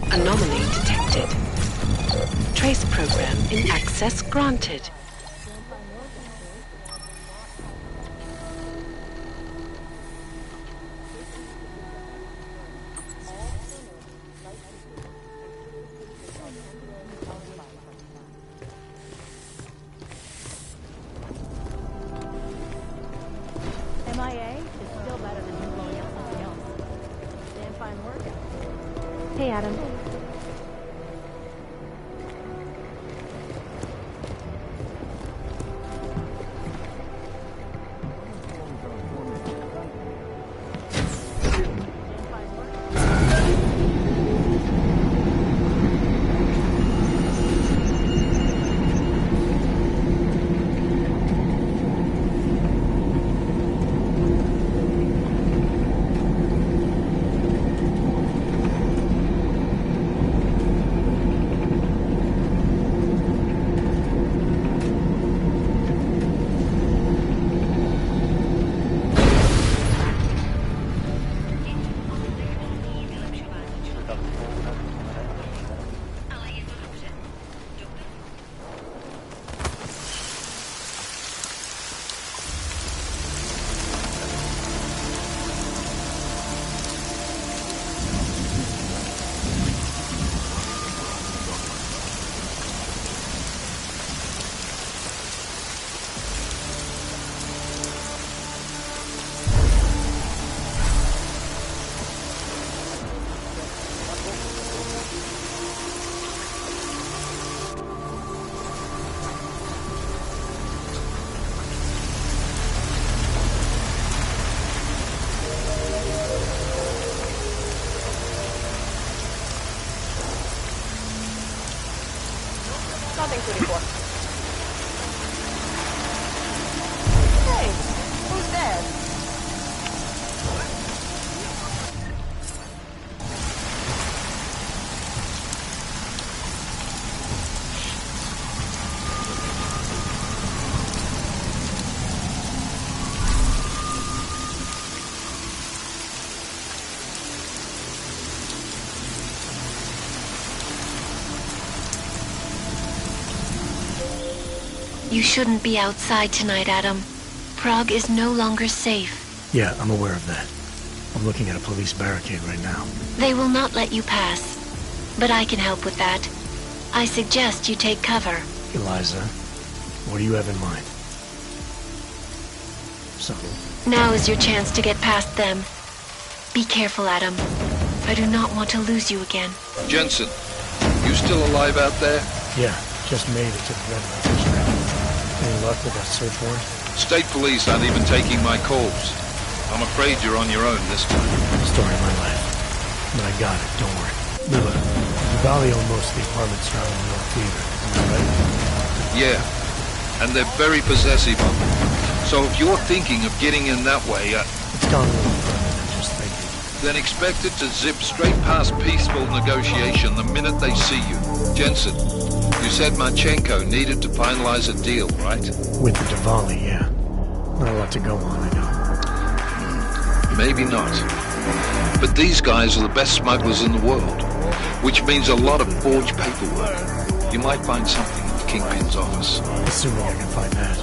Anomaly detected. Trace program in access granted.
MIA is still better than him blowing up something else. Damn fine work, actually.
Hey, Adam.
Nothing to report. Hey, who's there?
You shouldn't be outside tonight, Adam. Prague is no longer safe.
Yeah, I'm aware of that. I'm looking at a police barricade right now.
They will not let you pass. But I can help with that. I suggest you take cover.
Eliza, what do you have in mind? Something.
Now is your chance to get past them. Be careful, Adam. I do not want to lose you again.
Jensen, you still alive out there?
Yeah, just made it to the red light district. Any luck with that search warrant?
State police aren't even taking my calls. I'm afraid you're on your own this time.
Story of my life. But I got it, don't worry. Lila, Valley owned most of the apartments surrounding the North Theater, am I right?
Yeah, and they're very possessive of them. So if you're thinking of getting in that way,
it's gone a little further than just thinking.
Then expect it to zip straight past peaceful negotiation the minute they see you. Jensen, you said Marchenko needed to finalize a deal, right?
With the Diwali, yeah. Not a lot to go on, I know.
Maybe not. But these guys are the best smugglers in the world, which means a lot of forged paperwork. You might find something at the Kingpin's office.
Assuming I can find that.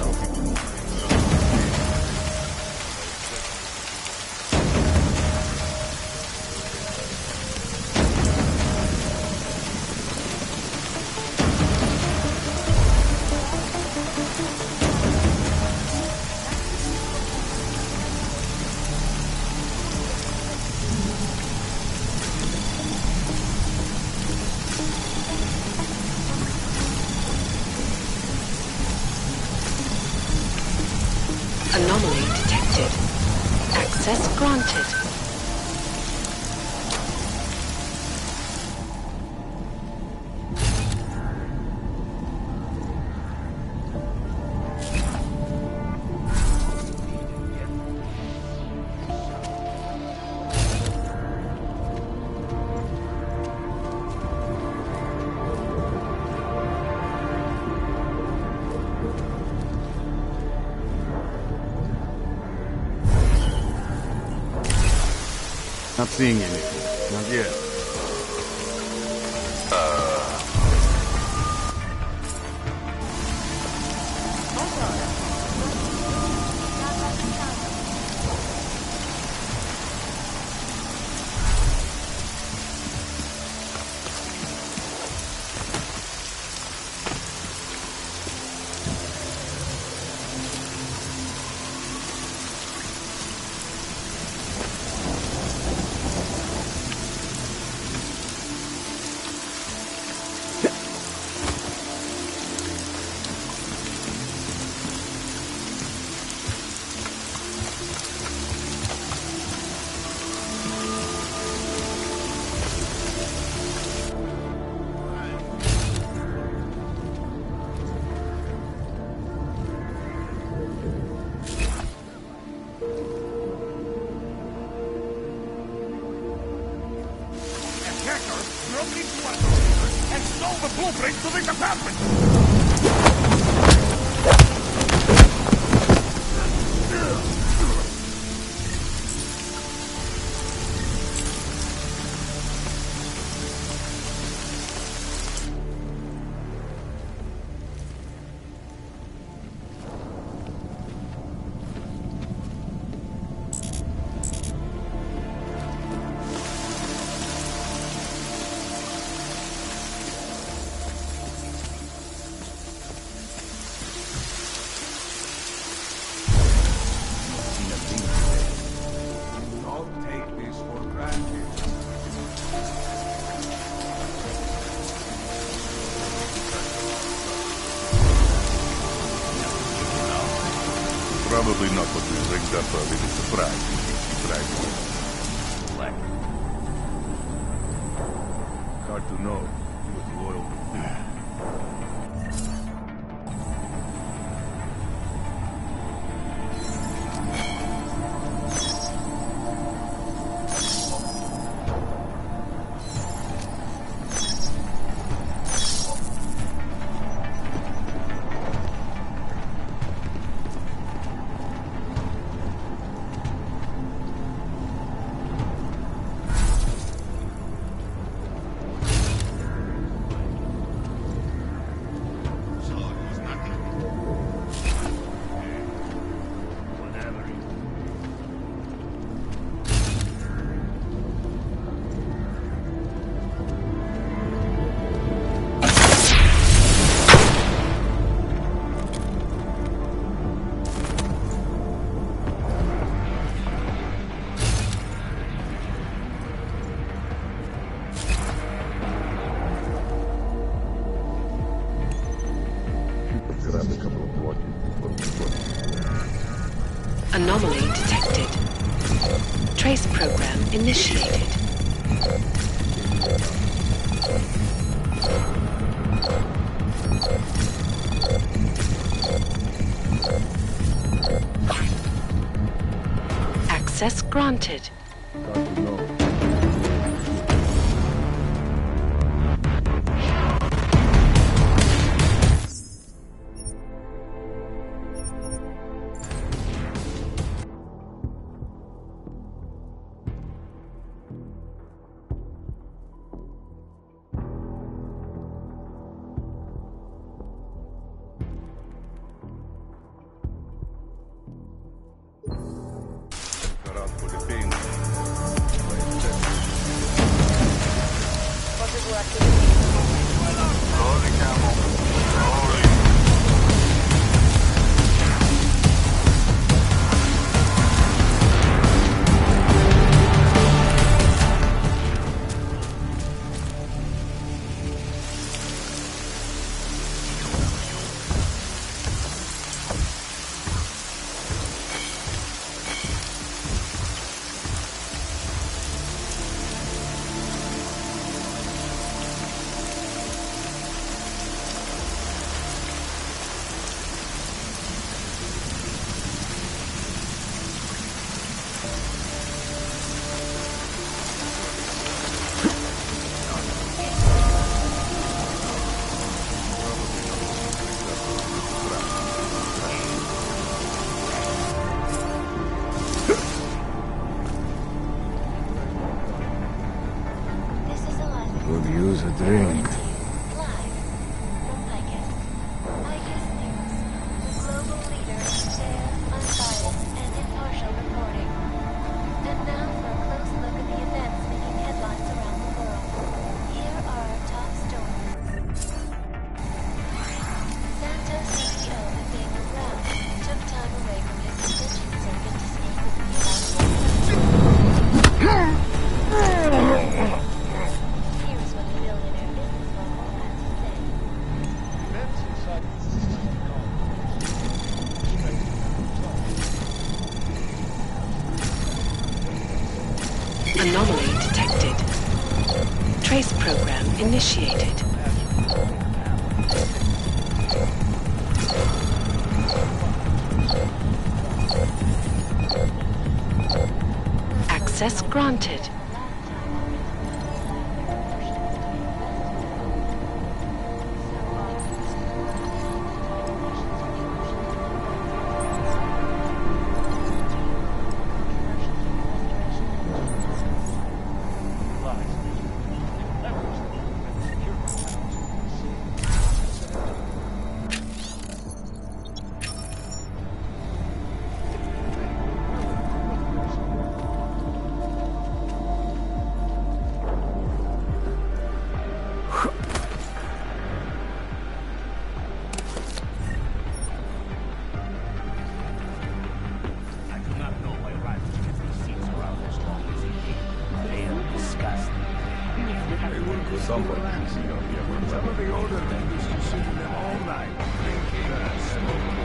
Anomaly detected. Access granted.
Not seeing anything. Not yet.
And stole the blueprint to this apartment!
Probably not what we rigged up for a little surprise. Right. Black. Hard to know. He was loyal to
Anomaly detected. Trace program initiated. Access granted.
Could use a drink.
Anomaly detected. Trace program initiated. Access granted.
Somebody should see on the Some of the older men used to sit in them all night, drinking and smoking.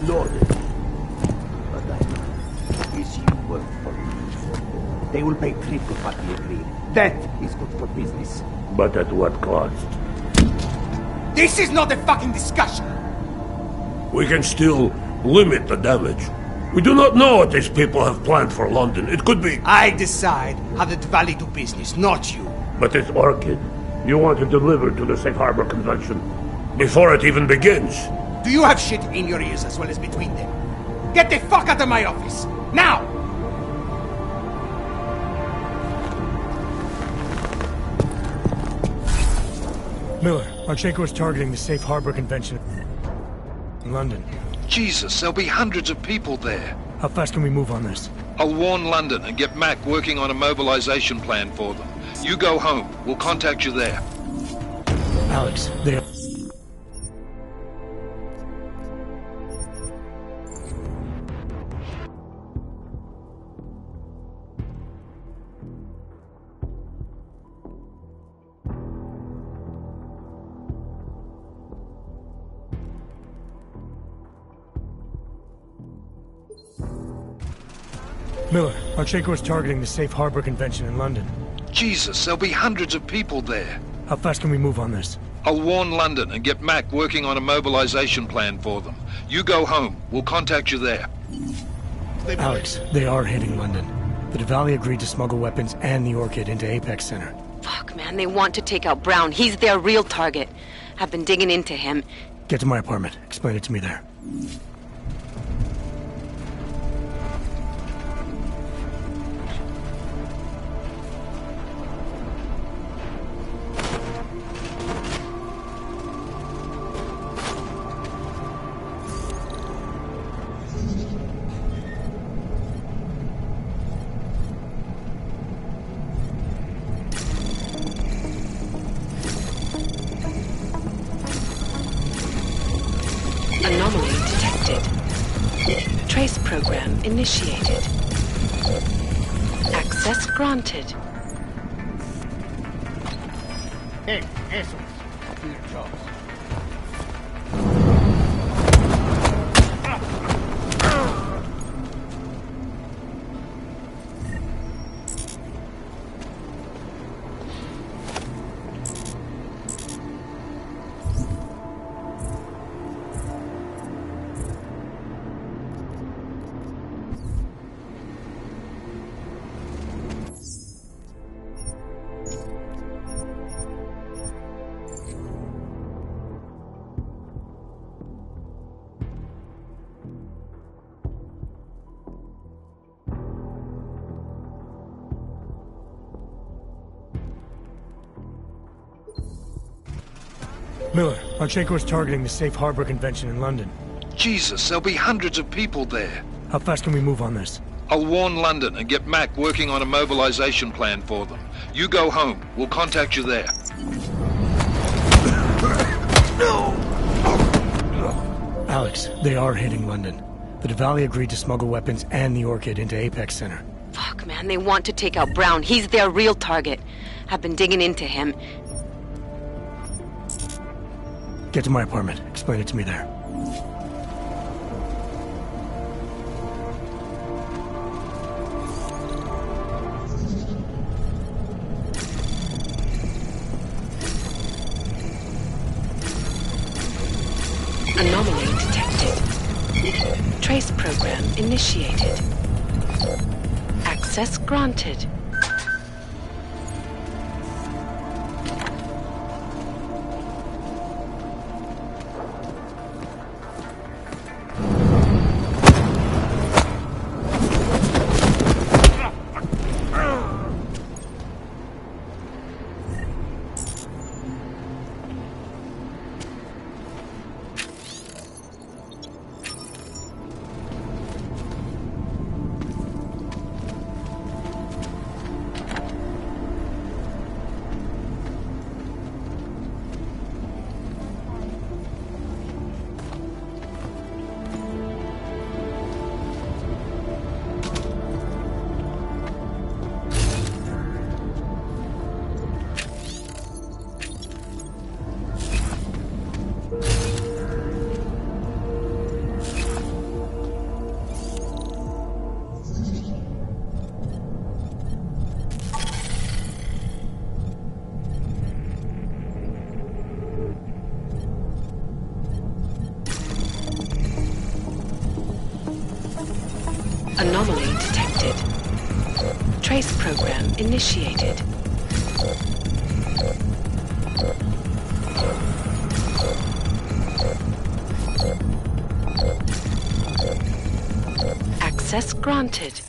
Lord, but I is you work for me. They will pay triple what we agreed. That is good for business.
But at what cost?
This is not a fucking discussion!
We can still limit the damage. We do not know what these people have planned for London. It could be...
I decide how the Valley do business, not you.
But it's Orchid. You want to deliver to the Safe Harbor Convention before it even begins.
Do you have shit in your ears as well as between them? Get the fuck out of my office! Now!
Miller, Marchenko is targeting the Safe Harbor Convention in London.
Jesus, there'll be hundreds of people there.
How fast can we move on this?
I'll warn London and get Mac working on a mobilization plan for them. You go home. We'll contact you there.
Alex, they are... Miller, Marchenko is targeting the Safe Harbor Convention in London.
Jesus, there'll be hundreds of people there.
How fast can we move on this?
I'll warn London and get Mac working on a mobilization plan for them. You go home. We'll contact you there.
Alex, they are hitting London. The Valley agreed to smuggle weapons and the Orchid into Apex Center.
Fuck, man, they want to take out Brown. He's their real target. I've been digging into him.
Get to my apartment. Explain it to me there.
Anomaly detected. Trace program initiated. Access granted.
Hey, assholes. Do your jobs.
Miller, Marchenko is targeting the Safe Harbor Convention in London.
Jesus, there'll be hundreds of people there.
How fast can we move on this?
I'll warn London and get Mac working on a mobilization plan for them. You go home. We'll contact you there.
Alex, they are hitting London. The Valley agreed to smuggle weapons and the Orchid into Apex Center.
Fuck, man, they want to take out Brown. He's their real target. I've been digging into him.
Get to my apartment. Explain it to me there.
Anomaly detected. Trace program initiated. Access granted. Anomaly detected. Trace program initiated. Access granted.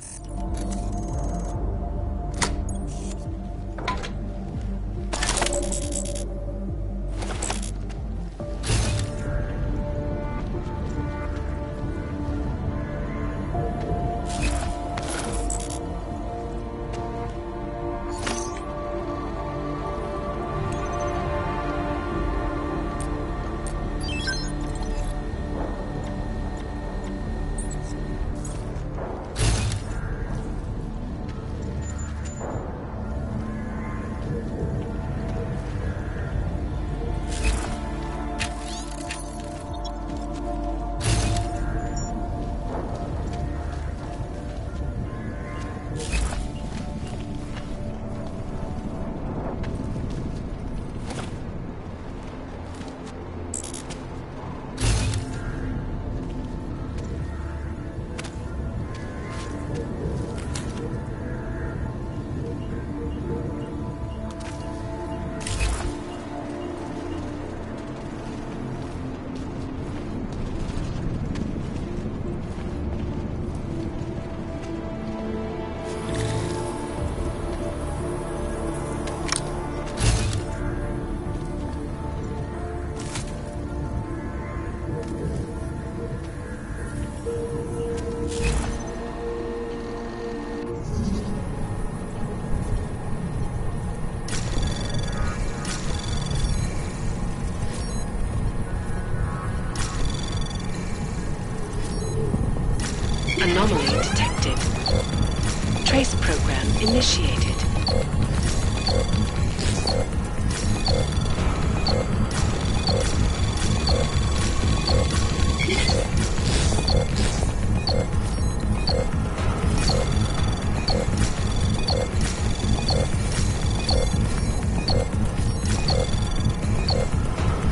initiated.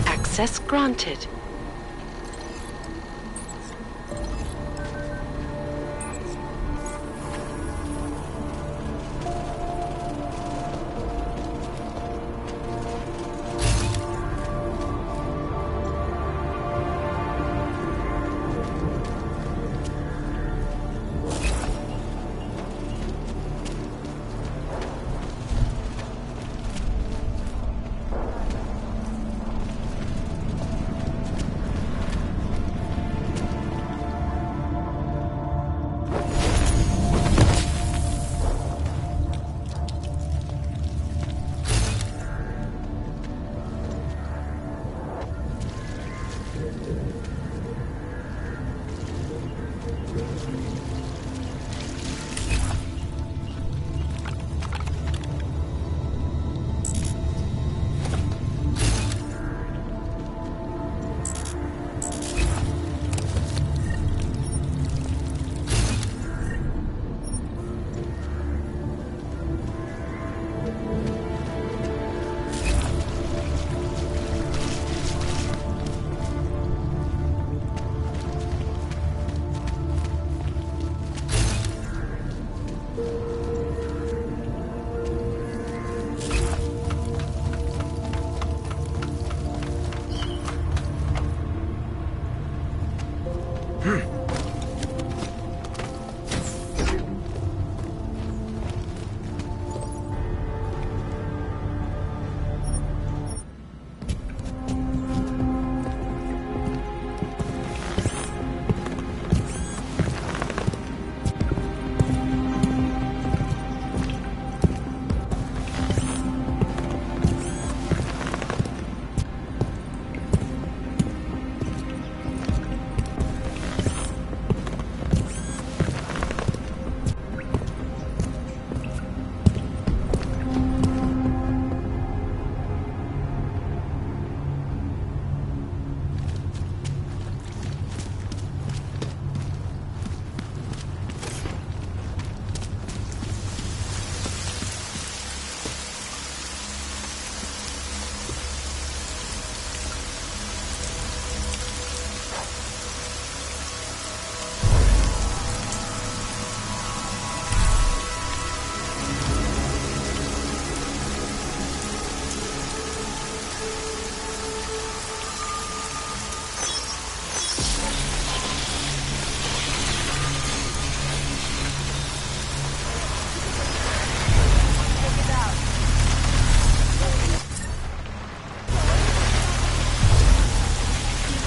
Access granted.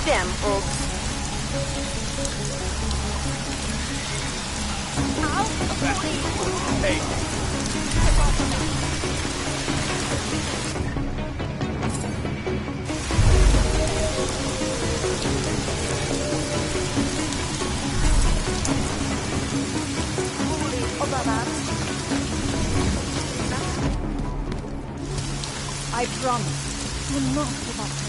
Them, folks.
Hey.
I promise. Do not give up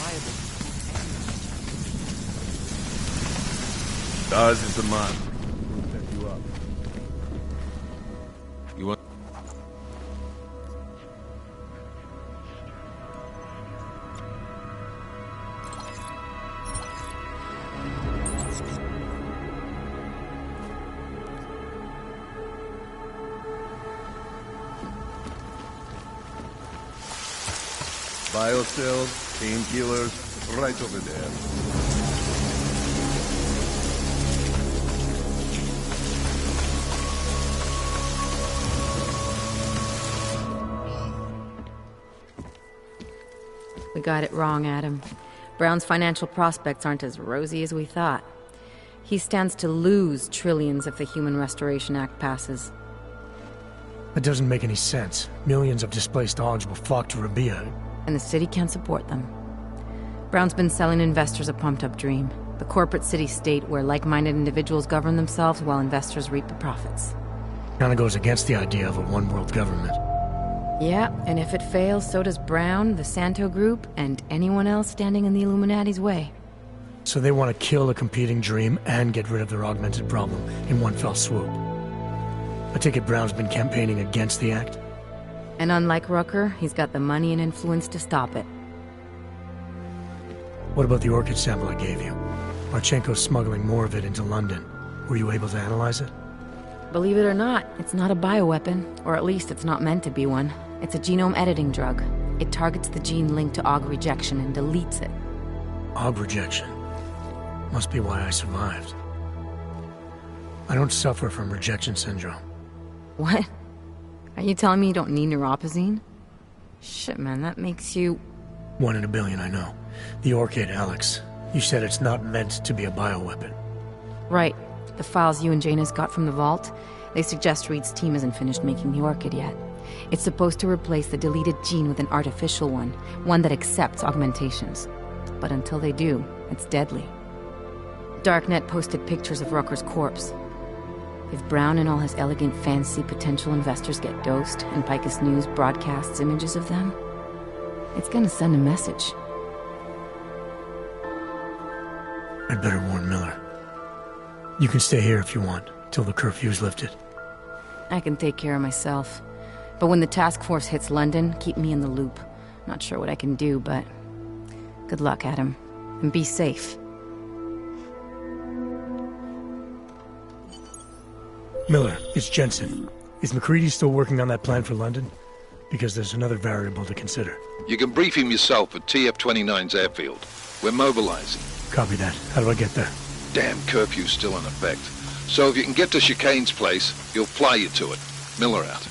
hope.
Das ist der Mann.
We'll set you up.
You want... Biocells, painkillers, right over there.
We got it wrong, Adam. Brown's financial prospects aren't as rosy as we thought. He stands to lose trillions if the Human Restoration Act passes.
That doesn't make any sense. Millions of displaced dogs will flock to Rabia.
And the city can't support them. Brown's been selling investors a pumped-up dream. The corporate city-state where like-minded individuals govern themselves while investors reap the profits.
Kinda goes against the idea of a one-world government.
Yeah, and if it fails, so does Brown, the Santo Group, and anyone else standing in the Illuminati's way.
So they want to kill a competing dream and get rid of their augmented problem in one fell swoop. I take it Brown's been campaigning against the act?
And unlike Rucker, he's got the money and influence to stop it.
What about the orchid sample I gave you? Marchenko's smuggling more of it into London. Were you able to analyze it?
Believe it or not, it's not a bioweapon, or at least it's not meant to be one. It's a genome editing drug. It targets the gene linked to AUG rejection and deletes it.
AUG rejection? Must be why I survived. I don't suffer from rejection syndrome.
What? Are you telling me you don't need neuropozyne? Shit, man, that makes you...
1 in a billion, I know. The orchid, Alex. You said it's not meant to be a bioweapon.
Right. The files you and Jaina's got from the vault, they suggest Reed's team isn't finished making the orchid yet. It's supposed to replace the deleted gene with an artificial one that accepts augmentations. But until they do, it's deadly. Darknet posted pictures of Rucker's corpse. If Brown and all his elegant, fancy potential investors get dosed, and Picus News broadcasts images of them, it's gonna send a message.
I'd better warn Miller. You can stay here if you want, till the curfew's lifted.
I can take care of myself. But when the task force hits London, keep me in the loop. Not sure what I can do, but... good luck, Adam. And be safe.
Miller, it's Jensen. Is McCready still working on that plan for London? Because there's another variable to consider.
You can brief him yourself at TF-29's airfield. We're mobilizing.
Copy that. How do I get there?
Damn curfew's still in effect. So if you can get to Chicane's place, he'll fly you to it. Miller out.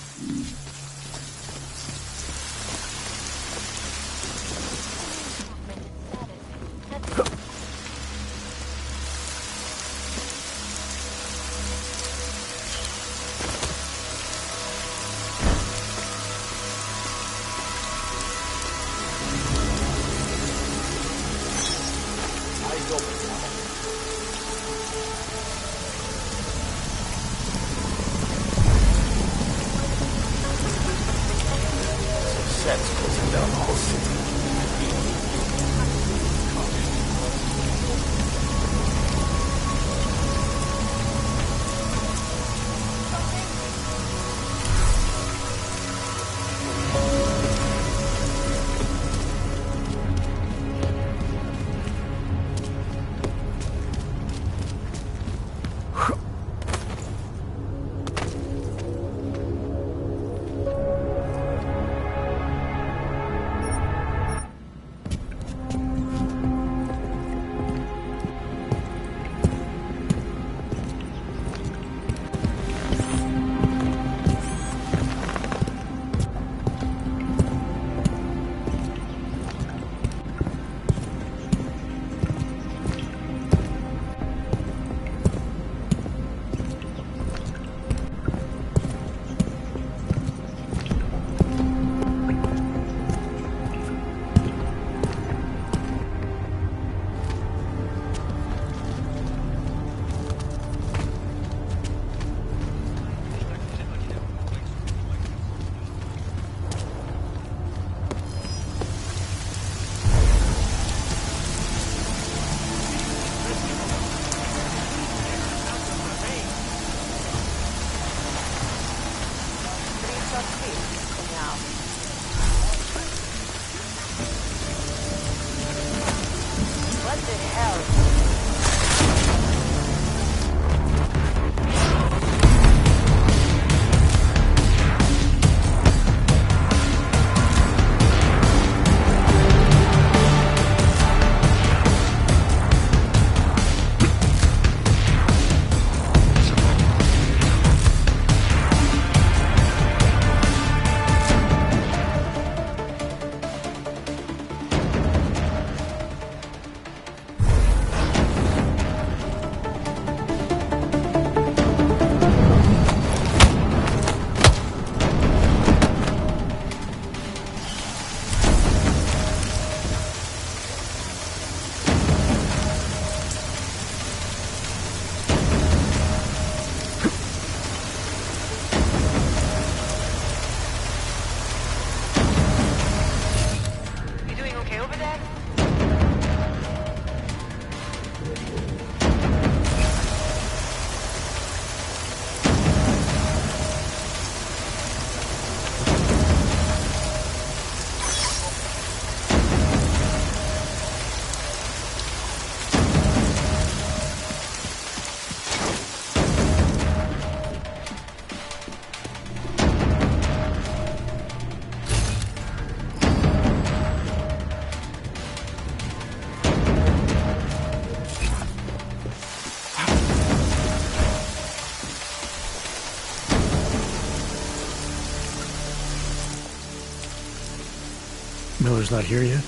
Miller's not here yet?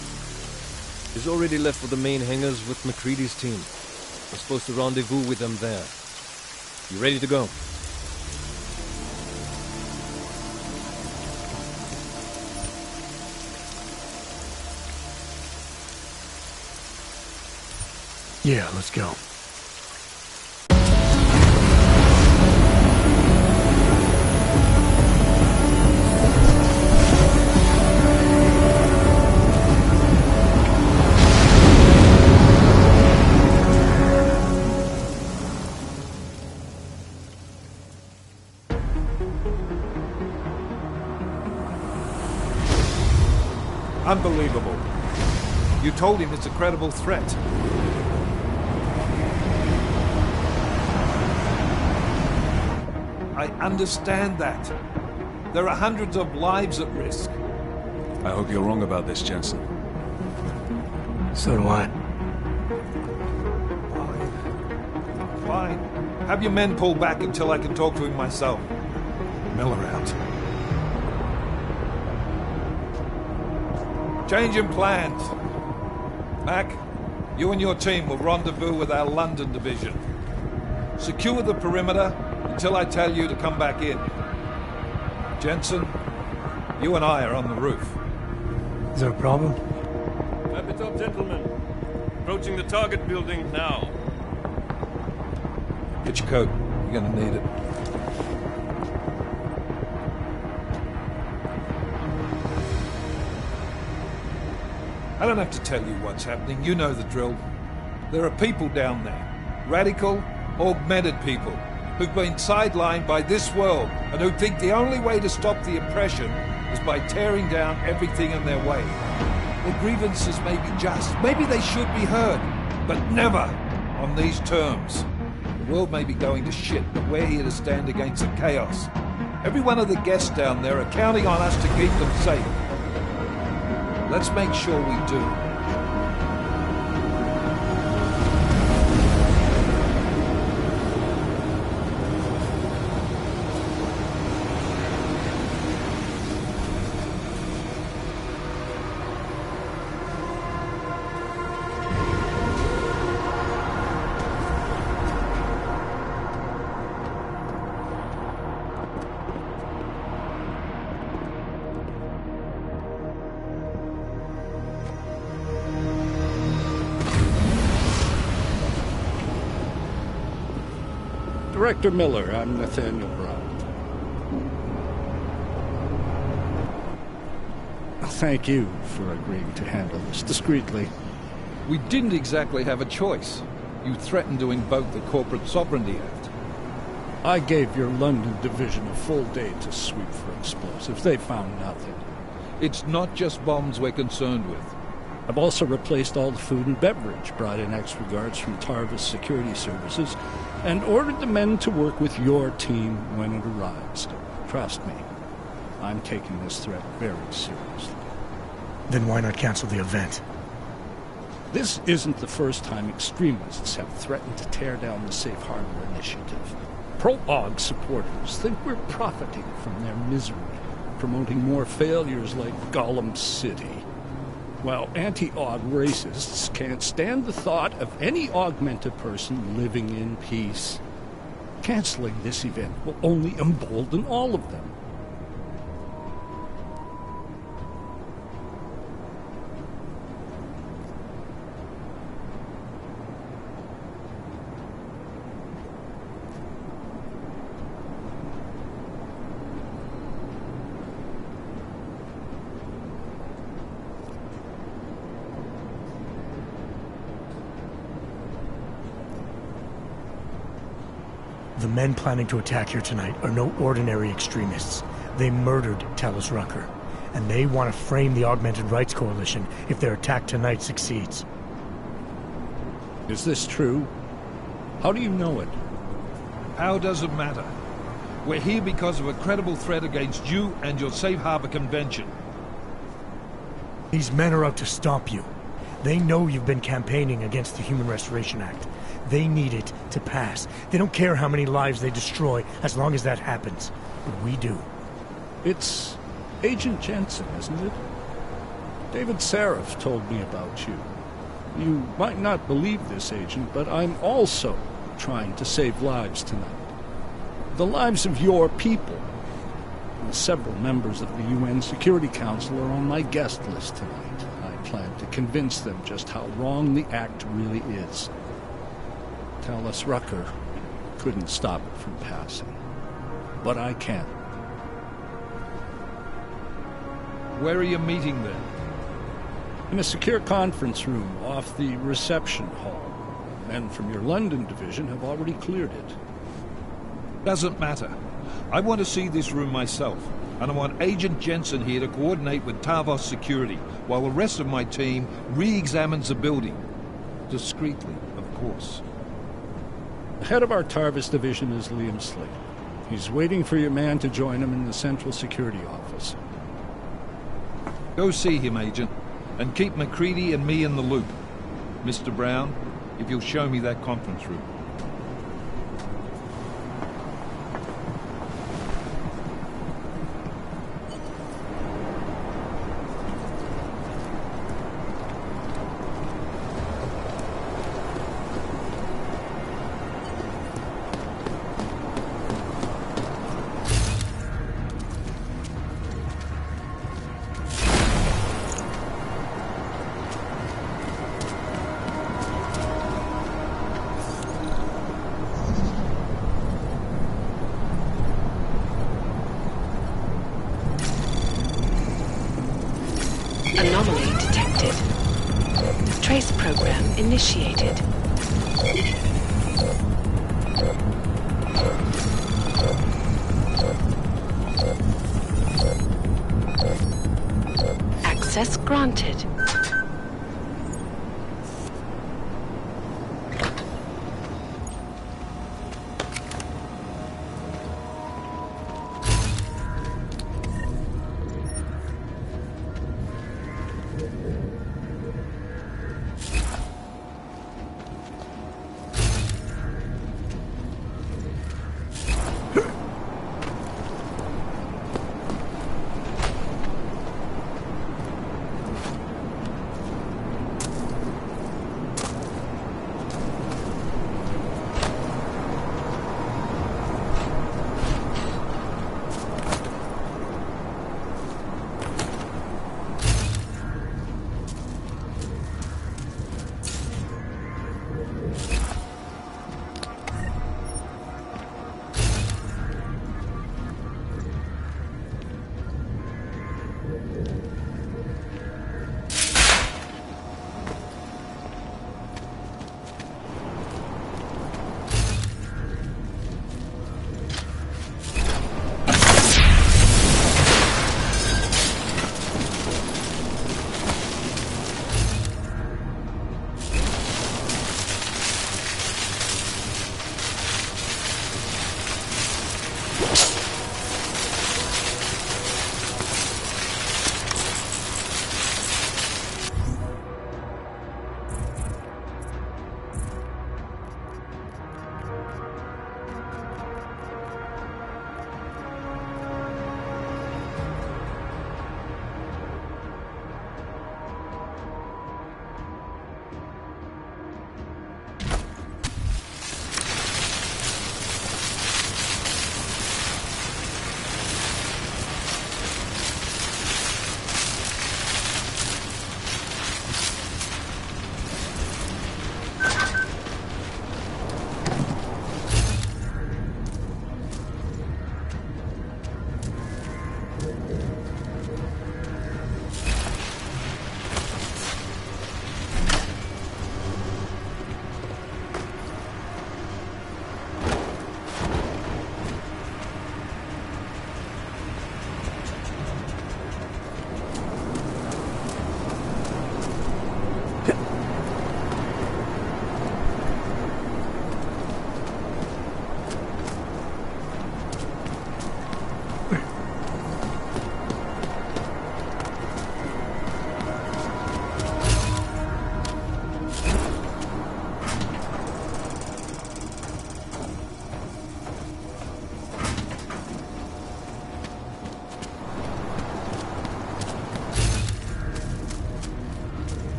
He's already left for the main hangars with McCready's team. We're supposed to rendezvous with them there. You ready to go?
Yeah, let's go.
Unbelievable. You told him it's a credible threat. I understand that. There are hundreds of lives at risk.
I hope you're wrong about this, Jensen.
So do I.
Fine. Have your men pull back until I can talk to him myself. Miller out. Change in plans. Mac, you and your team will rendezvous with our London division. Secure the perimeter until I tell you to come back in. Jensen, you and I are on the roof.
Is there a problem?
Wrap it up, gentlemen. Approaching the target building now.
Get your coat. You're gonna need it. I don't have to tell you what's happening. You know the drill. There are people down there. Radical, augmented people who've been sidelined by this world and who think the only way to stop the oppression is by tearing down everything in their way. Their grievances may be just. Maybe they should be heard. But never on these terms. The world may be going to shit, but we're here to stand against the chaos. Every one of the guests down there are counting on us to keep them safe. Let's make sure we do.
Director Miller, I'm Nathaniel Brown. Thank you for agreeing to handle this discreetly.
We didn't exactly have a choice. You threatened to invoke the Corporate Sovereignty Act.
I gave your London division a full day to sweep for explosives. They found nothing.
It's not just bombs we're concerned with.
I've also replaced all the food and beverage, brought in extra guards from Tarvis Security Services, and ordered the men to work with your team when it arrives. Trust me, I'm taking this threat very seriously.
Then why not cancel the event?
This isn't the first time extremists have threatened to tear down the Safe Harbor Initiative. Pro-AUG supporters think we're profiting from their misery, promoting more failures like Gollum City. While anti-AUG racists can't stand the thought of any augmented person living in peace. Canceling this event will only embolden all of them.
The men planning to attack here tonight are no ordinary extremists. They murdered Talos Rucker, and they want to frame the Augmented Rights Coalition if their attack tonight succeeds.
Is this true? How do you know it?
How does it matter? We're here because of a credible threat against you and your Safe Harbor Convention.
These men are out to stop you. They know you've been campaigning against the Human Restoration Act. They need it to pass. They don't care how many lives they destroy, as long as that happens. But we do.
It's Agent Jensen, isn't it? David Seraph told me about you. You might not believe this, Agent, but I'm also trying to save lives tonight. The lives of your people. Several members of the UN Security Council are on my guest list tonight. I plan to convince them just how wrong the act really is. Tallis Rucker couldn't stop it from passing. But I can.
Where are you meeting then?
In a secure conference room off the reception hall. Men from your London division have already cleared it.
Doesn't matter. I want to see this room myself, and I want Agent Jensen here to coordinate with Tavos Security, while the rest of my team re-examines the building. Discreetly, of course.
The head of our Tarvis division is Liam Slade. He's waiting for your man to join him in the Central Security Office.
Go see him, Agent, and keep MacReady and me in the loop. Mr. Brown, if you'll show me that conference room.
Anomaly detected. Trace program initiated. Access granted.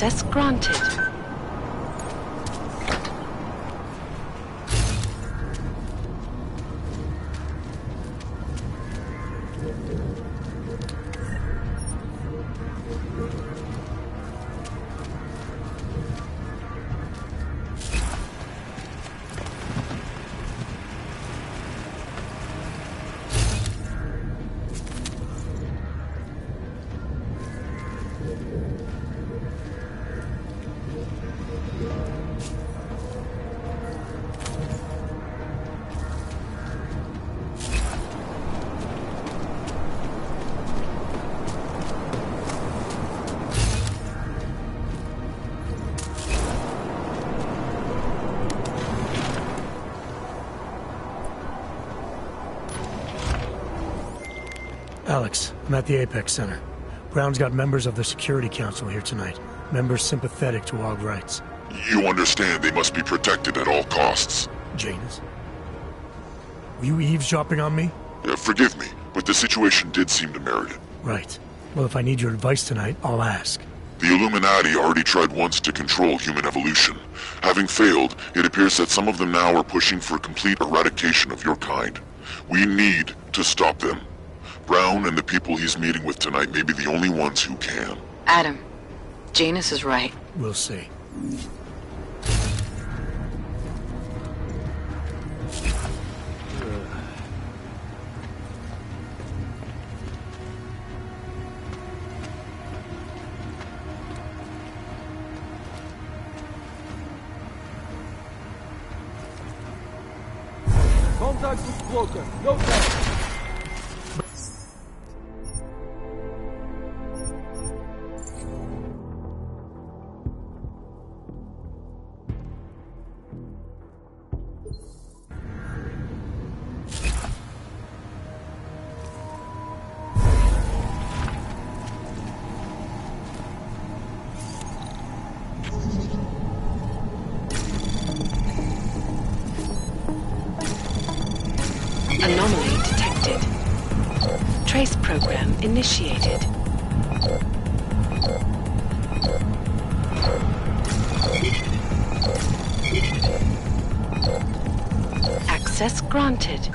Access granted.
Alex, I'm at the Apex Center. Brown's got members of the Security Council here tonight. Members sympathetic to AUG rights.
You understand they must be protected at all costs.
Janus? Were you eavesdropping on me?
Forgive me, but the situation did seem to merit it.
Right. Well, if I need your advice tonight, I'll ask.
The Illuminati already tried once to control human evolution. Having failed, it appears that some of them now are pushing for complete eradication of your kind. We need to stop them. Brown and the people he's meeting with tonight may be the only ones who can.
Adam, Janus is right.
We'll see.
Contact with broken. No doubt.
Anomaly detected. Trace program initiated. Access granted.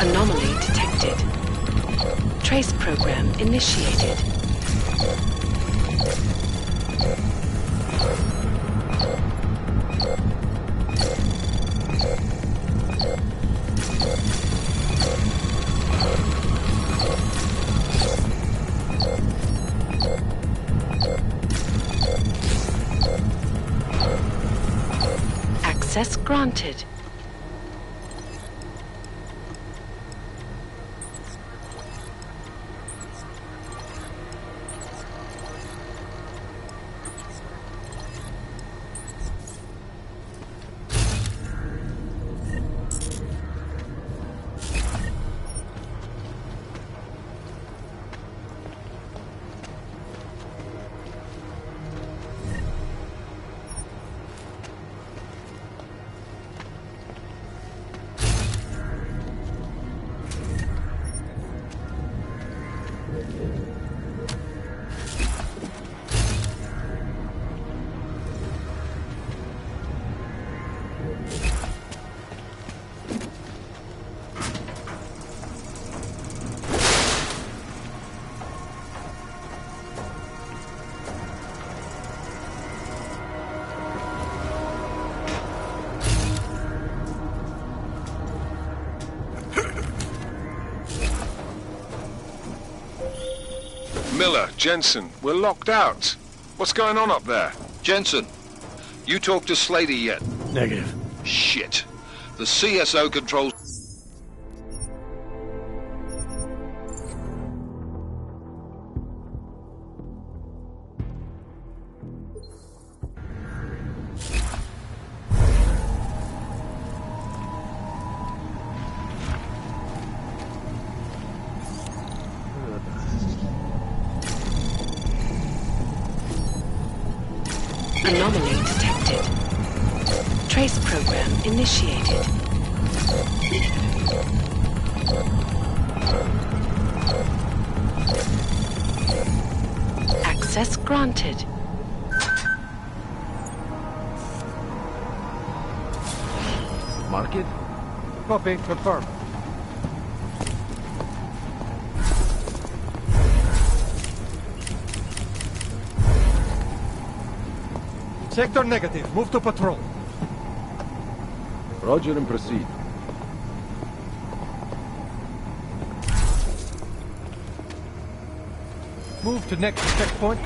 Anomaly detected. Trace program initiated. Access granted.
Miller, Jensen, we're locked out. What's going on up there?
Jensen, You talked to Slater yet?
Negative.
Shit. The CSO controls...
Anomaly detected. Trace program initiated. Access granted.
Mark it? Copy, confirm. Sector negative. Move to patrol.
Roger and proceed.
Move to next checkpoint.